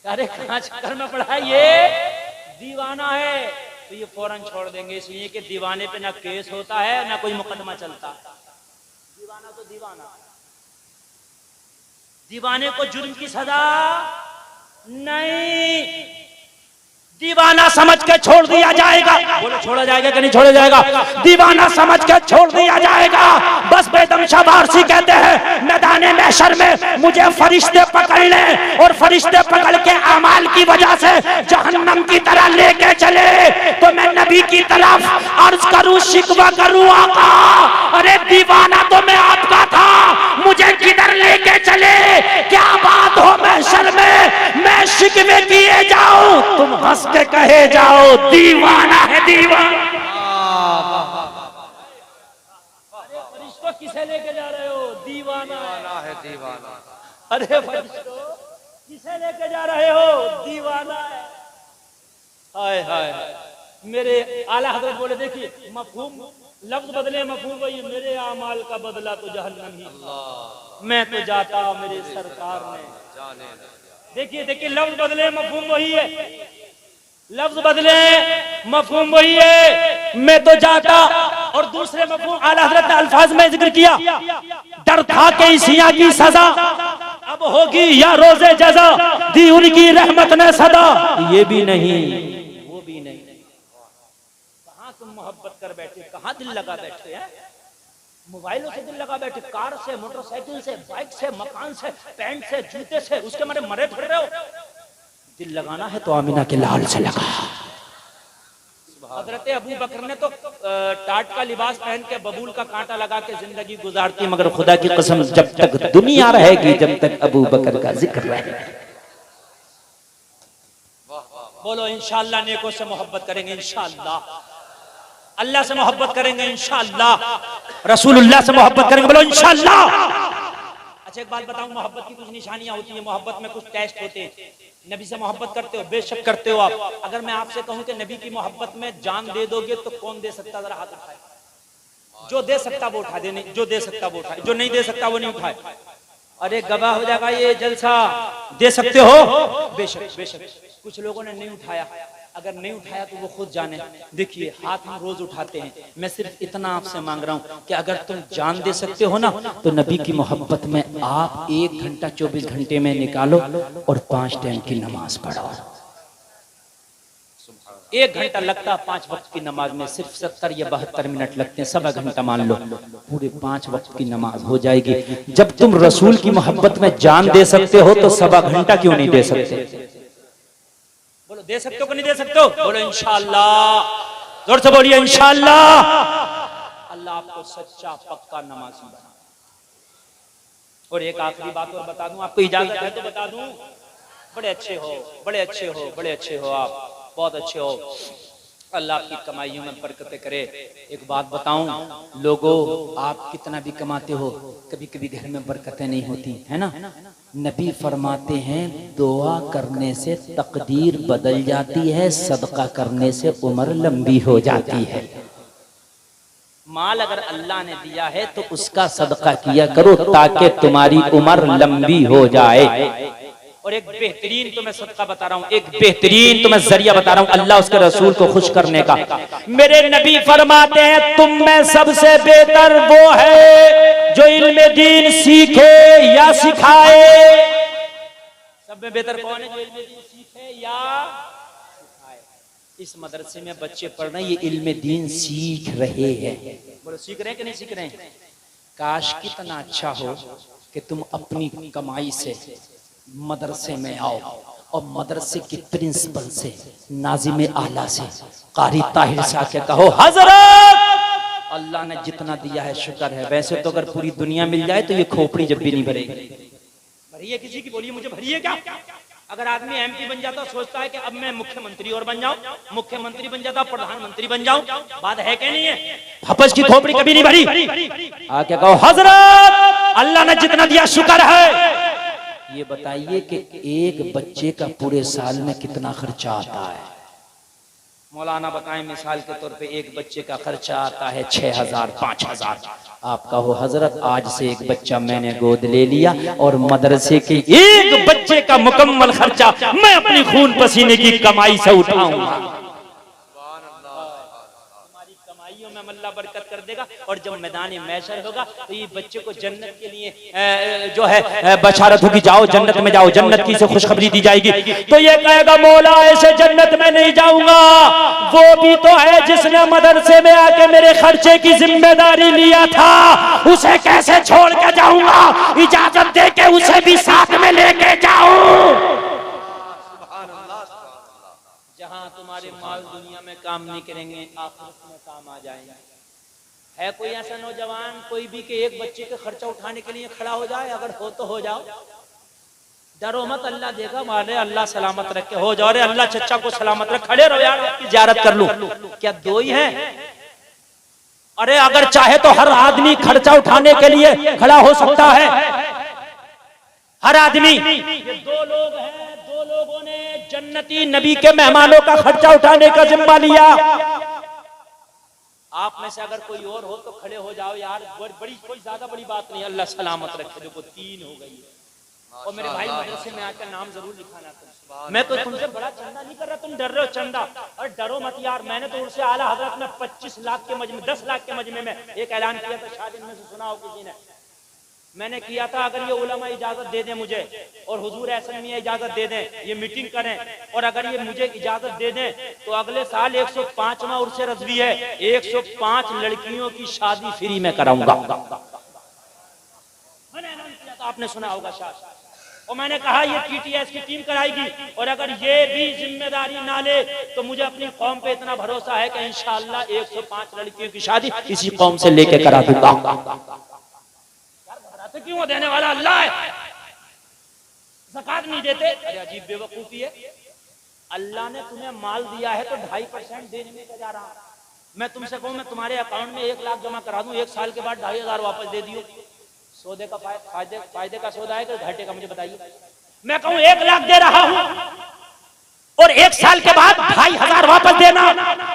अरे कहाँ चक्कर में पड़ा, ये दीवाना है। तो ये फौरन छोड़ देंगे, इसलिए कि दीवाने पे ना केस होता है ना कोई मुकदमा चलता। दीवाना तो दीवाना, दीवाने को जुर्म की सजा नहीं, दीवाना समझ के छोड़ दिया जाएगा। बोलो छोड़ा जाएगा कि नहीं छोड़ा जाएगा? दीवाना समझ के छोड़ दिया जाएगा। बस बेदम शाह वारसी कहते हैं मैदाने महशर में मुझे फरिश्ते पकड़ ले और फरिश्ते पकड़ के अमाल की वजह से जहन्नम की तरह लेके चले तो मैं नबी की तरफ अर्ज करूं, शिकवा करूं, आका अरे दीवाना तो मैं आपका था, मुझे किधर लेके चले? क्या बात हो महशर में मैं शिकवे किए जाऊं, तुम हंस के कहे जाओ दीवाना है दीवाना। अरे फरिश्तों किसे लेके जा रहे हो? दीवाना है दीवाना। अरे फरिश्तों किसे लेके जा रहे हो? दीवाना है। हाय हाय, मेरे आला हजरत बोले देखिए मफहूम लफ्ज बदले, मफहूम वही, मेरे आमाल का बदला तो जहन्नम ही, मैं तो जाता मेरे सरकार ने। देखिए देखिए लफ्ज बदले मफहूम वही है, लफ्ज बदले मफहूम वही है, मैं तो जाता। और दूसरे मफहूम आला हजरत ने अल्फाज में जिक्र किया, डर था कि सिया की सजा अब होगी या रोजे जजा, दी उनकी रहमत ने सदा, ये भी नहीं वो भी नहीं। कहां तुम मोहब्बत कर बैठे, कहां दिल लगा बैठे हैं? मोबाइलों से दिल लगा बैठे, कार से, मोटरसाइकिल से, बाइक से, मकान से, पैंट से, जूते से, उसके मारे मरे फिर रहे हो। दिल लगाना है तो आमिना के लाल से लगा। हजरत अबू बकर ने तो टाट का लिबास पहन के बबूल का कांटा लगा के जिंदगी गुजारती, मगर खुदा की कसम जब तक दुनिया रहेगी, जब तक अबू बकर का जिक्र रहेगा। बोलो इंशाअल्लाह नेकों से मोहब्बत करेंगे, इंशाअल्लाह अल्लाह से मोहब्बत करेंगे, इंशाअल्लाह रसूलुल्लाह से मोहब्बत करेंगे, बोलो इंशाअल्लाह। अच्छा एक बात बताऊं, मोहब्बत की कुछ निशानियां होती है, मोहब्बत में कुछ टेस्ट होते हैं। नबी से मोहब्बत करते हो, बेशक करते हो आप। अगर मैं आपसे कहूं कि नबी की मोहब्बत में जान दे दोगे तो कौन दे सकता? जरा हाथ उठाए। जो दे सकता वो उठा दे, नहीं जो दे सकता वो उठाए, जो नहीं दे सकता वो नहीं उठाए। अरे गवाह हो जाएगा ये जलसा, दे सकते हो? बेशक बेशक। कुछ लोगों ने नहीं उठाया, अगर नहीं उठाया तो वो खुद जाने। देखिए हाथ हम रोज उठाते हैं, मैं सिर्फ इतना आपसे मांग रहा हूं कि अगर तुम जान दे सकते हो ना तो नबी की मोहब्बत में आप 1 घंटा 24 घंटे में निकालो और 5 टाइम की नमाज पढ़ो। 1 घंटा लगता 5 वक्त की नमाज में, सिर्फ 70 या 72 मिनट लगते हैं, 1.25 घंटा मान लो, पूरे 5 वक्त की नमाज हो जाएगी। जब तुम रसूल की मोहब्बत में जान दे सकते हो तो 1.25 घंटा क्यों नहीं दे सकते? बोलो दे सकते हो कि नहीं दे सकते हो? बोलो इंशाअल्लाह, जोर से बोलिए इंशाअल्लाह। अल्लाह आपको सच्चा पक्का नमाजी बना। और एक आखिरी बात और बता दूं, आपको इजाजत है तो बता दूं, बड़े अच्छे हो, बड़े अच्छे हो, बड़े अच्छे हो, आप बहुत अच्छे हो, अल्लाह आपकी कमाइयों में बरकतें करे। एक बात बताऊं लोगों, आप कितना भी कमाते हो कभी कभी घर में बरकतें नहीं होती है ना। नबी फरमाते हैं दुआ करने से तकदीर बदल जाती है, सदका करने से उम्र लंबी हो जाती है। माल अगर अल्लाह ने दिया है तो उसका सदका किया करो ताकि तुम्हारी उम्र लंबी हो जाए। और एक बेहतरीन तुम्हें सदका बता रहा हूं, एक बेहतरीन तुम्हें जरिया बता रहा हूं अल्लाह उसके रसूल को खुश करने का। मेरे नबी फरमाते हैं तुम में सबसे बेहतर वो है जो इल्म दीन सीखे या सिखाए। सब में बेहतर कौन है? जो इल्म दीन सीखे या सिखाए। इस मदरसे में बच्चे पढ़ रहे हैं, ये इल्म दीन सीख रहे हैं। बोलो सीख रहे हैं कि नहीं सीख रहे हैं? काश कितना अच्छा हो कि तुम अपनी कमाई से मदरसे में आओ और मदरसे के प्रिंसिपल से, नाजिम आला से, कारी ताहिर से आके कहो हजरत अल्लाह ने जितना दिया है शुक्र है। वैसे तो अगर पूरी दुनिया मिल जाए तो ये खोपड़ी जब भी नहीं भरेगी। भरी है किसी की? बोलिए मुझे भरी है क्या? अगर आदमी एमपी बन जाता सोचता है कि अब मैं मुख्यमंत्री और बन जाऊं, मुख्यमंत्री बन जाता प्रधानमंत्री बन जाऊं, बात है क्या नहीं है? हपस की खोपड़ी कभी नहीं भरी। आके कहो हजरत अल्लाह ने जितना दिया शुक्र है। ये बताइए कि एक बच्चे का पूरे साल में कितना खर्चा आता है? मौलाना बताएं मिसाल के तौर पे एक बच्चे का खर्चा आता है 6000 5000। आप कहो हजरत आज से एक बच्चा मैंने गोद ले लिया और मदरसे के एक बच्चे का मुकम्मल खर्चा मैं अपनी खून पसीने की कमाई से उठाऊंगा। अल्लाह बरकत कर देगा। और जब मैदान मैशर होगा तो ये बच्चे को जन्नत के लिए जो है बशारत होगी, जाओ जन्नत में जाओ, जन्नत की से खुशखबरी दी जाएगी। तो ये कहेगा मौला ऐसे जन्नत में नहीं जाऊंगा, वो भी तो है जिसने मदरसे में आके मेरे खर्चे की जिम्मेदारी लिया था, उसे कैसे छोड़ के जाऊंगा? इजाजत दे के उसे भी साथ में लेके जाऊं। जहां तुम्हारे माल दुनिया में काम नहीं करेंगे आखिरत में काम आ जाएंगे। है कोई ऐसा नौजवान कोई भी कि एक बच्चे का खर्चा उठाने के लिए खड़ा हो जाए? अगर हो तो हो जाओ, डरो मत, अल्लाह देगा। मारे अल्लाह सलामत रखे, हो जाओ रे अल्लाह चचा को सलामत रख, खड़े रहो यार आपकी जियारत कर लूं। क्या दो ही है? अरे अगर चाहे तो हर आदमी खर्चा उठाने के लिए खड़ा हो सकता है, हर आदमी। ये 2 लोग हैं, 2 लोगों ने जन्नती नबी के मेहमानों का खर्चा उठाने का जिम्मा लिया। आप में से अगर कोई और हो तो खड़े हो जाओ यार, बड़ी कोई ज्यादा बड़ी बात नहीं, अल्लाह सलामत रखे। देखो 3 हो गई है। और मेरे भाई मदरसे में आकर नाम जरूर लिखाना तुम। मैं तो तुमसे बड़ा चंदा नहीं कर रहा, तुम डर रहे हो चंदा। और डरो मत यार, मैंने तो उनसे आला हजरत में 25 लाख के मजमे 10 लाख के मजमे में एक ऐलान किया था, शायद इनमें से सुना हो किसी ने। मैंने किया था अगर ये उलमा इजाजत दे दें मुझे और हुजूर ऐसा में इजाजत दे दें, ये मीटिंग करें और अगर ये मुझे इजाजत दे दें तो अगले साल 105वां उर्से रज़वी है, 105 लड़कियों की शादी फ्री में कराऊंगा। मैंने ऐलान किया था, आपने सुना होगा शायद। और मैंने कहा ये टीटीएस की टीम कराएगी और अगर ये भी जिम्मेदारी ना ले तो मुझे अपनी कौम पे इतना भरोसा है कि इंशाअल्लाह 105 लड़कियों की शादी इसी कौम से लेके करा दूंगा। तो क्यों? देने वाला अल्लाह है। ज़कात नहीं देते, अरे अजीब बेवकूफी है। अल्लाह ने तुम्हें माल दिया है तो 2.5% देने में क्या जा रहा? मैं तुमसे कहूं मैं तुम्हारे अकाउंट में 1 लाख जमा करा दूं, 1 साल के बाद 2,500 वापस दे दियो, सौदे का फायदे का सौदा है कि घाटे का? मुझे बताइए। मैं कहूं 1 लाख दे रहा हूं और 1 साल के बाद 2,500 वापस देना,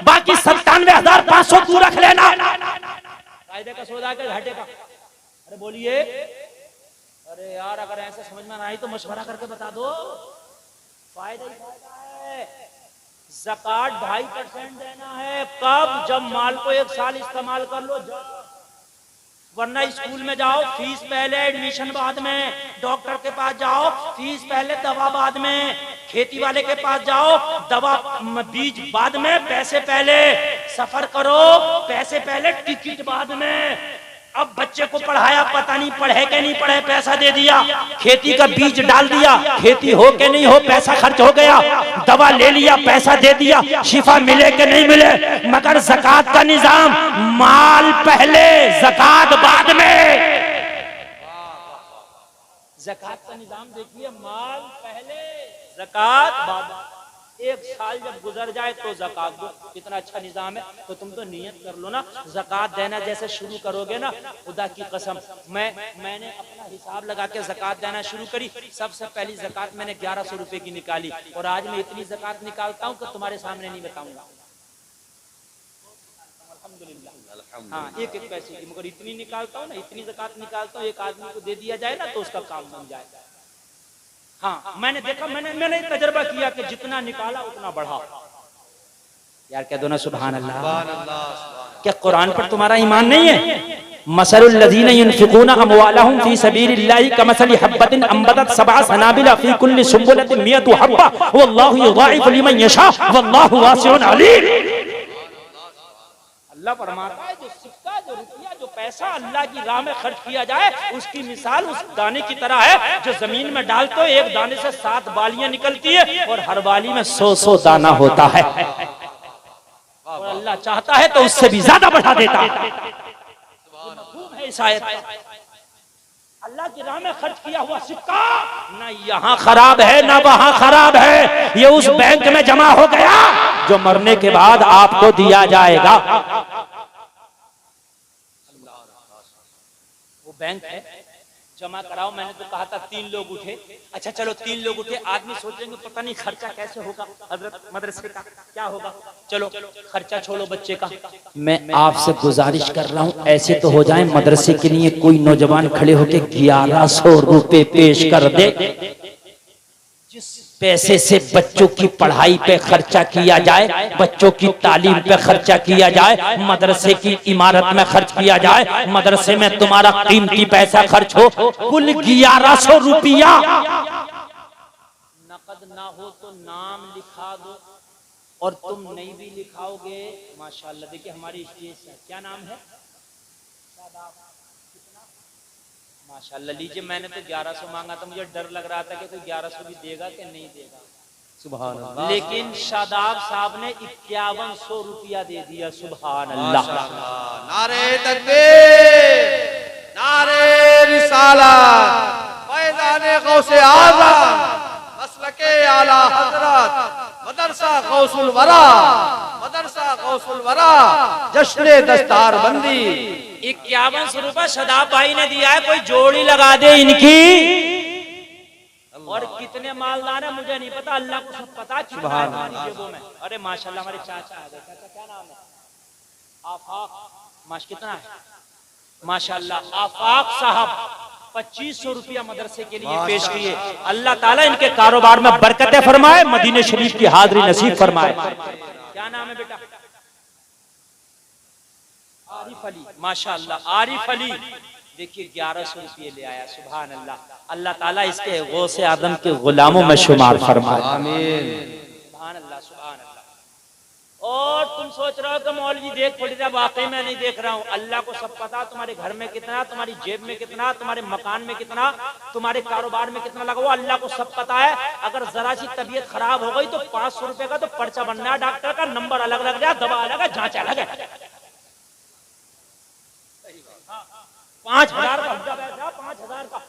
बाकी 97,500 तू रख लेना, फायदे का सौदा है कि घाटे का? अरे बोलिए। अरे यार अगर ऐसे समझ में ना आई तो मशवरा करके बता दो, फायदा ही फायदा है। ज़कात 2.5% देना है। कब? जब माल को 1 साल इस्तेमाल कर लो, वरना स्कूल में जाओ फीस पहले, एडमिशन बाद में, डॉक्टर के पास जाओ फीस पहले, दवा बाद में, खेती वाले के पास जाओ दवा बीज बाद में, पैसे पहले, सफर करो पैसे पहले, टिकट बाद में। अब बच्चे को पढ़ाया, पता नहीं पढ़े के नहीं पढ़े, पैसा दे दिया, खेती का बीज डाल दिया, खेती हो के नहीं हो, पैसा खर्च हो गया, दवा ले लिया, पैसा दे दिया, शिफा मिले के नहीं मिले। मगर ज़कात का निजाम, माल पहले ज़कात बाद में। ज़कात का निजाम देखिए, माल पहले ज़कात बाद में। 1 साल जब गुजर जाए तो ज़कात दो, कितना अच्छा निजाम है। तो तुम तो नियत कर लो ना, ज़कात देना जैसे शुरू करोगे ना, खुदा की कसम मैंने अपना हिसाब लगा के ज़कात देना शुरू करी। सबसे पहली ज़कात मैंने 1100 रुपए की निकाली, और आज मैं इतनी ज़कात निकालता हूँ कि तुम्हारे सामने नहीं बताऊंगा। अल्हम्दुलिल्लाह। हाँ, 1-1 पैसे की, मगर इतनी निकालता हूँ ना, इतनी ज़कात निकालता हूँ, एक आदमी को दे दिया जाए ना तो उसका काम बन जाएगा। हाँ, मैंने देखा, मैंने तजर्बा किया कि जितना निकाला उतना बढ़ा। यार कह दो ना सुभान अल्लाह। क्या कुरान पर तुम्हारा ईमान नहीं है? मसलुल लज़ीना युनफ़िक़ूना अमवालहुम फ़ी सबीलिल्लाहि कमसली हब्बतिन अंबतत सबअ सनाबिला फ़ी कुल्लि सुंबुलतिन मियतु हब्बा वल्लाहु युज़ाइफ़ु लिमन यशा वल्लाहु वासिउन अलीम। अल्लाह फरमाता है, जो सिक्का, जो रुपया, जो पैसा अल्लाह की राह में खर्च किया जाए, उसकी मिसाल उस दाने की तरह है जो जमीन में डालते हो, एक दाने से 7 बालियां निकलती है और हर बाली में 100 दाना होता है। और अल्लाह चाहता है तो उससे भी ज्यादा बढ़ा देता है। इस आयत अल्लाह की राह में खर्च किया हुआ सिक्का ना यहाँ खराब है ना वहां खराब है, ये उस बैंक में जमा हो गया जो मरने के बाद आपको दिया जाएगा। वो बैंक है, जमा कराओ। मैंने तो कहा था 3 लोग उठे, अच्छा चलो 3 लोग उठे, आदमी सोचेंगे पता नहीं खर्चा कैसे होगा, हजरत मदरसे का क्या होगा, चलो खर्चा छोड़ो बच्चे का। मैं आपसे गुजारिश कर रहा हूँ, ऐसे तो हो जाए मदरसे के लिए कोई नौजवान खड़े होके 1100 रुपए पेश कर दे, जिस पैसे से बच्चों की पढ़ाई पे खर्चा किया जाए, बच्चों की तालीम पे खर्चा किया जाए, मदरसे की इमारत में खर्च किया जाए, मदरसे में तुम्हारा कीमती पैसा खर्च हो, कुल 1100 रुपया। नकद ना हो तो नाम लिखा दो, और तुम नहीं भी लिखाओगे माशाल्लाह। देखिए हमारी स्टेज है, क्या नाम है? माशाल्लाह। लीजिए, मैंने तो 1100 मांगा था, मुझे डर लग रहा था कि कोई 1100 भी देगा कि नहीं देगा, सुभान अल्लाह। लेकिन शादाब साहब ने 5100 रुपया दे दिया, सुभान अल्लाह। नारे तकबीर, नारे रिसालत, फैज़ाने गौसे आज़म, मसलके आला हज़रत, मदरसा गौसुल वरा, मदरसा गौसुल वरा, जश्न दस्तार बंदी। 5100 रुपया शदाब भाई ने दिया है, कोई जोड़ी लगा दे इनकी। और कितने मालदार है मुझे नहीं पता, अल्लाह को सब पता। सुभान अल्लाह। जेबों में, अरे माशाल्लाह हमारे चाचा आ गए। चाचा क्या नाम है? आफाक। माश कितना है? माशाल्लाह आफाक साहब 2500 रुपया मदरसे के लिए पेश किए। अल्लाह ताला इनके कारोबार में बरकतें फरमाए, मदीने शरीफ की हाजिरी नसीब फरमाए। क्या नाम है बेटा? आरिफ अली। माशाल्लाह आरिफ अली, देखिए 1100 रुपये ले आया, सुभान अल्लाह। अल्लाह ताला इसके गौसे आदम के गुलामों में शुमार फरमाए, आमीन, सुभान अल्लाह, सुभान अल्लाह। और तुम सोच रहे हो कि मौलवी देख पड़ी था, वाकई में नहीं देख रहा हूँ। अल्लाह को सब पता, तुम्हारे घर में कितना, तुम्हारी जेब में कितना, तुम्हारे मकान में कितना, तुम्हारे कारोबार में कितना लगा हुआ, अल्लाह को सब पता है। अगर जरा सी तबीयत खराब हो गई तो 500 रुपए का तो पर्चा बनना है, डॉक्टर का नंबर अलग लग गया, दवा अलग है, जांच अलग है। 5000 का 5000 का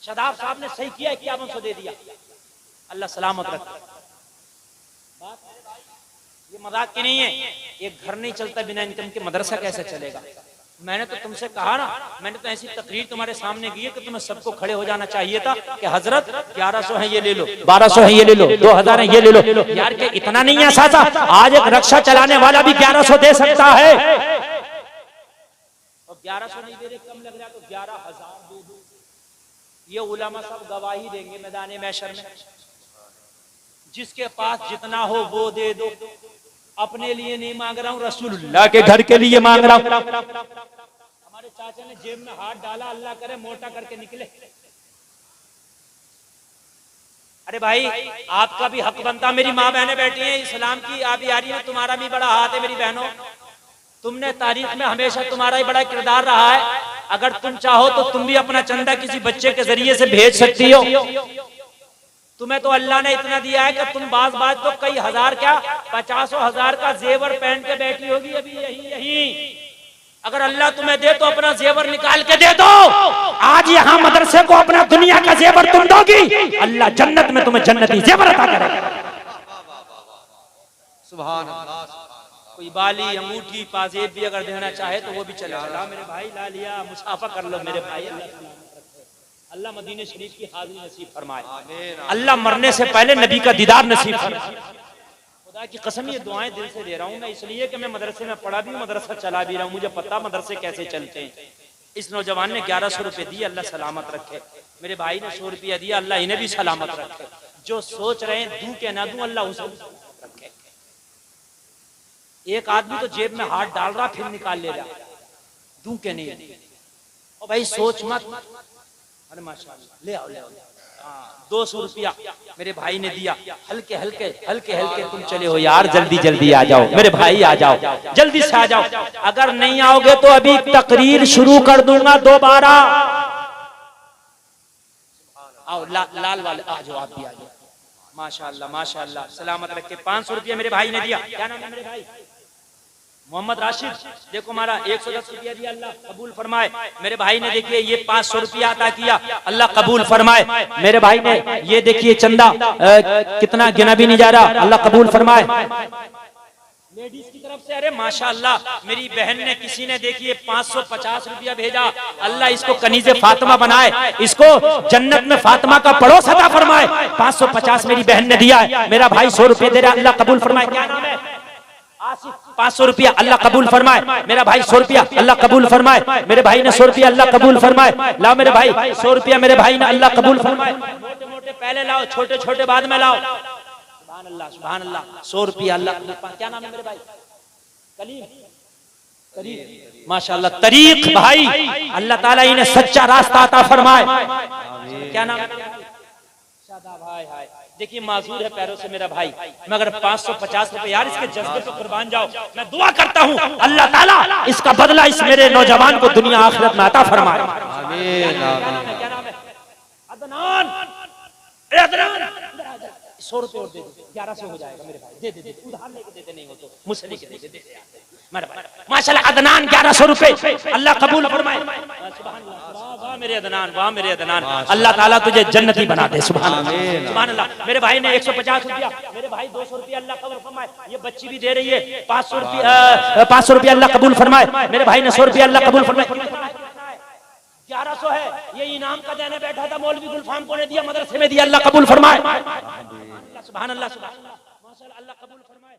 शदाब साहब ने सही किया, 5100 दे दिया। अल्लाह सलामत रखे। ये मजाक की नहीं है, एक घर नहीं चलता बिना इनकम के, मदरसा कैसे चलेगा? मैंने तो तुमसे कहा ना, मैंने तो ऐसी तकरीर तुम्हारे सामने की है कि तुम्हें सबको खड़े हो जाना चाहिए था कि हजरत 1100 है ये ले लो, 1200 है ये ले लो, 2000 है ये ले लो। यार के इतना नहीं है सासा, आज एक रक्षा चलाने वाला भी 1100 दे सकता है। और 1100 नहीं दे रहे, कम लग रहा तो 11000 दे दो, ये उलमा सब गवाही देंगे मैदान महशर में। जिसके पास जितना हो वो दे दो, अपने लिए नहीं मांग रहा हूं, रसूलुल्लाह के घर के लिए मांग रहा हूं। हमारे चाचा ने जेब में हाथ डाला, अल्लाह करे मोटा करके निकले। अरे भाई आपका भी हक बनता, मेरी माँ बहनें बैठी हैं, इस्लाम की आबियारी में तुम्हारा भी बड़ा हाथ है मेरी बहनों। तुमने तारीख में हमेशा तुम्हारा ही बड़ा किरदार रहा है। अगर तुम चाहो तो तुम भी अपना चंदा किसी बच्चे के जरिए से भेज सकती हो। तुम्हें तो अल्लाह ने इतना दिया है कि तुम बाज तो कई हजार क्या 50,000 का जेवर पहन के बैठी होगी अभी यही। अगर अल्लाह तुम्हें दे तो अपना जेवर निकाल के दे दो। आज यहाँ मदरसे को अपना दुनिया का जेवर तुम दोगी, अल्लाह जन्नत में तुम्हें जन्नती जेवर अता करेगा। सुभान अल्लाह। कोई बाली अंगूठी पाजेब भी अगर देना चाहे तो वो भी चला मेरे भाई, ला लिया मुसाफा कर लो मेरे भाई। अल्लाह मदीने शरीफ की हाजिरी नसीब फरमाए, अल्लाह मरने से पहले नबी का दीदार नसीब फरमाए। खुदा की कसम ये दुआएं दिल से दे रहा हूँ मैं, इसलिए कि मैं मदरसे में पढ़ा भी हूँ, मदरसा चला भी रहा हूँ, मुझे पता मदरसे कैसे चलते हैं। इस नौजवान ने 1100 रुपए दिए, अल्लाह सलामत रखे। मेरे भाई ने 100 रुपया दिया, अल्लाह इन्हें भी सलामत रखे। जो सोच रहे हैं दूं के ना दूं, अल्लाह उसे रखे। एक आदमी तो जेब में हाथ डाल रहा फिर निकाल ले रहा, दूं के नहीं। और भाई सोच मत, अरे माशाल्लाह ले आओ ले आओ। 200 रुपया मेरे भाई ने दिया, हल्के हल्के हल्के हल्के तुम चले हो यार, जल्दी जल्दी आ जाओ मेरे भाई, आ जाओ जल्दी से आ जाओ। अगर नहीं आओगे तो अभी तकरीर शुरू कर दूंगा दोबारा। आओ लाल वाले आ जाओ, आप भी आ जाओ। माशाल्लाह माशाल्लाह, सलामत रखे। 500 रुपया मेरे भाई ने दिया। क्या नाम है मेरे भाई? मोहम्मद राशिद। देखो हमारा 110 रुपया दिया, अल्लाह कबूल फरमाए। मेरे भाई ने देखिए ये 500 रुपया अता किया, अल्लाह कबूल फरमाए। मेरे भाई ने ये देखिए चंदा कितना गिना भी नहीं जा रहा, अल्लाह कबूल फरमाए। लेडीज की तरफ से अरे माशाअल्लाह मेरी बहन ने, किसी ने देखिए 550 रुपया भेजा, अल्लाह इसको कनीज़े फातिमा बनाए, इसको जन्नत में फातिमा का पड़ोस अता फरमाए। 550 मेरी बहन ने दिया है, मेरा भाई 100 रुपये दे रहा, अल्लाह कबूल फरमाए। क्या नाम है? 500 रुपया, अल्लाह कबूल फरमाए। मेरा भाई 100 रुपया, अल्लाह कबूल फरमाए। मेरे भाई ने 100 रुपया, अल्लाह कबूल फरमाए। लाओ मेरे भाई 100 रुपया, मेरे भाई ने, अल्लाह कबूल फरमाए। मोटे मोटे पहले लाओ, छोटे छोटे बाद में लाओ। सुभान अल्लाह सुभान अल्लाह। 100 रुपया, अल्लाह। क्या नाम है मेरे भाई? कलीम। करीम माशाअल्लाह। तरीक भाई, अल्लाह ताला इन्हें सच्चा रास्ता अता फरमाए। क्या नाम है? शादा भाई। हाय देखिए माजूर है पैरों से मेरा भाई, मगर 550 रुपए यार, इसके जज्बे पे कुर्बान जाओ। मैं दुआ करता हूँ अल्लाह ताला इसका बदला इस मेरे नौजवान को दुनिया आखिरत में अता फरमाए। आमीन आमीन। क्या नाम है? अदनान। 100 रुपए और दे दे, 1100 हो जाएगा मेरे भाई। दे दे दे, उधार लेके देते नहीं हो तो मुझसे लेके दे दे माशाल्लाह। अदनान 1100 रुपए, अल्लाह कबूल फरमाए। सुभान अल्लाह, वाह मेरे अदनान, वाह मेरे अदनान, अल्लाह ताला तुझे जन्नती बना दे। सुभान अल्लाह सुभान अल्लाह। मेरे भाई ने 150 रुपया, मेरे भाई 200 रुपया, अल्लाह कबूल फरमाए। ये बच्ची भी दे रही है 500 रुपया, अल्लाह कबूल फरमाए। मेरे भाई ने 100 रुपया, अल्लाह कबूल फरमाए। 1100 है, ये इनाम का देने बैठा था, मौलवी गुलफाम को ने दिया, मदरसे में दिया, अल्लाह कबूल फरमाए। सुभान अल्लाह सुभान अल्लाह, माशाअल्लाह, अल्लाह कबूल फरमाए।